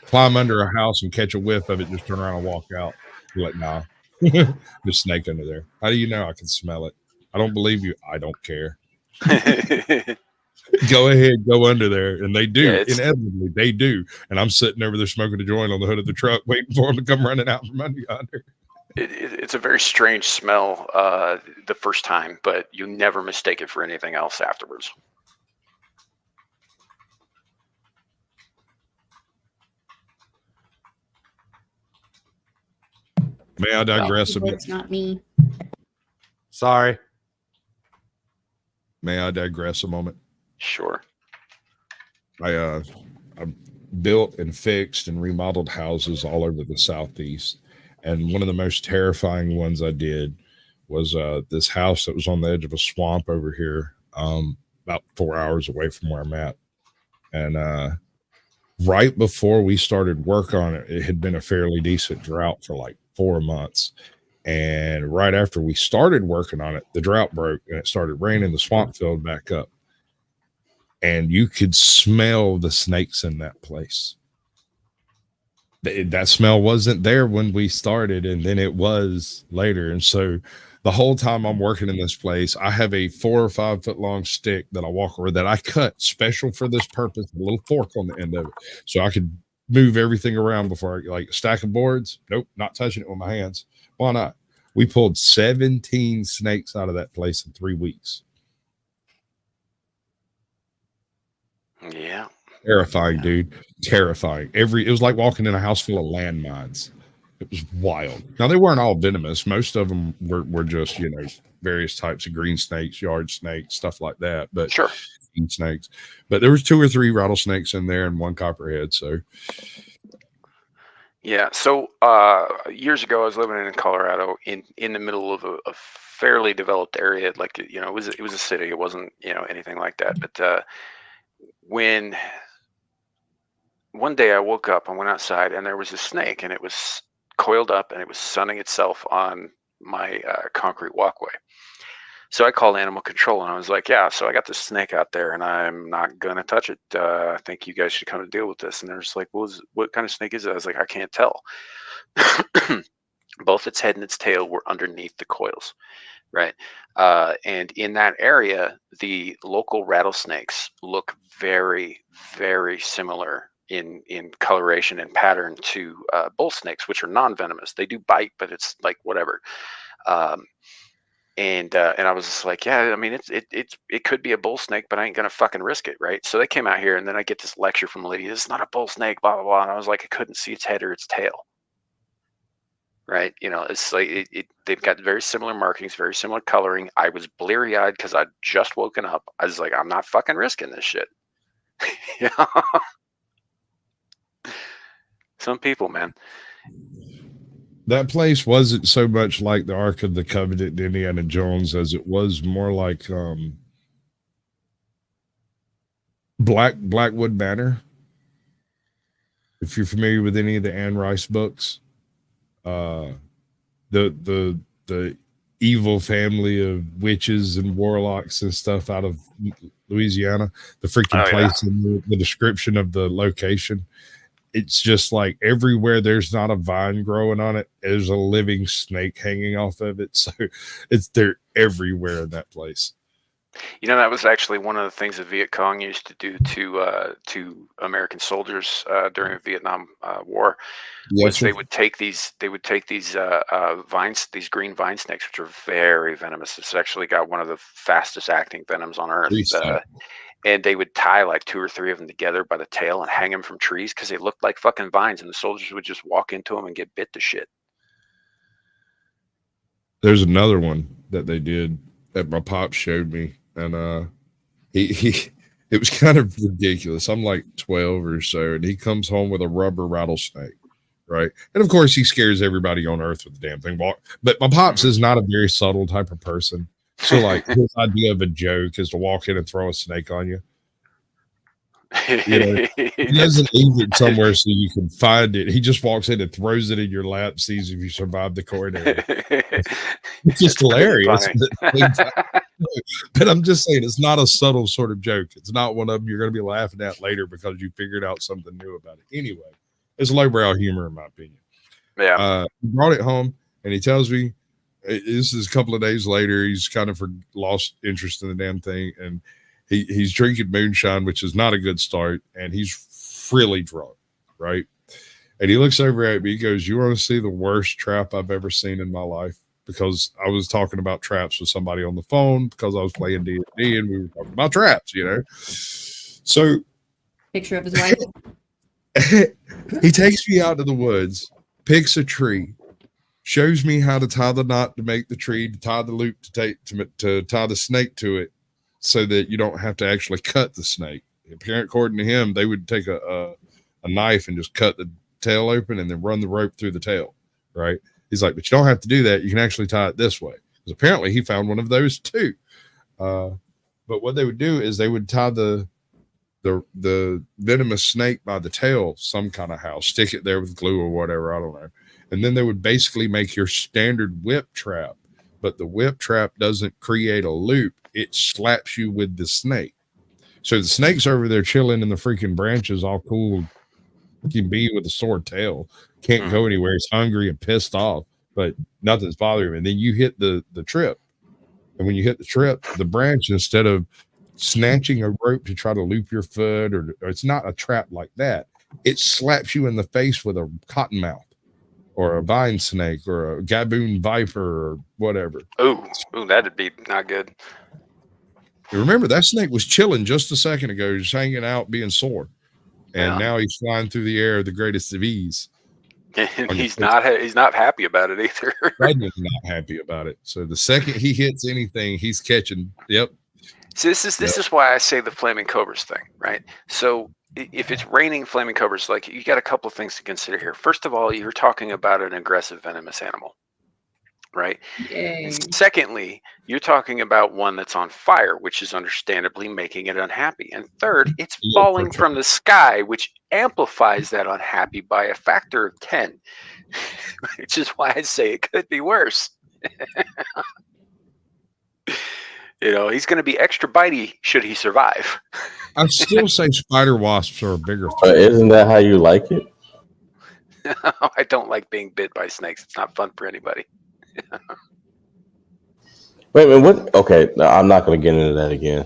climb under a house and catch a whiff of it, just turn around and walk out. You're like, nah, there's snake under there. How do you know? I can smell it. I don't believe you. I don't care. Go ahead, go under there, and they do. Yeah, inevitably, they do. And I'm sitting over there smoking a joint on the hood of the truck, waiting for them to come running out from under yonder. It's a very strange smell the first time, but you never mistake it for anything else afterwards. May I digress a bit? It's not me. Sorry. May I digress a moment? Sure. I built and fixed and remodeled houses all over the Southeast. And one of the most terrifying ones I did was this house that was on the edge of a swamp over here, about 4 hours away from where I'm at. And right before we started work on it, it had been a fairly decent drought for like 4 months. And right after we started working on it, the drought broke and it started raining. The swamp filled back up. And you could smell the snakes in that place. That smell wasn't there when we started, and then it was later. And so the whole time I'm working in this place, I have a 4 or 5 foot long stick that I walk over that I cut special for this purpose, a little fork on the end of it, so I could move everything around before I, like a stack of boards. Nope, not touching it with my hands. Why not? We pulled 17 snakes out of that place in 3 weeks. Yeah. Terrifying, dude. Terrifying. It was like walking in a house full of landmines. It was wild. Now, they weren't all venomous. Most of them were just, various types of green snakes, yard snakes, stuff like that. But sure, snakes. But there was 2 or 3 rattlesnakes in there and 1 copperhead. So, yeah. So years ago, I was living in Colorado in the middle of a fairly developed area. Like, you know, it was a city. It wasn't, you know, anything like that. But when one day I woke up and went outside and there was a snake and it was coiled up and it was sunning itself on my concrete walkway. So I called animal control and I was like, yeah, so I got this snake out there and I'm not going to touch it. I think you guys should come to deal with this. And they're just like, what kind of snake is it? I was like, I can't tell. Both its head and its tail were underneath the coils, right? And in that area, the local rattlesnakes look very, very similar in coloration and pattern to bull snakes, which are non-venomous. They do bite, but it's like whatever. And I was just like, yeah, I mean, it could be a bull snake, but I ain't gonna fucking risk it, right? So they came out here, and then I get this lecture from a lady. This is not a bull snake, blah blah blah. And I was like, I couldn't see its head or its tail, right? You know, it's like they've got very similar markings, very similar coloring. I was bleary eyed because I'd just woken up. I was like, I'm not fucking risking this shit. You know? Some people, man. That place wasn't so much like the Ark of the Covenant in Indiana Jones as it was more like Blackwood Manor. If you're familiar with any of the Anne Rice books, the evil family of witches and warlocks and stuff out of Louisiana, the freaking place and the description of the location. It's just like everywhere there's not a vine growing on it, there's a living snake hanging off of it. So they're everywhere in that place. You know, that was actually one of the things the Viet Cong used to do to American soldiers during the Vietnam War. Was they would take these vines, these green vine snakes, which are very venomous. It's actually got one of the fastest acting venoms on earth. And they would tie like 2 or 3 of them together by the tail and hang them from trees because they looked like fucking vines, and the soldiers would just walk into them and get bit to shit. There's another one that they did that my pop showed me, and it was kind of ridiculous. I'm like 12 or so, and he comes home with a rubber rattlesnake, right? And of course, he scares everybody on earth with the damn thing. But my pops is not a very subtle type of person. So, like, his idea of a joke is to walk in and throw a snake on you. You know, he doesn't leave it somewhere so you can find it. He just walks in and throws it in your lap, sees if you survive the corridor. It's just hilarious. But I'm just saying, it's not a subtle sort of joke. It's not one of them you're going to be laughing at later because you figured out something new about it. Anyway, it's lowbrow humor, in my opinion. Yeah. He brought it home, and he tells me, this is a couple of days later, he's kind of lost interest in the damn thing, and he's drinking moonshine, which is not a good start, and he's really drunk, right? And he looks over at me, he goes, you want to see the worst trap I've ever seen in my life? Because I was talking about traps with somebody on the phone because I was playing D&D, and we were talking about traps, you know? So Picture of his wife. he takes me out to the woods, picks a tree, shows me how to tie the knot to make the tree, to tie the loop to tie the snake to it, so that you don't have to actually cut the snake. According to him, they would take a knife and just cut the tail open and then run the rope through the tail, right? He's like, but you don't have to do that. You can actually tie it this way. Because apparently he found one of those too. But what they would do is they would tie the venomous snake by the tail some kind of how, stick it there with glue or whatever, I don't know. And then they would basically make your standard whip trap, but the whip trap doesn't create a loop. It slaps you with the snake. So the snake's over there chilling in the freaking branches, all cool. Can be with a sore tail, can't go anywhere. He's hungry and pissed off, but nothing's bothering him. And then you hit the trip. And when you hit the trip, the branch, instead of snatching a rope to try to loop your foot, or it's not a trap like that, it slaps you in the face with a cottonmouth or a vine snake or a gaboon viper or whatever. Ooh, that'd be not good. You remember that snake was chilling just a second ago, just hanging out, being sore. And now he's flying through the air, the greatest of ease. And he's not happy about it either. Brendan's not happy about it. So the second he hits anything, he's catching. Yep. So this is why I say the flaming cobras thing, right? So if it's raining flaming cobras, like, you got a couple of things to consider here. First of all, you're talking about an aggressive venomous animal, right? Yay. And secondly, you're talking about one that's on fire, which is understandably making it unhappy. And third, it's Yeah, falling for from the sky, which amplifies that unhappy by a factor of 10, which is why I say it could be worse. You know, he's going to be extra bitey should he survive. I still say spider wasps are a bigger threat. Isn't that how you like it? I don't like being bit by snakes. It's not fun for anybody. Wait a minute. What? Okay, no, I'm not going to get into that again.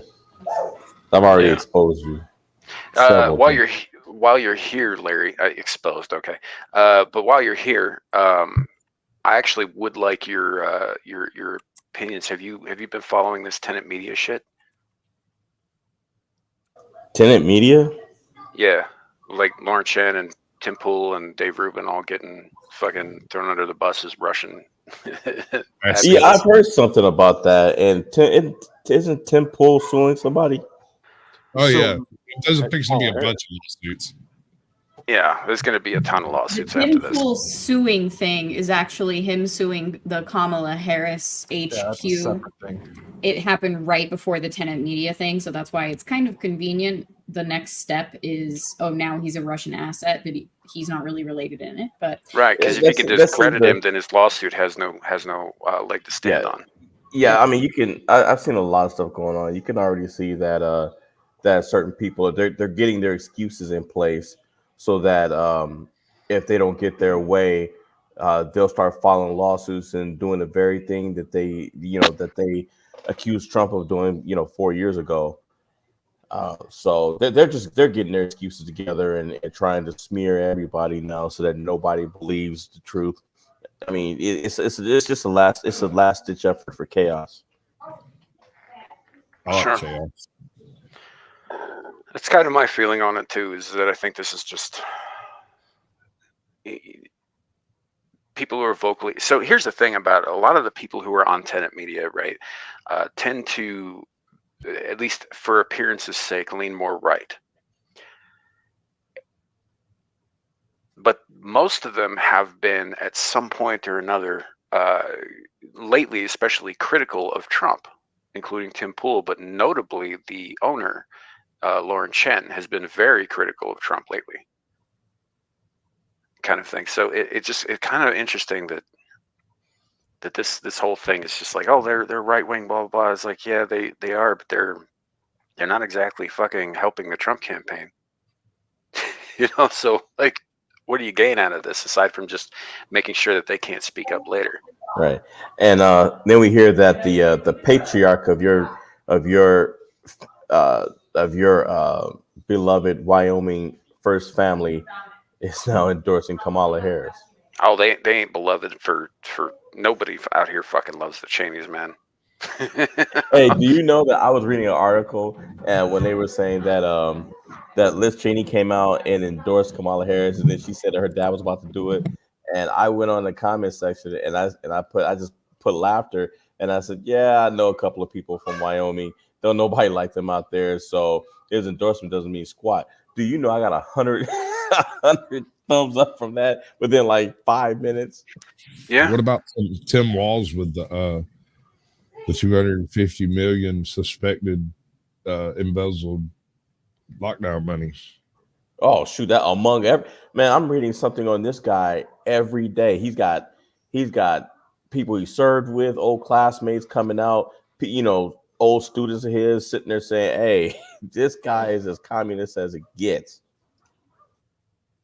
I've already Yeah. exposed you. several While times. you're here, Larry, exposed. Okay, but while you're here, I actually would like your opinions. Have you been following this Tenant Media shit? Tenant Media? Yeah, like Lauren Chen and Tim Pool and Dave Rubin all getting fucking thrown under the bus as Russian. Yeah, I've heard something about that. And isn't Tim Pool suing somebody? Oh, So- yeah. It doesn't fix to be a bunch of lawsuits. Yeah, there's going to be a ton of The lawsuits after Tim this. Pool suing thing is actually him suing the Kamala Harris HQ. Yeah, that's a separate thing. It happened right before the Tenant Media thing, so that's why it's kind of convenient. The next step is, oh, now he's a Russian asset, but he's not really related in it. But Right, because if you can discredit him, then his lawsuit has no leg to stand on. Yeah, I mean, you can. I've seen a lot of stuff going on. You can already see that that certain people they're getting their excuses in place so that if they don't get their way, they'll start filing lawsuits and doing the very thing that they accused Trump of doing 4 years ago. So they're getting their excuses together and trying to smear everybody now so that nobody believes the truth. I mean, it's just a last ditch effort for chaos. I like Sure. chaos. That's kind of my feeling on it too. Is that I think this is just people who are vocally. So here's the thing about a lot of the people who are on Tenant Media, right? Tend to, at least for appearance's sake, lean more right. But most of them have been at some point or another, lately, especially critical of Trump, including Tim Pool, but notably the owner, Lauren Chen, has been very critical of Trump lately. Kind of thing. So it's kind of interesting that this whole thing is just like, oh, they're right wing, blah blah blah. It's like, yeah, they are, but they're not exactly fucking helping the Trump campaign. So like, what do you gain out of this aside from just making sure that they can't speak up later? Right, and then we hear that the patriarch of your beloved Wyoming first family is now endorsing Kamala Harris. Oh, they ain't beloved for nobody out here fucking loves the Cheneys, man. Hey, do you know that I was reading an article and when they were saying that that Liz Cheney came out and endorsed Kamala Harris, and then she said that her dad was about to do it, and I went on the comment section and I just put laughter, and I said, yeah, I know a couple of people from Wyoming. Don't nobody like them out there, so his endorsement doesn't mean squat. Do you know I got 100 thumbs up from that within like 5 minutes? Yeah. What about Tim Walz with the 250 million suspected embezzled lockdown money? Oh shoot, that among man, I'm reading something on this guy every day. He's got people he served with, old classmates coming out, old students of his sitting there saying, hey, this guy is as communist as it gets.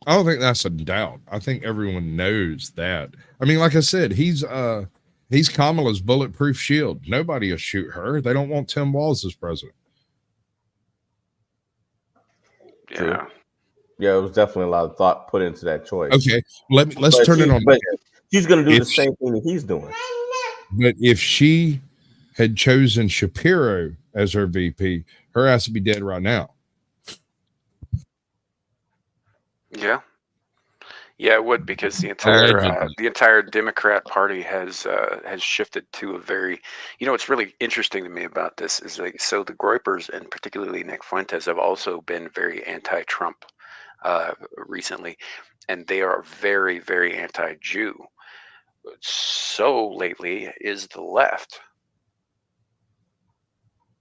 I don't think that's a doubt. I think everyone knows that. I mean, like I said, he's Kamala's bulletproof shield. Nobody will shoot her. They don't want Tim Walz as president. Yeah. Yeah, it was definitely a lot of thought put into that choice. Okay, let's turn it on. But she's going to do If the same thing that he's doing. But if she had chosen Shapiro as her VP, her ass would be dead right now. Yeah. Yeah, it would, because the entire Democrat Party has shifted to a very, what's really interesting to me about this is like, so the Groypers and particularly Nick Fuentes have also been very anti-Trump recently, and they are very, very anti-Jew. so lately is the left,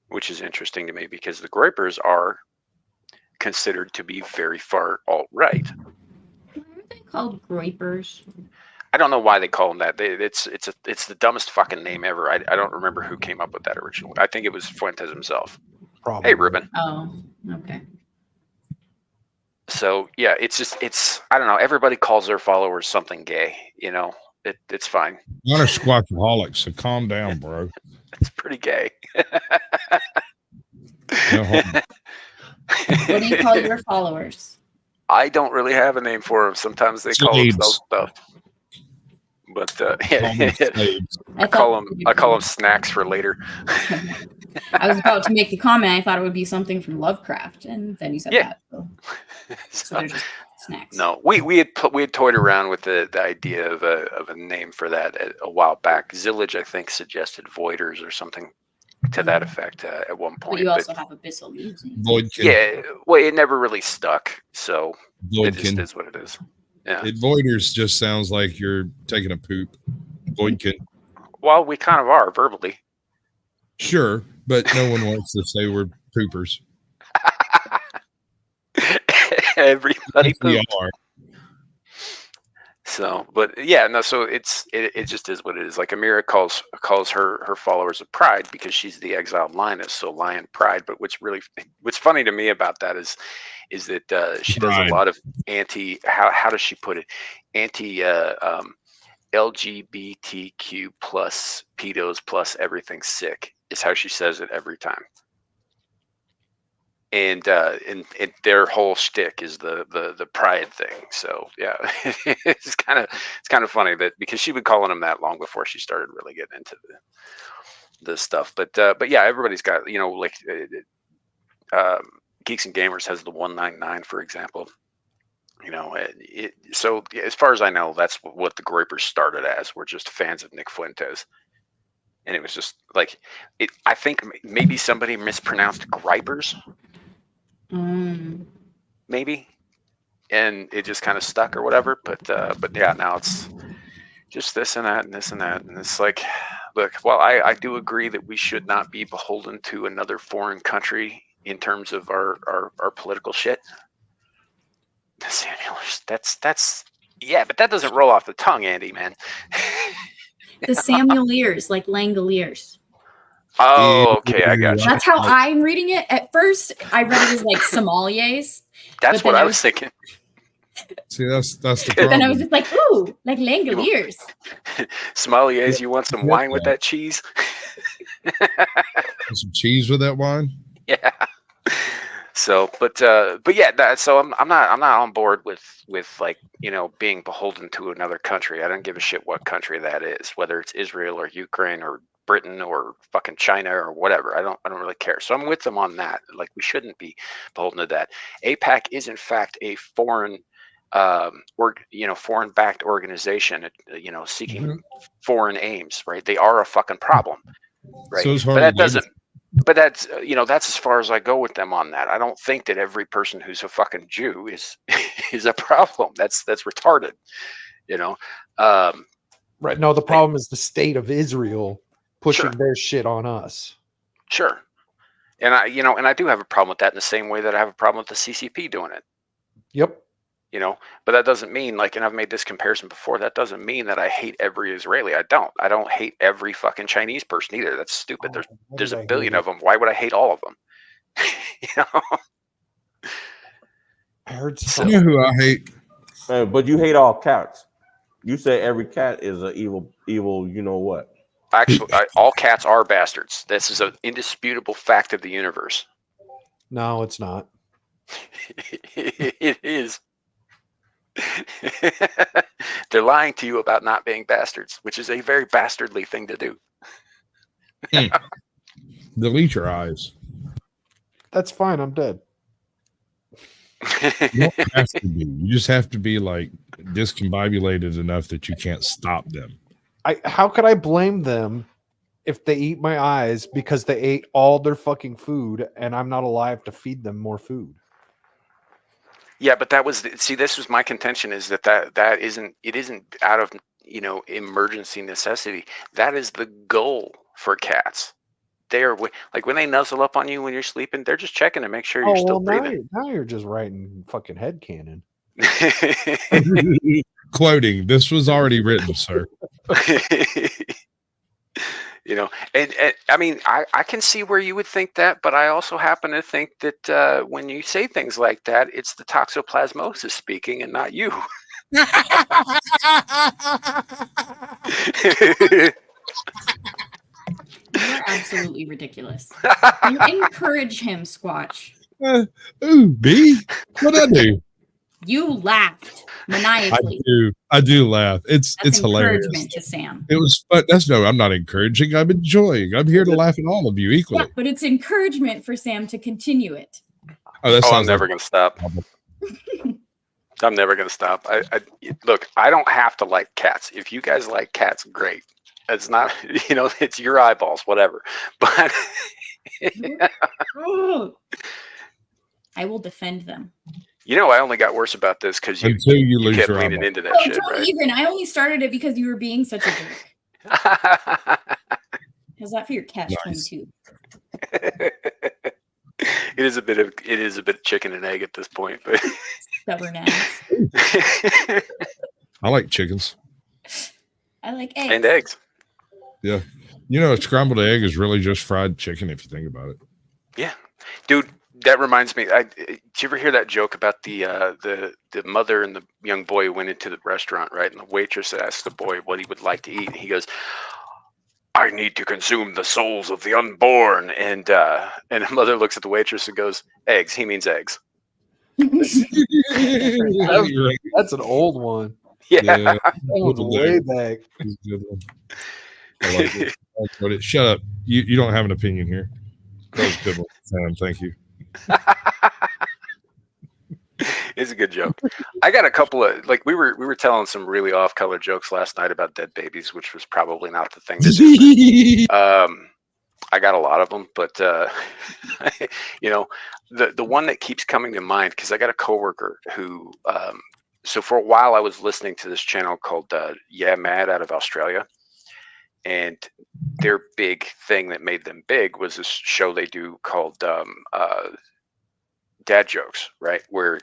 which is interesting to me because the Groypers are considered to be very far alt-right. Why are they called Groypers? I don't know why they call them that. It's the dumbest fucking name ever. I don't remember who came up with that originally. I think it was Fuentes himself. Probably. Hey, Ruben. Oh, okay. So yeah, it's I don't know. Everybody calls their followers something gay. You know, it's fine. Not a squatchaholic, so calm down, bro. It's pretty gay. No harm. What do you call your followers? I don't really have a name for them. Sometimes they call Slaves. themselves stuff. But Call them slaves. I call them snacks for later. I was about to make the comment. I thought it would be something from Lovecraft, and then you said Yeah. that. So they're just snacks. No, we had toyed around with the idea of a name for that a while back. Zillage, I think, suggested Voiders or something to that effect at one point. But you also have Abyssal Musing. Voidkin. Yeah, well, it never really stuck, so it just Voidkin. is what it is. Yeah. Voiders just sounds like you're taking a poop. Voidkin. Well, we kind of are verbally. Sure, but no one wants to say we're poopers. Everybody We poops. are. So, but yeah, no. So it just is what it is. Like Amira calls her followers of Pride because she's the exiled lioness. So Lion Pride. But what's funny to me about that is that she does Pride. a lot of how does she put it? Anti LGBTQ plus pedos plus everything sick is how she says it every time. And their whole shtick is the pride thing. So yeah, it's kind of funny that because she'd been calling them that long before she started really getting into the stuff. But yeah, everybody's got like Geeks and Gamers has the 199 for example. So as far as I know, that's what the Groypers started as. We're just fans of Nick Fuentes. And it was just like, I think maybe somebody mispronounced Gripers. Maybe. And it just kind of stuck or whatever. But yeah, now it's just this and that and this and that. And it's like, look, well, I do agree that we should not be beholden to another foreign country in terms of our political shit. Samuel, that's yeah, but that doesn't roll off the tongue, Andy, man. The Samuel ears, like Langoliers. Oh, okay, I got you. That's how I'm reading it. At first, I read it as like sommeliers. That's what I was thinking. See, that's the But problem. then I was just like, ooh, like Langoliers. Sommeliers, you want some wine with that cheese? Some cheese with that wine. Yeah. So, but yeah, so I'm not on board with like being beholden to another country. I don't give a shit what country that is, whether it's Israel or Ukraine or Britain or fucking China or whatever. I don't really care. So I'm with them on that. Like we shouldn't be beholden to that. AIPAC is in fact a foreign foreign backed organization, seeking foreign aims, right? They are a fucking problem, right? So it's but that doesn't. But that's that's as far as I go with them on that. I don't think that every person who's a fucking Jew is a problem. That's retarded, Right. No, the problem is the state of Israel pushing Sure. their shit on us. Sure. And I do have a problem with that in the same way that I have a problem with the CCP doing it. Yep. But that doesn't mean and I've made this comparison before, that doesn't mean that I hate every Israeli. I don't hate every fucking Chinese person either. That's stupid. There's a billion of them. Why would I hate all of them? I heard You something. know who I hate? But you hate all cats. You say every cat is an evil. You know what? Actually, all cats are bastards. This is an indisputable fact of the universe. No, it's not. It is. They're lying to you about not being bastards, which is a very bastardly thing to do. Delete your eyes. That's fine. I'm dead. You don't have to be. You just have to be like discombobulated enough that you can't stop them. How could I blame them if they eat my eyes because they ate all their fucking food and I'm not alive to feed them more food? Yeah, but this was my contention, is that isn't out of emergency necessity. That is the goal for cats. They're like when they nuzzle up on you when you're sleeping, they're just checking to make sure you're still breathing. Now you're just writing fucking headcanon. Quoting, this was already written, sir. And I mean, I can see where you would think that, but I also happen to think that when you say things like that, it's the toxoplasmosis speaking and not you. You're absolutely ridiculous. You encourage him, Squatch. Ooh, B? What'd I do? You laughed maniacally. I do laugh. It's hilarious. Encouragement to Sam. It was fun. I'm not encouraging. I'm enjoying. I'm here to laugh at all of you equally. Yeah, but it's encouragement for Sam to continue it. I'm never gonna stop. I'm never gonna stop. I look. I don't have to like cats. If you guys like cats, great. It's not, it's your eyeballs, whatever. But I will defend them. I only got worse about this because you kept leaning into that shit, don't right? even. I only started it because you were being such a jerk. How's that for your catch-22? It is a bit of chicken and egg at this point, but stubborn ass. I like chickens. I like eggs. And eggs. Yeah. A scrambled egg is really just fried chicken if you think about it. Yeah. Dude, that reminds me. Did you ever hear that joke about the mother and the young boy who went into the restaurant, right? And the waitress asked the boy what he would like to eat. And he goes, I need to consume the souls of the unborn. And the mother looks at the waitress and goes, eggs. He means eggs. That's an old one. Yeah. Way back. I like it. Shut up. You don't have an opinion here. That was a good one, Sam. Thank you. It's a good joke. I got a couple of we were telling some really off-color jokes last night about dead babies, which was probably not the thing to do. I got a lot of them, but the one that keeps coming to mind, because I got a coworker who so for a while I was listening to this channel called Yeah Mad out of Australia. And their big thing that made them big was this show they do called dad jokes, right? Where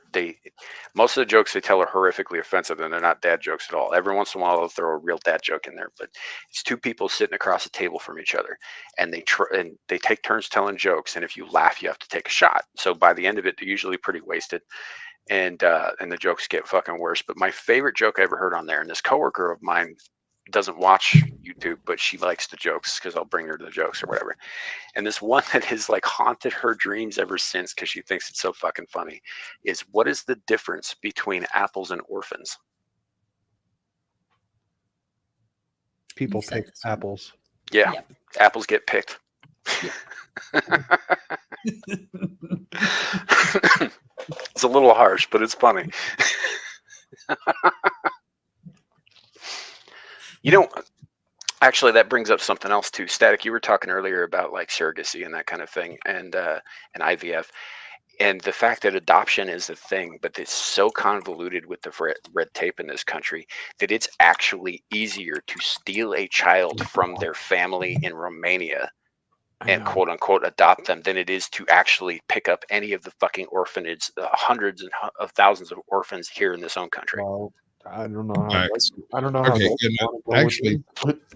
most of the jokes they tell are horrifically offensive and they're not dad jokes at all. Every once in a while they'll throw a real dad joke in there, but it's two people sitting across a table from each other, and they take turns telling jokes. And if you laugh, you have to take a shot. So by the end of it, they're usually pretty wasted, and the jokes get fucking worse. But my favorite joke I ever heard on there, and this coworker of mine doesn't watch YouTube, but she likes the jokes because I'll bring her to the jokes or whatever. And this one that has haunted her dreams ever since because she thinks it's so fucking funny is, what is the difference between apples and orphans? People pick apples. Yeah. Yep. Apples get picked. Yeah. It's a little harsh, but it's funny. Actually, that brings up something else too. Static, you were talking earlier about surrogacy and that kind of thing, and IVF, and the fact that adoption is a thing, but it's so convoluted with the red tape in this country that it's actually easier to steal a child from their family in Romania and quote unquote adopt them than it is to actually pick up any of the fucking orphanage, hundreds of thousands of orphans here in this own country. Well, I don't know. I don't know. Okay, actually,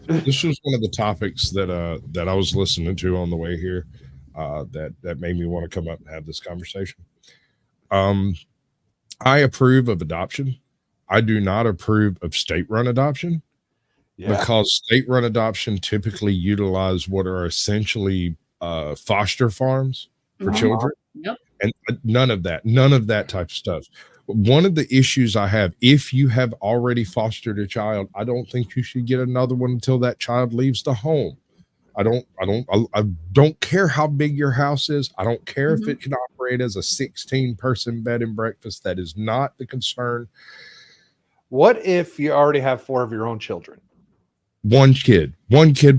this was one of the topics that I was listening to on the way here. That made me want to come up and have this conversation. I approve of adoption. I do not approve of state-run adoption because state-run adoption typically utilize what are essentially foster farms for children. Yep. And none of that type of stuff. One of the issues I have, if you have already fostered a child, I don't think you should get another one until that child leaves the home. I don't care how big your house is. I don't care if it can operate as a 16-person bed and breakfast. That is not the concern. What if you already have 4 of your own children? One kid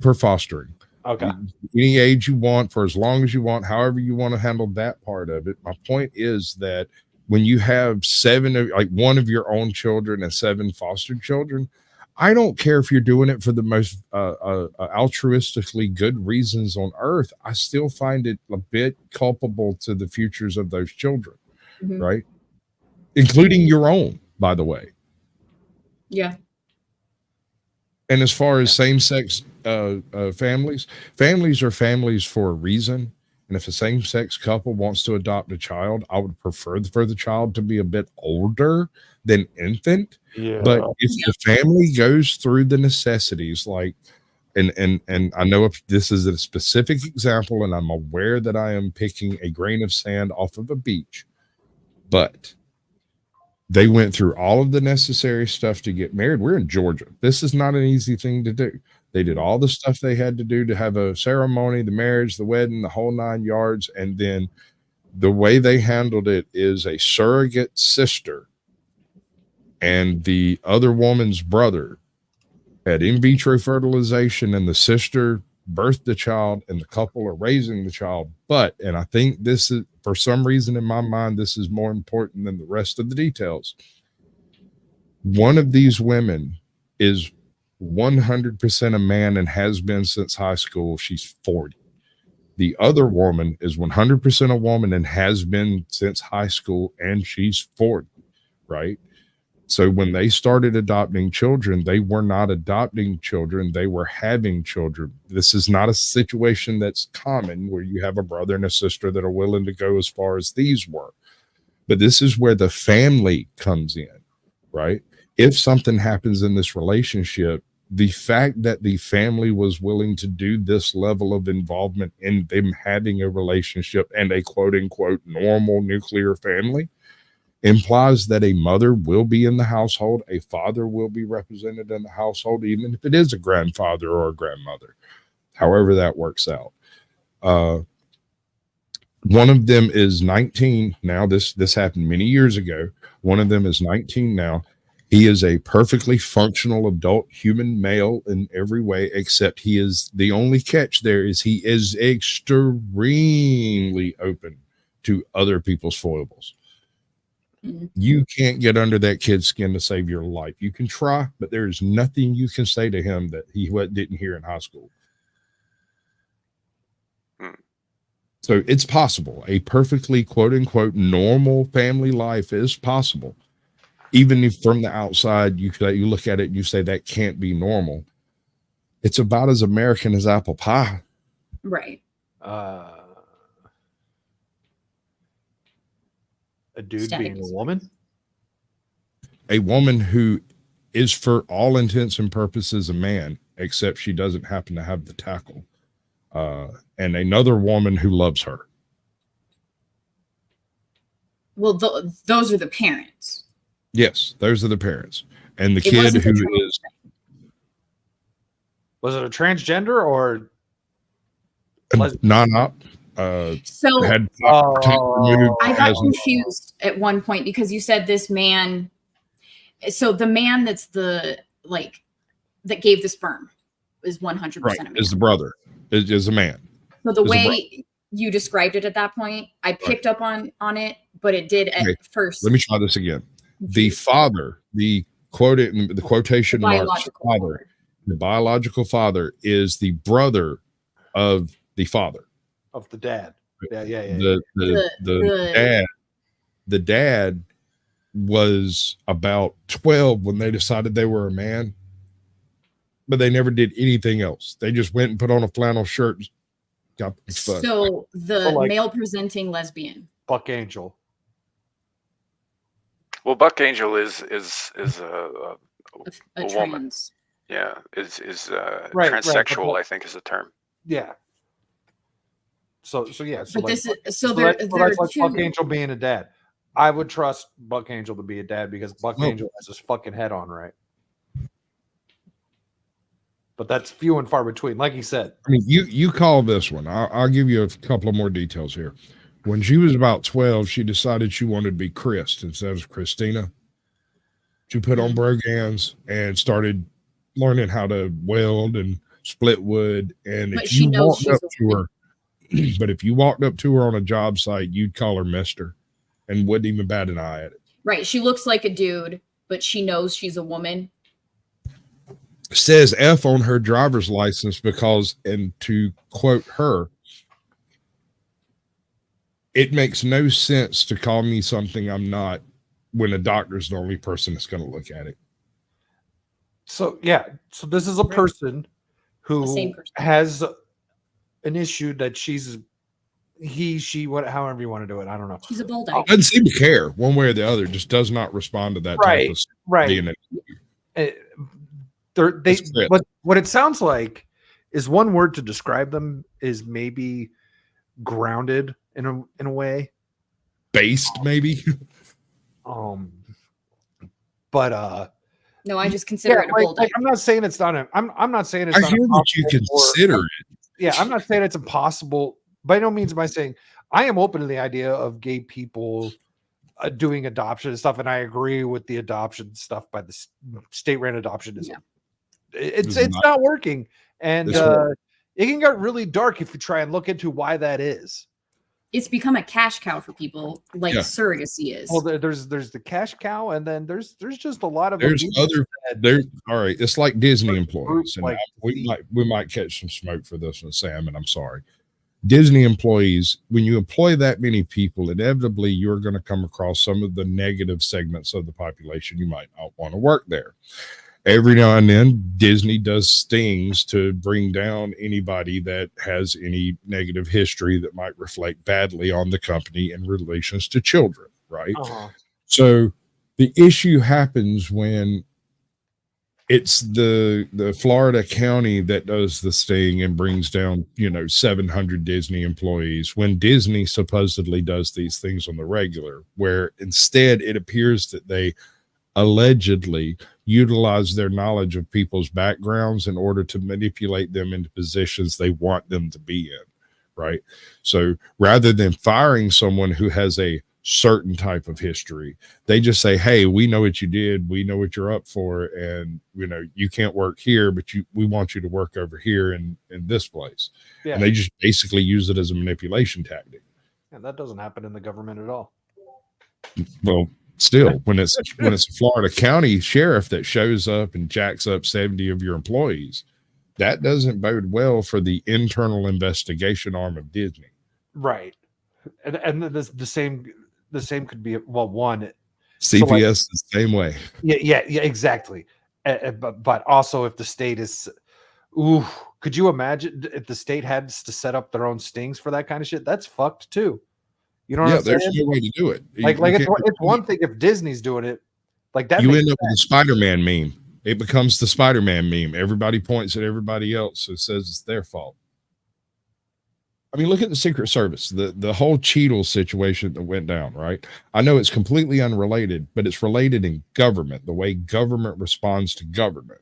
per fostering. Okay. Any age you want, for as long as you want, however you want to handle that part of it. My point is that when you have 7 of one of your own children and 7 fostered children, I don't care if you're doing it for the most altruistically good reasons on earth. I still find it a bit culpable to the futures of those children, Mhm. right? Including your own, by the way. Yeah. And as far as same-sex families are families for a reason. And if a same-sex couple wants to adopt a child, I would prefer for the child to be a bit older than infant. Yeah. But if the family goes through the necessities, like, and I know if this is a specific example, and I'm aware that I am picking a grain of sand off of a beach, but they went through all of the necessary stuff to get married. We're in Georgia. This is not an easy thing to do. They did all the stuff they had to do to have a ceremony, the marriage, the wedding, the whole 9 yards. And then the way they handled it is a surrogate sister and the other woman's brother had in vitro fertilization, and the sister birthed the child, and the couple are raising the child. But, and I think this is, for some reason in my mind, this is more important than the rest of the details. One of these women is 100% a man and has been since high school. She's 40. The other woman is 100% a woman and has been since high school, and she's 40, right? So when they started adopting children, they were not adopting children, they were having children. This is not a situation that's common where you have a brother and a sister that are willing to go as far as these were. But this is where the family comes in, right? If something happens in this relationship, the fact that the family was willing to do this level of involvement in them having a relationship and a quote unquote normal nuclear family implies that a mother will be in the household, a father will be represented in the household, even if it is a grandfather or a grandmother, however that works out. One of them is 19 now. This happened many years ago. One of them is 19 now. He is a perfectly functional adult human male in every way, except he is, the only catch there is he is extremely open to other people's foibles. You can't get under that kid's skin to save your life. You can try, but there is nothing you can say to him that he didn't hear in high school. So it's possible. A perfectly quote unquote normal family life is possible. Even if from the outside you look at it and you say that can't be normal. It's about as American as apple pie. Right. A dude Static being a woman? A woman who is for all intents and purposes a man, except she doesn't happen to have the tackle. And another woman who loves her. Well, those are the parents. Yes, those are the parents. And the It kid wasn't who the trans- is Was it a transgender or non-op. So Had I got confused at one point because you said this man. So the man that's that gave the sperm is 100% right, a man. is the brother, is a man. So the is a way you described it at that point, I picked up on it, but it did at Okay, first. Let me try this again. The father, the quotation marks father, the biological father is the brother of the father. of the dad? Yeah. The dad was about 12 when they decided they were a man, but they never did anything else. They just went and put on a flannel shirt. And got fun. So the So, like- male presenting lesbian. Buck Angel. Well, Buck Angel is a A woman. trans. Yeah, is Right, transsexual, but- I think is the term. Yeah. So yeah. So But like, this is so so there. that's, There are like two. Buck Angel being a dad. I would trust Buck Angel to be a dad because Buck No. Angel has his fucking head on right. But that's few and far between. Like he said, I mean, you call this one. I'll give you a couple of more details here. When she was about 12, she decided she wanted to be Chris instead of Christina. She put on brogans and started learning how to weld and split wood. And But if she you knows walked she's up a to her, but if you walked up to her on a job site, you'd call her Mister and wouldn't even bat an eye at it. Right. She looks like a dude, but she knows she's a woman. says F on her driver's license because, and to quote her, it makes no sense to call me something I'm not when a doctor's the only person that's going to look at it. So yeah, so this is a person The who same person. has an issue that she, what, however you want to do it. I don't know. She's a bulldog. Oh, Doesn't seem to care one way or the other. Just does not respond to that type Right, of right. DNA. That's it. What it sounds like is one word to describe them is maybe grounded in a way. Based, maybe. But No, I just consider it a bulldog. I'm not saying it's not. I'm not saying it's. I not hear that you impossible or- consider it. Yeah, I'm not saying it's impossible. By no means am I saying I am open to the idea of gay people doing adoption and stuff, and I agree with the adoption stuff by the state-ran adoption. Yeah. It's It's not working, and It's horrible. it can get really dark if you try and look into why that is. It's become a cash cow for people, like Yeah. surrogacy is. Well, there's the cash cow, and then there's just a lot of There's abuse other that- there. All right, it's like Disney employees, and like we might catch some smoke for this one, Sam. And I'm sorry. Disney employees, when you employ that many people, inevitably you're going to come across some of the negative segments of the population. You might not want to work there. Every now and then, Disney does stings to bring down anybody that has any negative history that might reflect badly on the company in relations to children, right? So the issue happens when it's the Florida county that does the sting and brings down 700 Disney employees, when Disney supposedly does these things on the regular, where instead it appears that they allegedly utilize their knowledge of people's backgrounds in order to manipulate them into positions they want them to be in, right? So rather than firing someone who has a certain type of history, they just say, hey, we know what you did, we know what you're up for, and you can't work here, but we want you to work over here in this place. Yeah. And they just basically use it as a manipulation tactic. And that doesn't happen in the government at all. Well, still, when it's a Florida county sheriff that shows up and jacks up 70 of your employees, that doesn't bode well for the internal investigation arm of Disney. Right. And the same could be, well, one, CPS the same way. Yeah, exactly. But also, if the state is, could you imagine if the state had to set up their own stings for that kind of shit? That's fucked too. You know what I'm saying? There's no way to do it. It's one thing if Disney's doing it, like that. You end up with a Spider-Man meme. It becomes the Spider-Man meme. Everybody points at everybody else and says it's their fault. I mean, look at the Secret Service, the whole Cheadle situation that went down, right? I know it's completely unrelated, but it's related in government, the way government responds to government.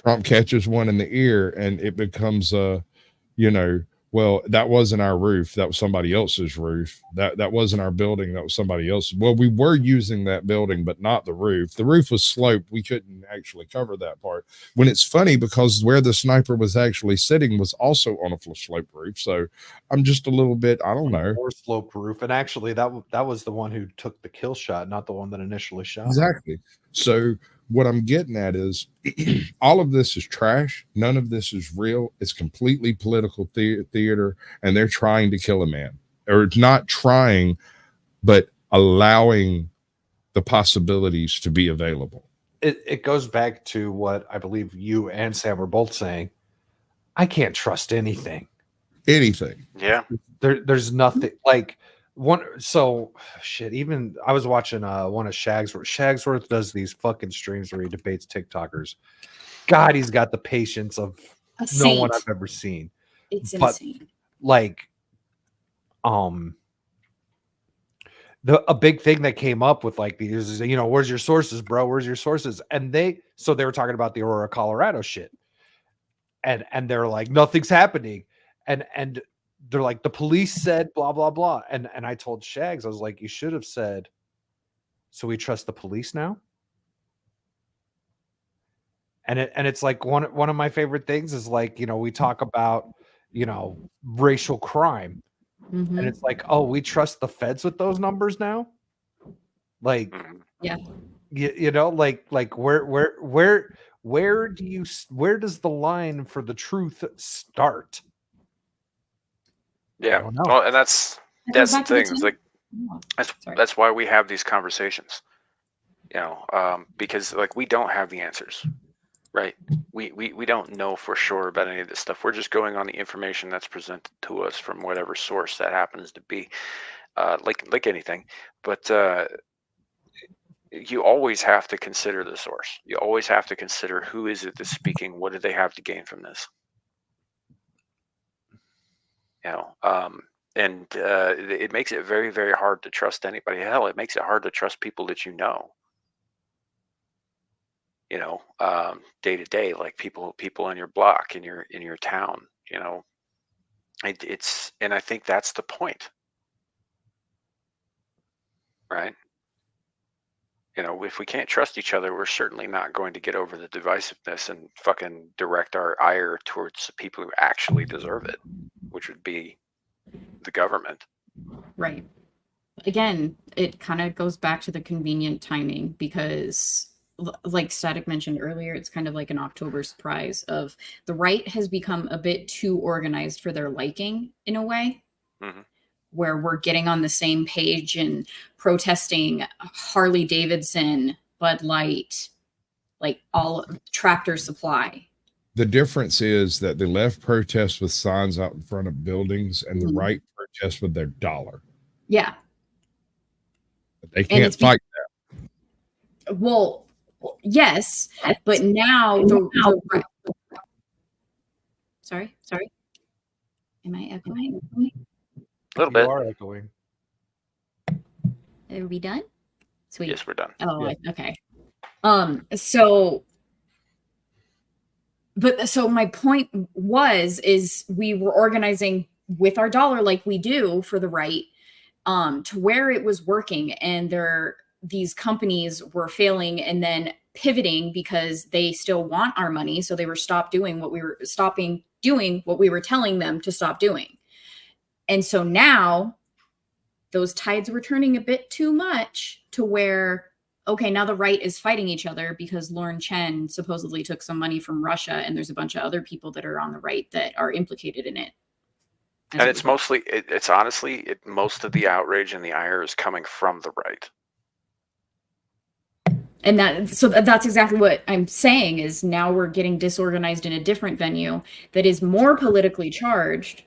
Trump catches one in the ear and it becomes well, that wasn't our roof. That was somebody else's roof. That wasn't our building. That was somebody else's. Well, we were using that building, but not the roof. The roof was sloped. We couldn't actually cover that part. When it's funny because where the sniper was actually sitting was also on a sloped roof. So I'm just a little bit, I don't know. More sloped roof. And actually that was the one who took the kill shot, not the one that initially shot. Exactly. So what I'm getting at is all of this is trash. None of this is real. It's completely political theater, and they're trying to kill a man. Or it's not trying, but allowing the possibilities to be available. It goes back to what I believe you and Sam were both saying. I can't trust anything. Anything. Yeah. There's nothing like one. So shit. Even I was watching one of Shagsworth does these fucking streams where he debates TikTokers. God, he's got the patience of no one I've ever seen. It's insane. Like, a big thing that came up with like these is, where's your sources, bro? Where's your sources? And they were talking about the Aurora, Colorado shit. And they're like, nothing's happening. And they're like, the police said blah, blah, blah. And I told Shags, I was like, you should have said, so we trust the police now? And it's like one of my favorite things is like, we talk about, racial crime. Mhm. And it's like, oh, we trust the feds with those numbers now? Like, Yeah. like where where does the line for the truth start? I Yeah. don't know. Well, and that's That goes the back to the thing. It's 10 like Sorry. that's why we have these conversations. Because like we don't have the answers, right? We don't know for sure about any of this stuff. We're just going on the information that's presented to us from whatever source that happens to be, like anything. But you always have to consider the source. You always have to consider who is it that's speaking. What do they have to gain from this? And it makes it very, very hard to trust anybody. Hell, it makes it hard to trust people that you know. Day to day, like people on your block, in your town. It's and I think that's the point, right? If we can't trust each other, we're certainly not going to get over the divisiveness and fucking direct our ire towards the people who actually deserve it, which would be the government. Right. Again, it kind of goes back to the convenient timing because, like Static mentioned earlier, it's kind of like an October surprise of the right has become a bit too organized for their liking in a way. Mm-hmm. Where we're getting on the same page and protesting Harley Davidson, Bud Light, like all Tractor Supply. The difference is that the left protests with signs out in front of buildings and the right protests with their dollar. Yeah. They can't fight that. Well, yes, but now the Sorry. Am I echoing? A little bit. You are echoing. Are we done? Sweet. Yes, we're done. Oh, Yeah. okay. So my point is we were organizing with our dollar like we do for the right, to where it was working, and these companies were failing and then pivoting because they still want our money. So they were stopping doing what we were telling them to stop doing. And so now those tides were turning a bit too much to where, okay, now the right is fighting each other because Lauren Chen supposedly took some money from Russia, and there's a bunch of other people that are on the right that are implicated in it. And it's mostly, it's honestly, most of the outrage and the ire is coming from the right. And that's exactly what I'm saying is now we're getting disorganized in a different venue that is more politically charged.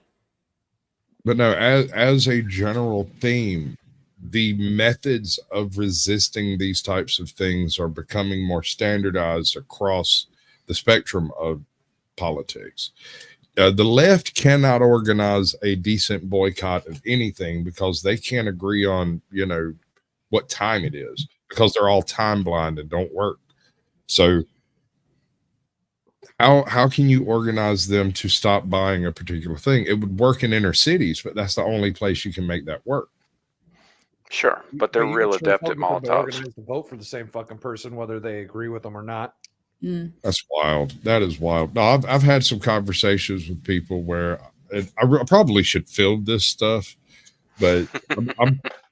But no, as a general theme, the methods of resisting these types of things are becoming more standardized across the spectrum of politics. The left cannot organize a decent boycott of anything because they can't agree on, what time it is, because they're all time blind and don't work. So how can you organize them to stop buying a particular thing? It would work in inner cities, but that's the only place you can make that work. Sure, but they're real adept at Molotovs. Organize the vote for the same fucking person, whether they agree with them or not. That's wild. That is wild. No, I've had some conversations with people where I probably should film this stuff, but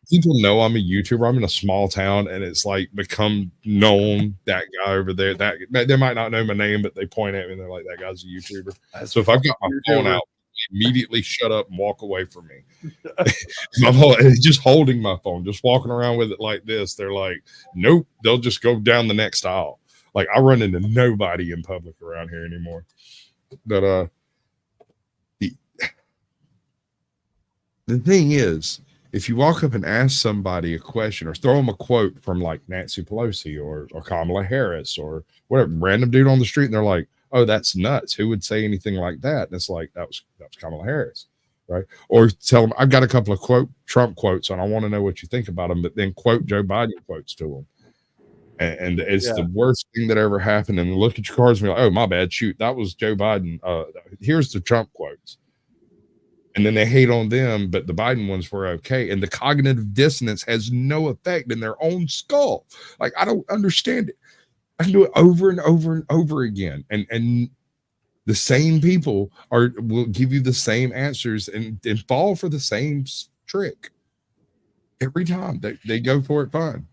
people know I'm a YouTuber. I'm in a small town, and it's like become known that guy over there. That they might not know my name, but they point at me and they're like, "That guy's a YouTuber." So if I've got my phone out, immediately shut up and walk away from me. Just holding my phone, just walking around with it like this. They're like, "Nope." They'll just go down the next aisle. Like I run into nobody in public around here anymore. But the thing is, if you walk up and ask somebody a question or throw them a quote from like Nancy Pelosi or Kamala Harris or whatever, random dude on the street, and they're like, "Oh, that's nuts. Who would say anything like that?" And it's like, that was Kamala Harris, right? Or tell them, "I've got a couple of Trump quotes and I want to know what you think about them," but then quote Joe Biden quotes to them. And it's the worst thing that ever happened. And look at your cards and be like, "Oh, my bad. Shoot, that was Joe Biden. Here's the Trump quotes." And then they hate on them, but the Biden ones were okay. And the cognitive dissonance has no effect in their own skull. Like, I don't understand it. I can do it over and over and over again. And the same people will give you the same answers and fall for the same trick every time. They go for it fine.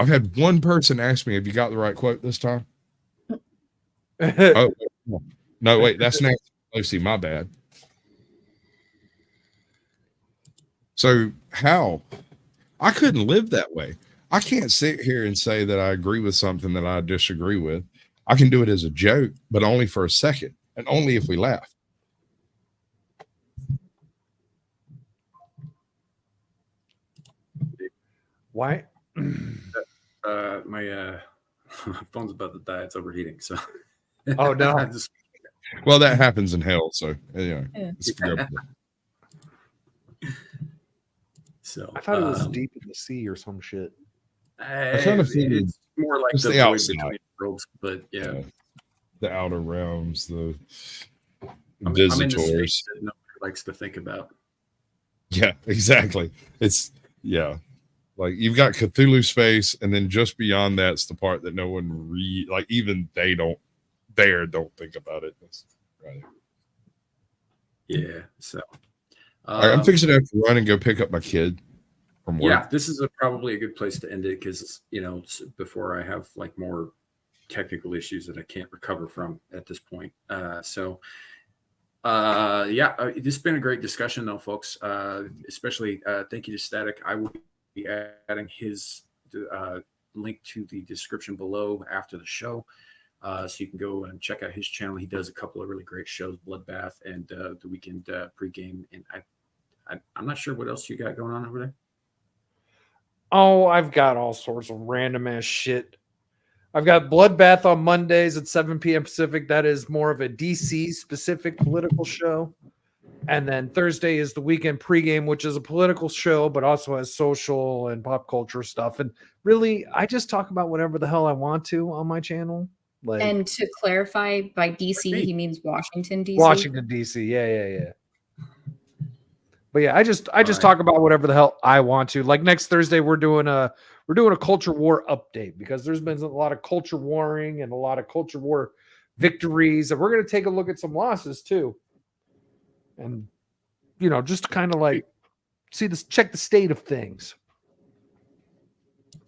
I've had one person ask me, "Have you got the right quote this time?" Oh no, wait, that's Nancy Pelosi. My bad. So how? I couldn't live that way. I can't sit here and say that I agree with something that I disagree with. I can do it as a joke, but only for a second, and only if we laugh. Why? My phone's about to die. It's overheating. So. Oh no. I just- Well, that happens in hell, so Yeah. it's forgivable. So I thought it was deep in the sea or some shit. I kind of figured it's more like it's the the void outside. between worlds, but yeah. The outer realms, the I'm in the visitors. space that nobody likes to think about. Yeah, exactly. It's like you've got Cthulhu space, and then just beyond that's the part that no one even they don't think about it. That's right. Yeah. So All right, I'm fixing to have to run and go pick up my kid from work. yeah, this is probably a good place to end it because before I have like more technical issues that I can't recover from at this point. This has been a great discussion though, folks. Especially thank you to Static. I will be adding his link to the description below after the show. So you can go and check out his channel. He does a couple of really great shows, Bloodbath and the Weekend pregame. And I'm not sure what else you got going on over there. Oh, I've got all sorts of random ass shit. I've got Bloodbath on Mondays at 7 p.m. Pacific. That is more of a DC specific political show. And then Thursday is the Weekend pregame, which is a political show, but also has social and pop culture stuff. And really, I just talk about whatever the hell I want to on my channel. Like, And to clarify, by DC, he means Washington, DC. Washington, DC. Yeah. But yeah, I just talk about whatever the hell I want to. Like next Thursday, we're doing a culture war update because there's been a lot of culture warring and a lot of culture war victories, and we're going to take a look at some losses too, and just kind of like check the state of things.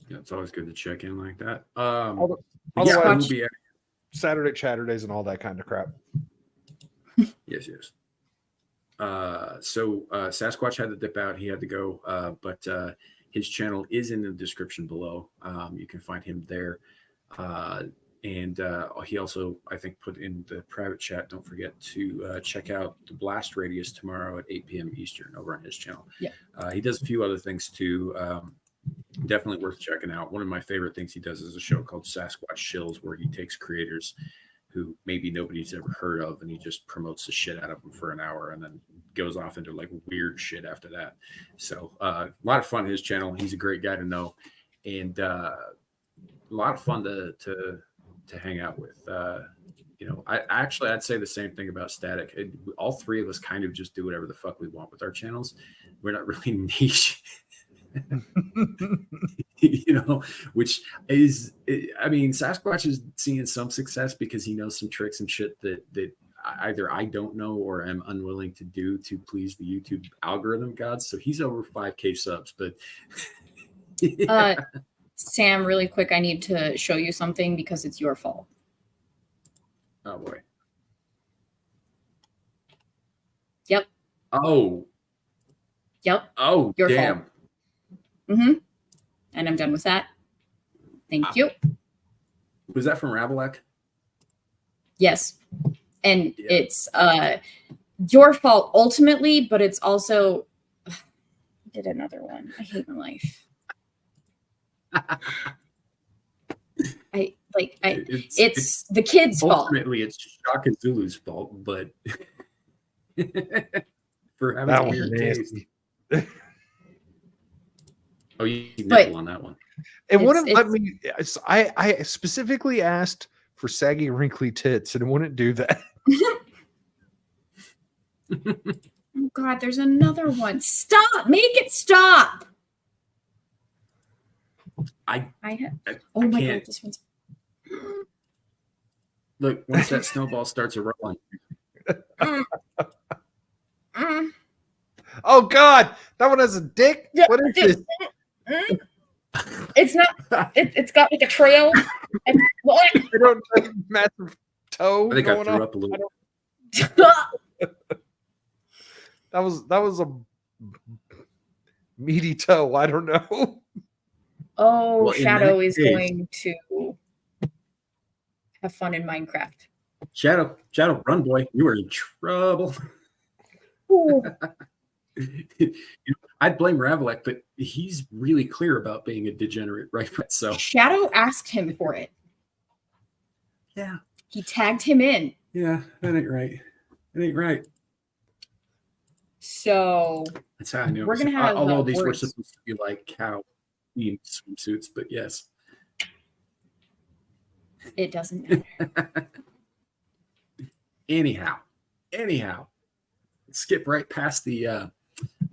Yeah, it's always good to check in like that. Otherwise, I will be Saturday Chatterdays and all that kind of crap. Yes. So Sasquatch had to dip out. He had to go, but his channel is in the description below. You can find him there. And he also, I think, put in the private chat, don't forget to check out the Blast Radius tomorrow at 8 p.m. Eastern over on his channel. Yeah. He does a few other things too. Definitely worth checking out. One of my favorite things he does is a show called Sasquatch Shills, where he takes creators who maybe nobody's ever heard of, and he just promotes the shit out of them for an hour and then goes off into like weird shit after that. So a lot of fun, his channel. He's a great guy to know, and a lot of fun to hang out with. I'd say the same thing about Static. All three of us kind of just do whatever the fuck we want with our channels. We're not really niche. Which is, I mean, Sasquatch is seeing some success because he knows some tricks and shit that either I don't know or am unwilling to do to please the YouTube algorithm gods. So he's over 5K subs, but Sam, really quick, I need to show you something because it's your fault. Oh boy. Yep. Oh. Yep. Oh, your damn. fault. And I'm done with that. Thank you. Was that from Ravalac? Yes. And it's your fault ultimately, but it's also I did another one. I hate my life. It's the kid's fault. Ultimately, it's Shaka Zulu's fault, but for having That a was weird nasty. taste. Oh, you nibble on that one. It wouldn't let me. I specifically asked for saggy, wrinkly tits, and it wouldn't do that. Oh God, there's another one. Stop! Make it stop! Oh my God, this one's. Look, once that snowball starts a rolling. Oh God, that one has a dick. What is this? It's not. It's got like a trail. And, I don't massive toe I think I going threw on. up a little. That was a meaty toe. I don't know. Oh, Well, in Shadow that is case- going to have fun in Minecraft. Shadow, run, boy. You are in trouble. Ooh. I'd blame Ravlek, but he's really clear about being a degenerate, right? So Shadow asked him for it. yeah, He tagged him in. that ain't right. It ain't right. So That's how I knew. We're gonna have, although these were words. supposed to be like cow themed swimsuits, but yes. it doesn't matter. Anyhow, skip right past the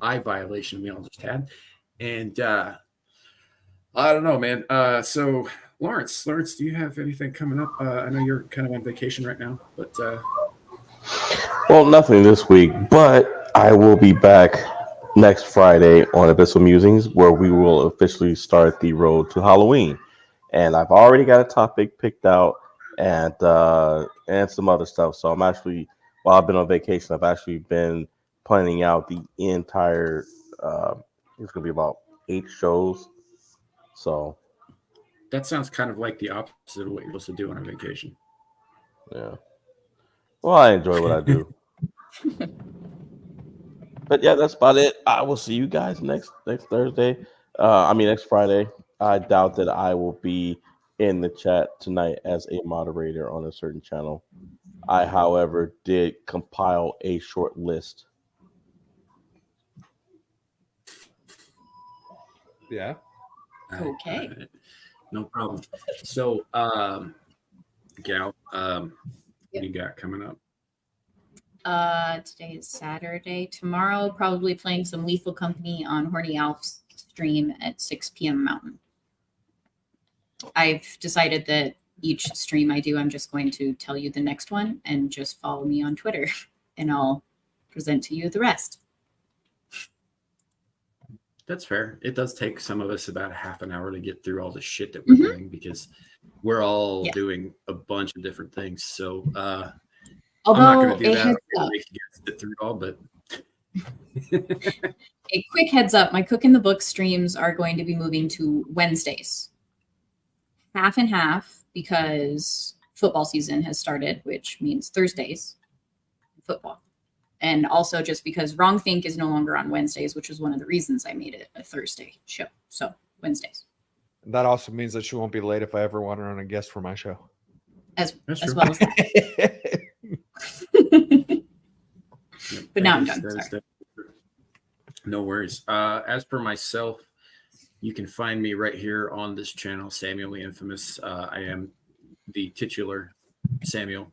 eye violation we all just had, and I don't know, man. So Lawrence, do you have anything coming up? I know you're kind of on vacation right now, but Well, nothing this week, but I will be back next Friday on Abyssal Musings, where we will officially start the road to Halloween. And I've already got a topic picked out and some other stuff. So I'm actually, while I've been on vacation, I've actually been planning out the entire. It's gonna be about 8 shows. So that sounds kind of like the opposite of what you're supposed to do on a vacation. yeah. Well, I enjoy what I do. But yeah, that's about it. I will see you guys next Thursday. Next Friday. I doubt that I will be in the chat tonight as a moderator on a certain channel. I, however, did compile a short list. Yeah. Okay. No problem. So, Gal, what do you got coming up? Today is Saturday. Tomorrow, probably playing some Lethal Company on Horny Alf's stream at 6 p.m. Mountain. I've decided that each stream I do, I'm just going to tell you the next one and just follow me on Twitter, and I'll present to you the rest. That's fair. It does take some of us about half an hour to get through all the shit that we're doing because we're all doing a bunch of different things. So I'm not Although, going to do a that. heads I'm up, gonna make you guys sit through it all, but a quick heads up, my Cook in the Book streams are going to be moving to Wednesdays. Half and half, because football season has started, which means Thursdays football. And also just because Wrong Think is no longer on Wednesdays, which was one of the reasons I made it a Thursday show. So Wednesdays. That also means that she won't be late if I ever want her on a guest for my show. As true. well as that. But now I'm done. Sorry. No worries. As per myself, you can find me right here on this channel, Samuel the Infamous. I am the titular Samuel.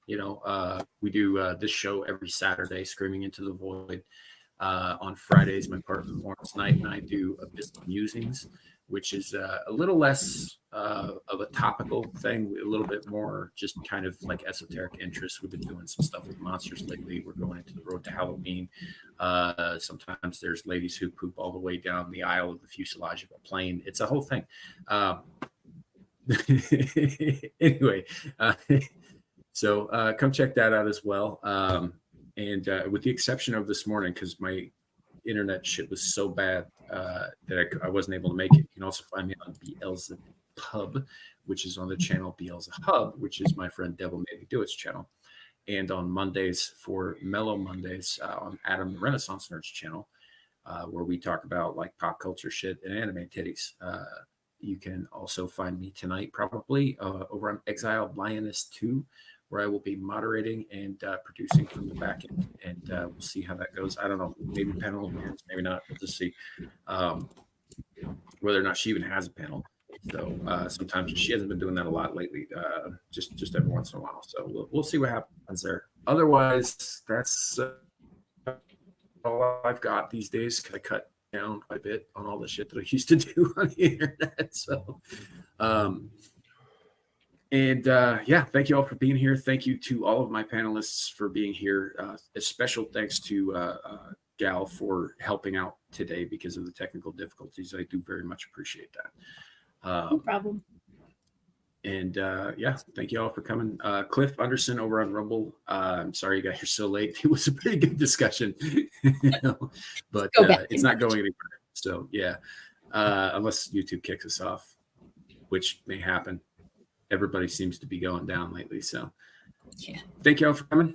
We do this show every Saturday, Screaming into the Void. On Fridays, my partner Lawrence Knight and I do Abyssal Musings, which is a little less of a topical thing, a little bit more just kind of like esoteric interests. We've been doing some stuff with monsters lately. We're going into the road to Halloween. Sometimes there's ladies who poop all the way down the aisle of the fuselage of a plane. It's a whole thing. Anyway, so come check that out as well. And with the exception of this morning, because my internet shit was so bad that I wasn't able to make it. You can also find me on Beelzebub Hub, which is on the channel Beelzebub Hub, which is my friend Devil Made Me Do It's channel. And on Mondays for Mellow Mondays on Adam the Renaissance Nerds channel, where we talk about like pop culture shit and anime titties. You can also find me tonight probably over on Exiled Lioness 2, where I will be moderating and producing from the back end, and we'll see how that goes. I don't know, maybe panel appearance, maybe not. We'll just see whether or not she even has a panel. So sometimes she hasn't been doing that a lot lately, just every once in a while. So we'll see what happens there. Otherwise, that's all I've got these days, because I cut down quite a bit on all the shit that I used to do on the internet. So thank you all for being here. Thank you to all of my panelists for being here. A special thanks to gal for helping out today because of the technical difficulties. I do very much appreciate that. No problem. And yeah, thank you all for coming. Cliff Anderson over on Rumble. I'm sorry you guys are so late. It was a pretty good discussion, but it's not going anywhere. So yeah, unless YouTube kicks us off, which may happen. Everybody seems to be going down lately. So yeah, thank you all for coming.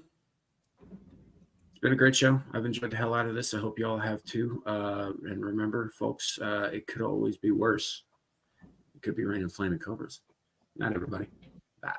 It's been a great show. I've enjoyed the hell out of this. I hope you all have too. And remember, folks, it could always be worse. It could be raining flaming cobras. Not everybody. Bye.